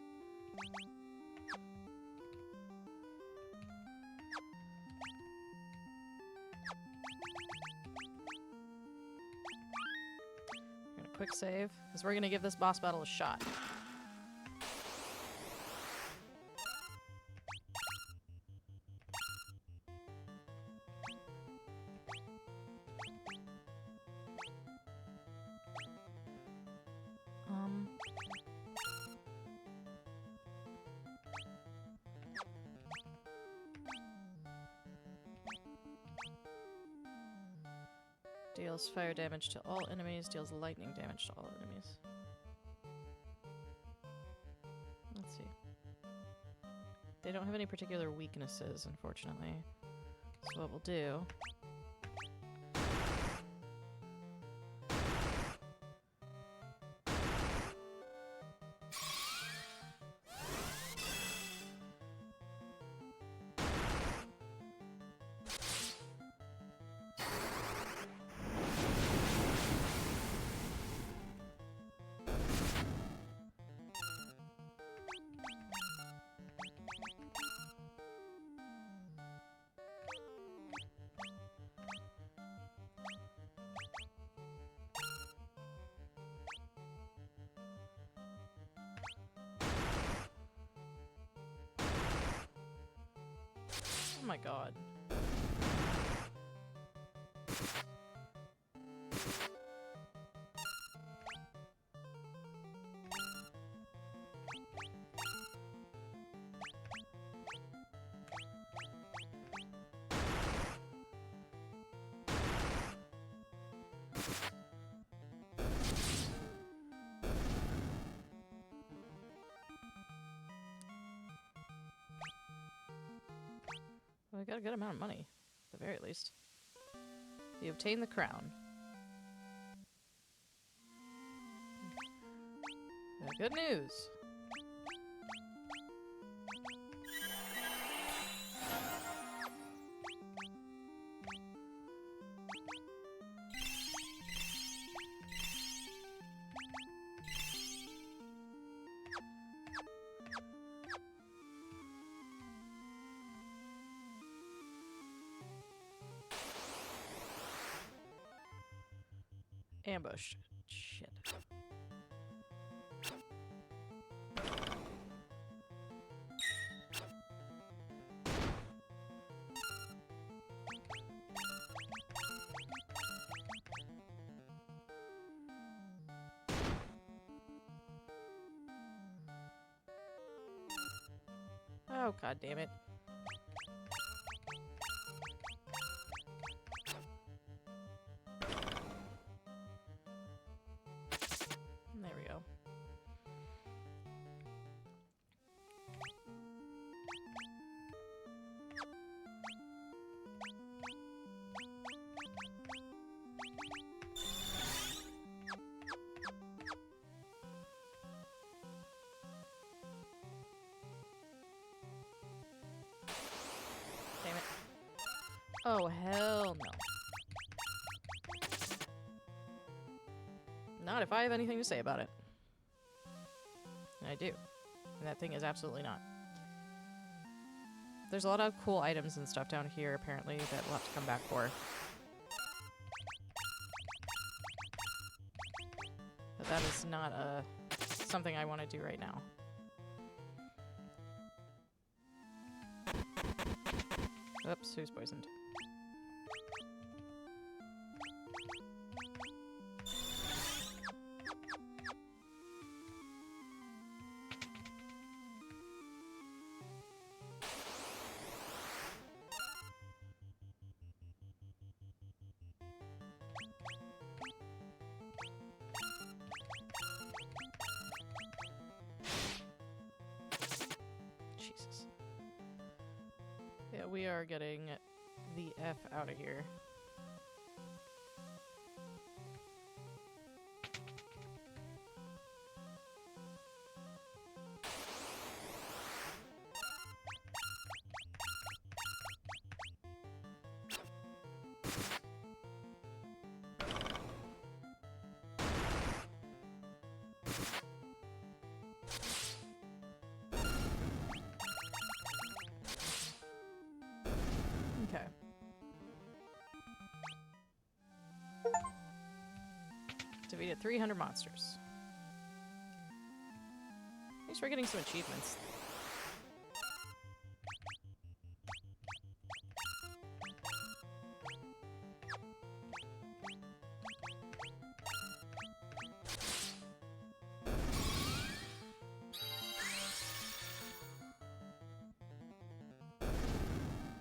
Gonna quick save, because we're gonna give this boss battle a shot. Deals fire damage to all enemies, deals lightning damage to all enemies. Let's see. They don't have any particular weaknesses, unfortunately. So what we'll do... Oh my god. Well, we got a good amount of money, at the very least. You obtain the crown. Good news! Ambushed. Shit. Oh, god damn it. There we go. Damn it. Oh, hell no. Not if I have anything to say about it. And I do. And that thing is absolutely not. There's a lot of cool items and stuff down here, apparently, that we'll have to come back for. But that is not something I want to do right now. Oops, who's poisoned? Jesus. Yeah, we are getting the F out of here. Okay. Defeated 300 monsters. At least we're getting some achievements.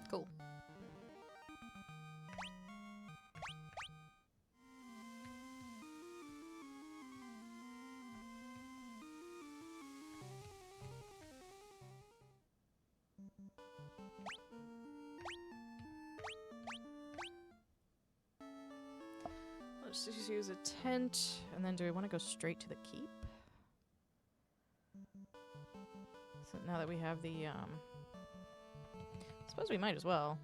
Cool. Let's just use a tent, and then do we want to go straight to the keep? So now that we have the, suppose we might as well.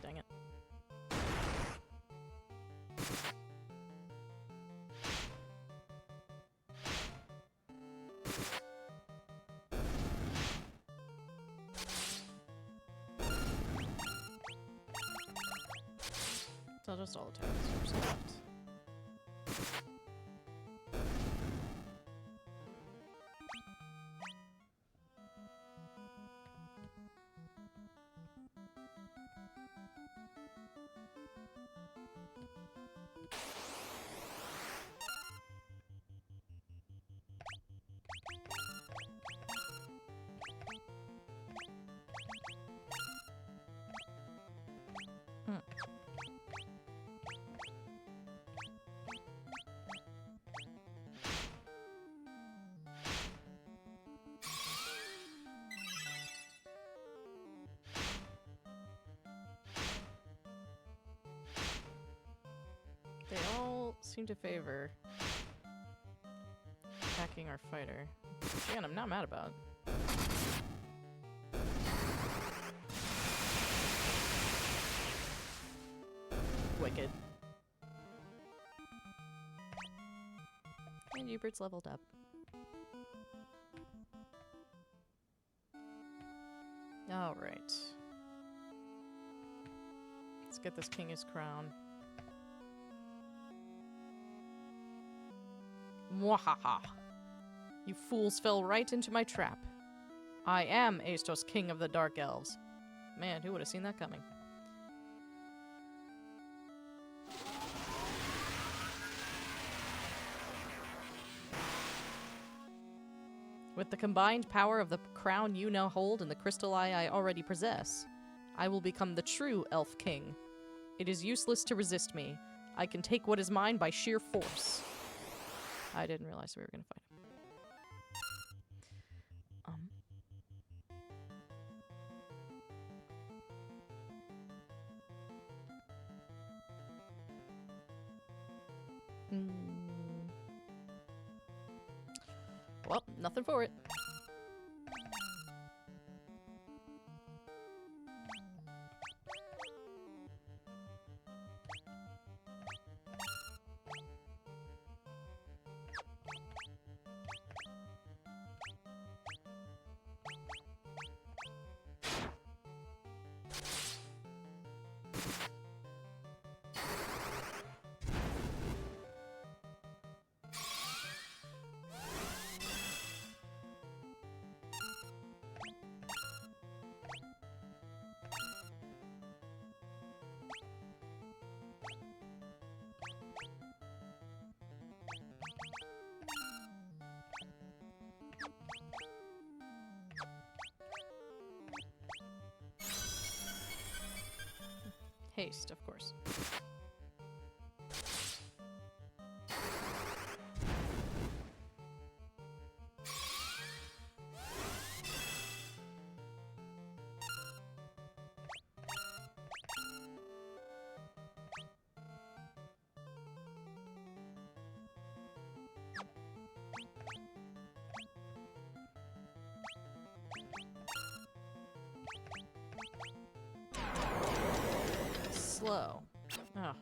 Dang it. So I'll just all attack this first left. They all seem to favor attacking our fighter. Which, again, I'm not mad about. Wicked. And Hubert's leveled up. Alright. Let's get this king his crown. Mwahaha! You fools fell right into my trap. I am Aestos, king of the Dark Elves. Man, who would have seen that coming? With the combined power of the crown you now hold and the crystal eye I already possess, I will become the true Elf King. It is useless to resist me. I can take what is mine by sheer force. I didn't realize we were going to fight him. Well, nothing for it. Haste, of course. Slow. Oh.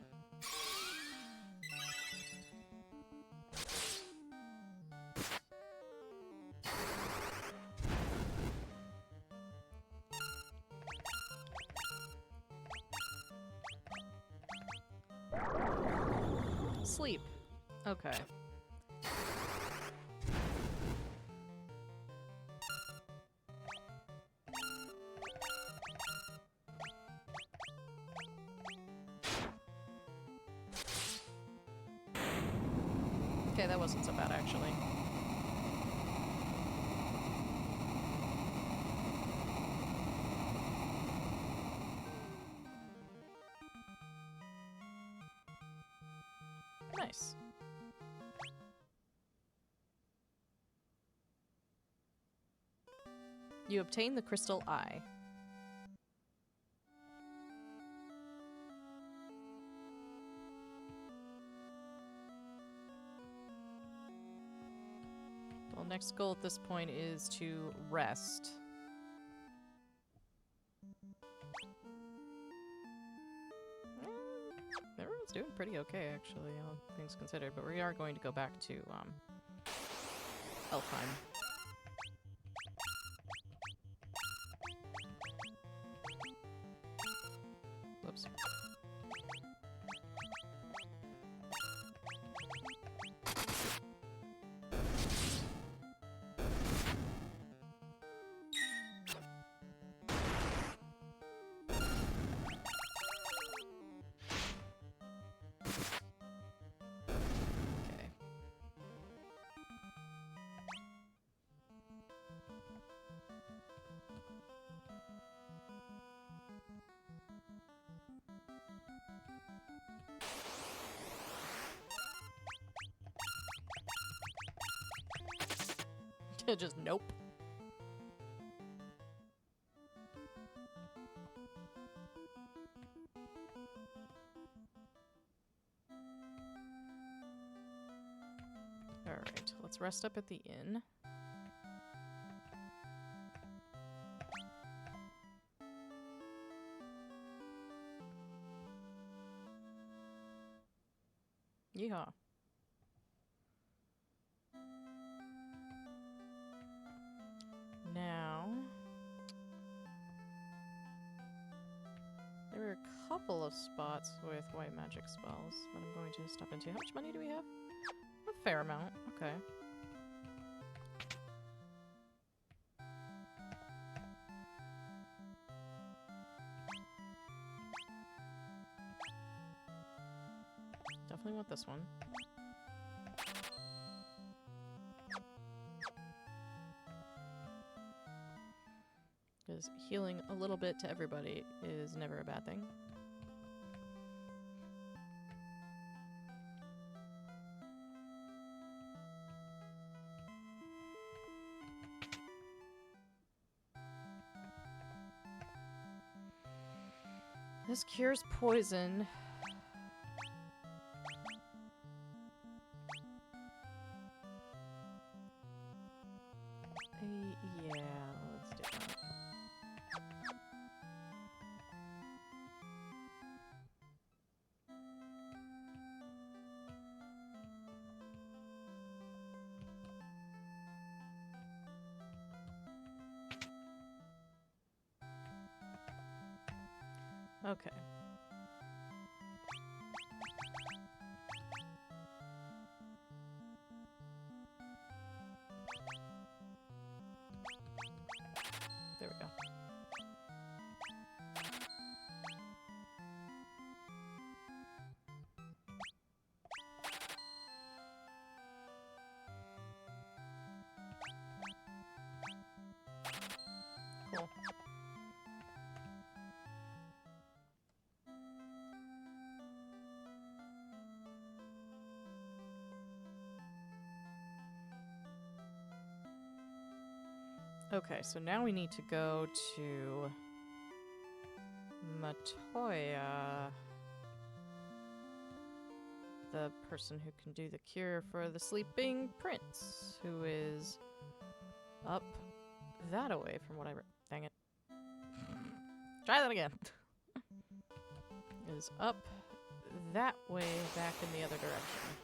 Sleep. Okay. Okay, that wasn't so bad, actually. Nice. You obtain the Crystal Eye. Well, next goal at this point is to rest. Everyone's doing pretty okay, actually, all things considered, but we are going to go back to, Elfheim. Whoops. Okay. Just nope. Alright, let's rest up at the inn. Yeehaw. Now, there are a couple of spots with white magic spells that I'm going to step into. How much money do we have? A fair amount. Okay. Definitely want this one. Because healing a little bit to everybody is never a bad thing. This cures poison. Yeah, let's do that. Okay. There we go. Cool. Okay, so now we need to go to Matoya, the person who can do the cure for the sleeping prince, who is up that away from what I dang it. Try that again. Is up that way back in the other direction.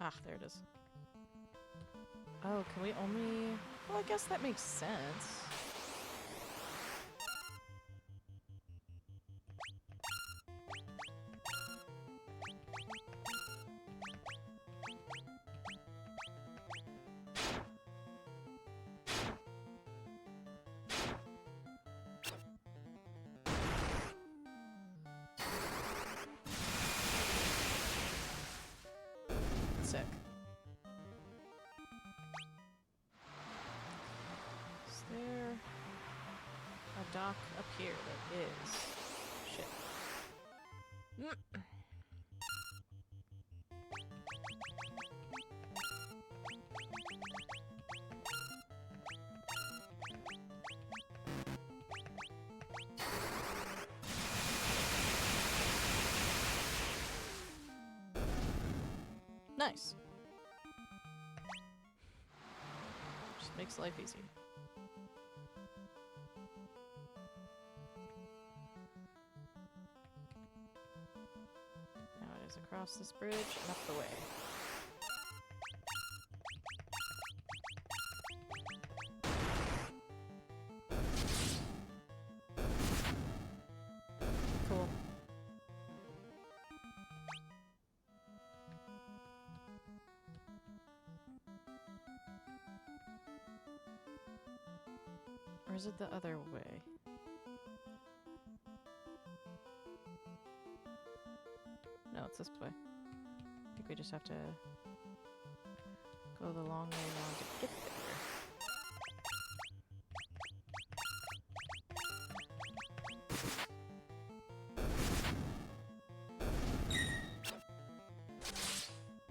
Ah, there it is. Oh, can we only... Well, I guess that makes sense. Sick. Is there a dock up here that is? Shit. Nice. Just makes life easy. Now it is across this bridge and up the way. Cool. Or is it the other way? No, it's this way. I think we just have to go the long way around to get there.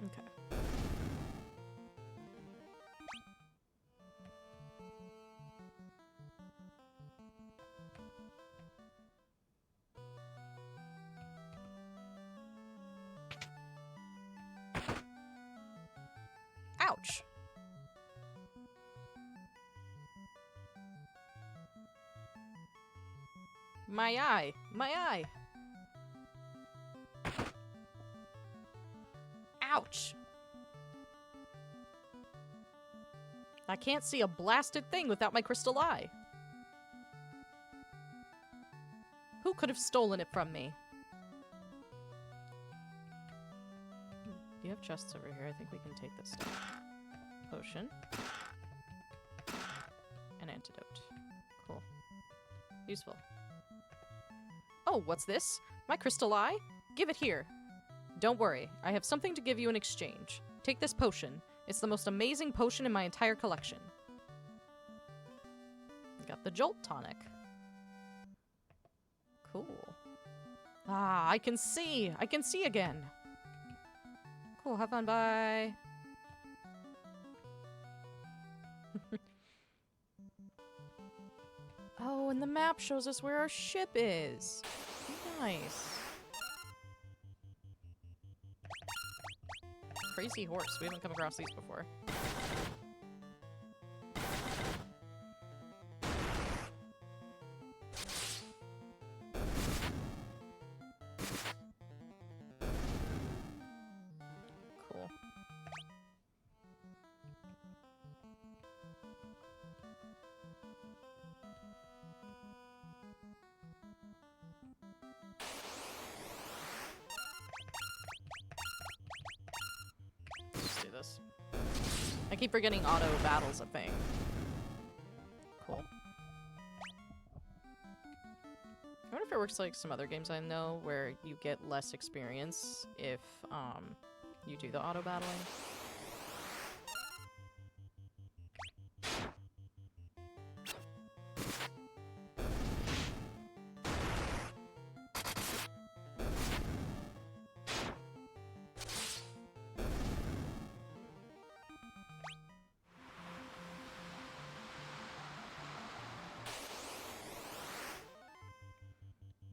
Okay. Ouch! My eye! My eye! Ouch! I can't see a blasted thing without my crystal eye. Who could have stolen it from me? You have chests over here. I think we can take this stuff. Potion. An antidote. Cool. Useful. Oh, what's this? My crystal eye? Give it here. Don't worry. I have something to give you in exchange. Take this potion. It's the most amazing potion in my entire collection. Got the Jolt tonic. Cool. Ah, I can see! I can see again! Cool, have fun, bye! Oh, and the map shows us where our ship is! Nice. Crazy horse. We haven't come across these before. Cool. Let's do this. I keep forgetting auto battle's a thing. Cool. I wonder if it works like some other games I know where you get less experience if you do the auto battling.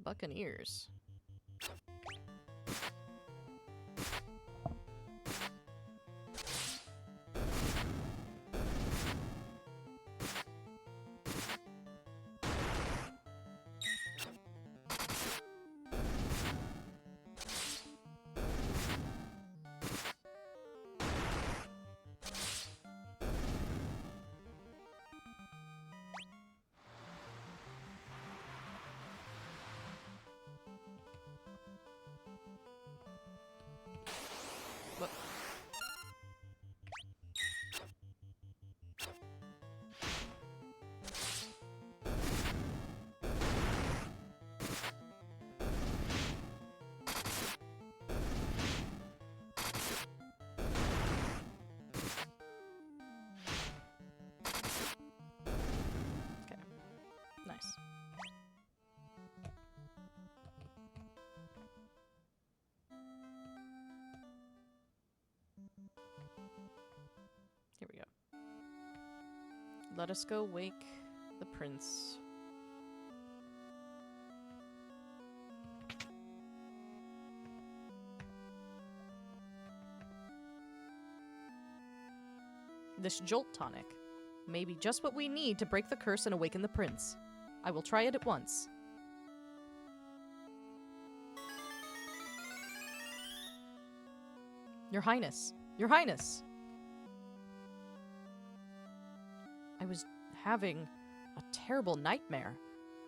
Buccaneers. Let us go wake the prince. This Jolt tonic may be just what we need to break the curse and awaken the prince. I will try it at once. Your Highness! Your Highness! I was having a terrible nightmare.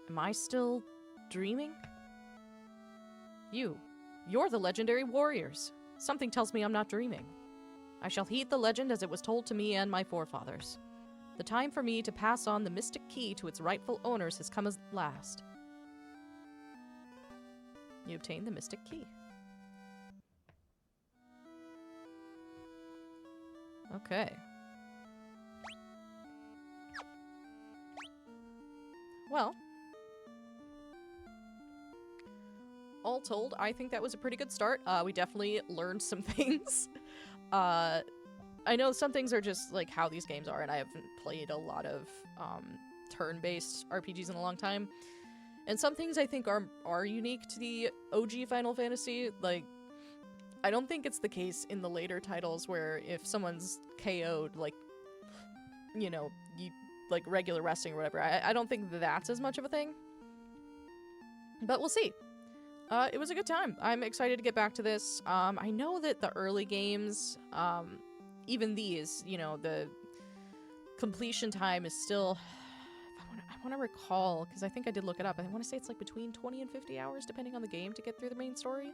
Am I still dreaming? You're the legendary warriors. Something tells me I'm not dreaming. I shall heed the legend as it was told to me and my forefathers. The time for me to pass on the mystic key to its rightful owners has come at last. You obtain the mystic key. Okay. Well, all told, I think that was a pretty good start. We definitely learned some things. I know some things are just like how these games are, and I haven't played a lot of turn-based RPGs in a long time. And some things I think are unique to the OG Final Fantasy. Like, I don't think it's the case in the later titles where if someone's KO'd, like, you know, you like regular resting or whatever. I don't think that's as much of a thing. But we'll see. It was a good time. I'm excited to get back to this. I know that the early games, even these, you know, the completion time is still, I want to recall, because I think I did look it up. I want to say it's like between 20 and 50 hours, depending on the game, to get through the main story.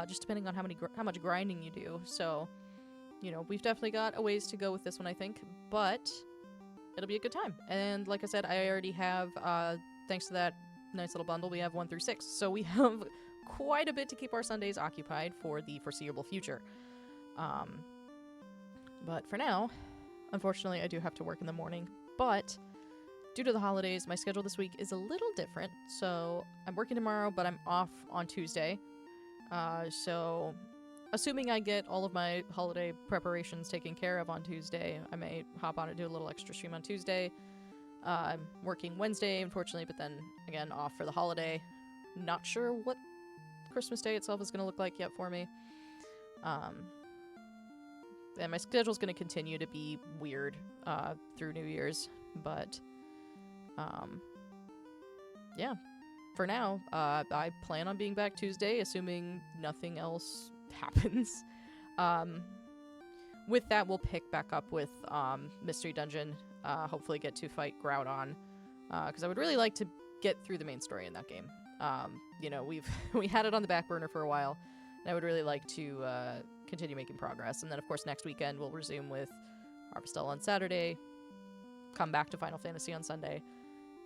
Just depending on how much grinding you do. So, you know, we've definitely got a ways to go with this one, I think. But it'll be a good time. And like I said, I already have, thanks to that nice little bundle, we have 1 through 6. So we have quite a bit to keep our Sundays occupied for the foreseeable future. But for now, unfortunately, I do have to work in the morning. But due to the holidays, my schedule this week is a little different. So I'm working tomorrow, but I'm off on Tuesday. So assuming I get all of my holiday preparations taken care of on Tuesday, I may hop on and do a little extra stream on Tuesday. I'm working Wednesday, unfortunately, but then, again, off for the holiday. Not sure what Christmas Day itself is going to look like yet for me. And my schedule's going to continue to be weird through New Year's, but yeah. For now, I plan on being back Tuesday, assuming nothing else happens. With that, we'll pick back up with Mystery Dungeon. Hopefully get to fight Groudon, because I would really like to get through the main story in that game. You know, we had it on the back burner for a while, and I would really like to continue making progress. And then, of course, next weekend we'll resume with Harvestella on Saturday, come back to Final Fantasy on Sunday,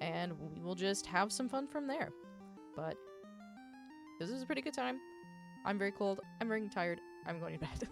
and we will just have some fun from there. But this is a pretty good time. I'm very cold. I'm very tired. I'm going to bed.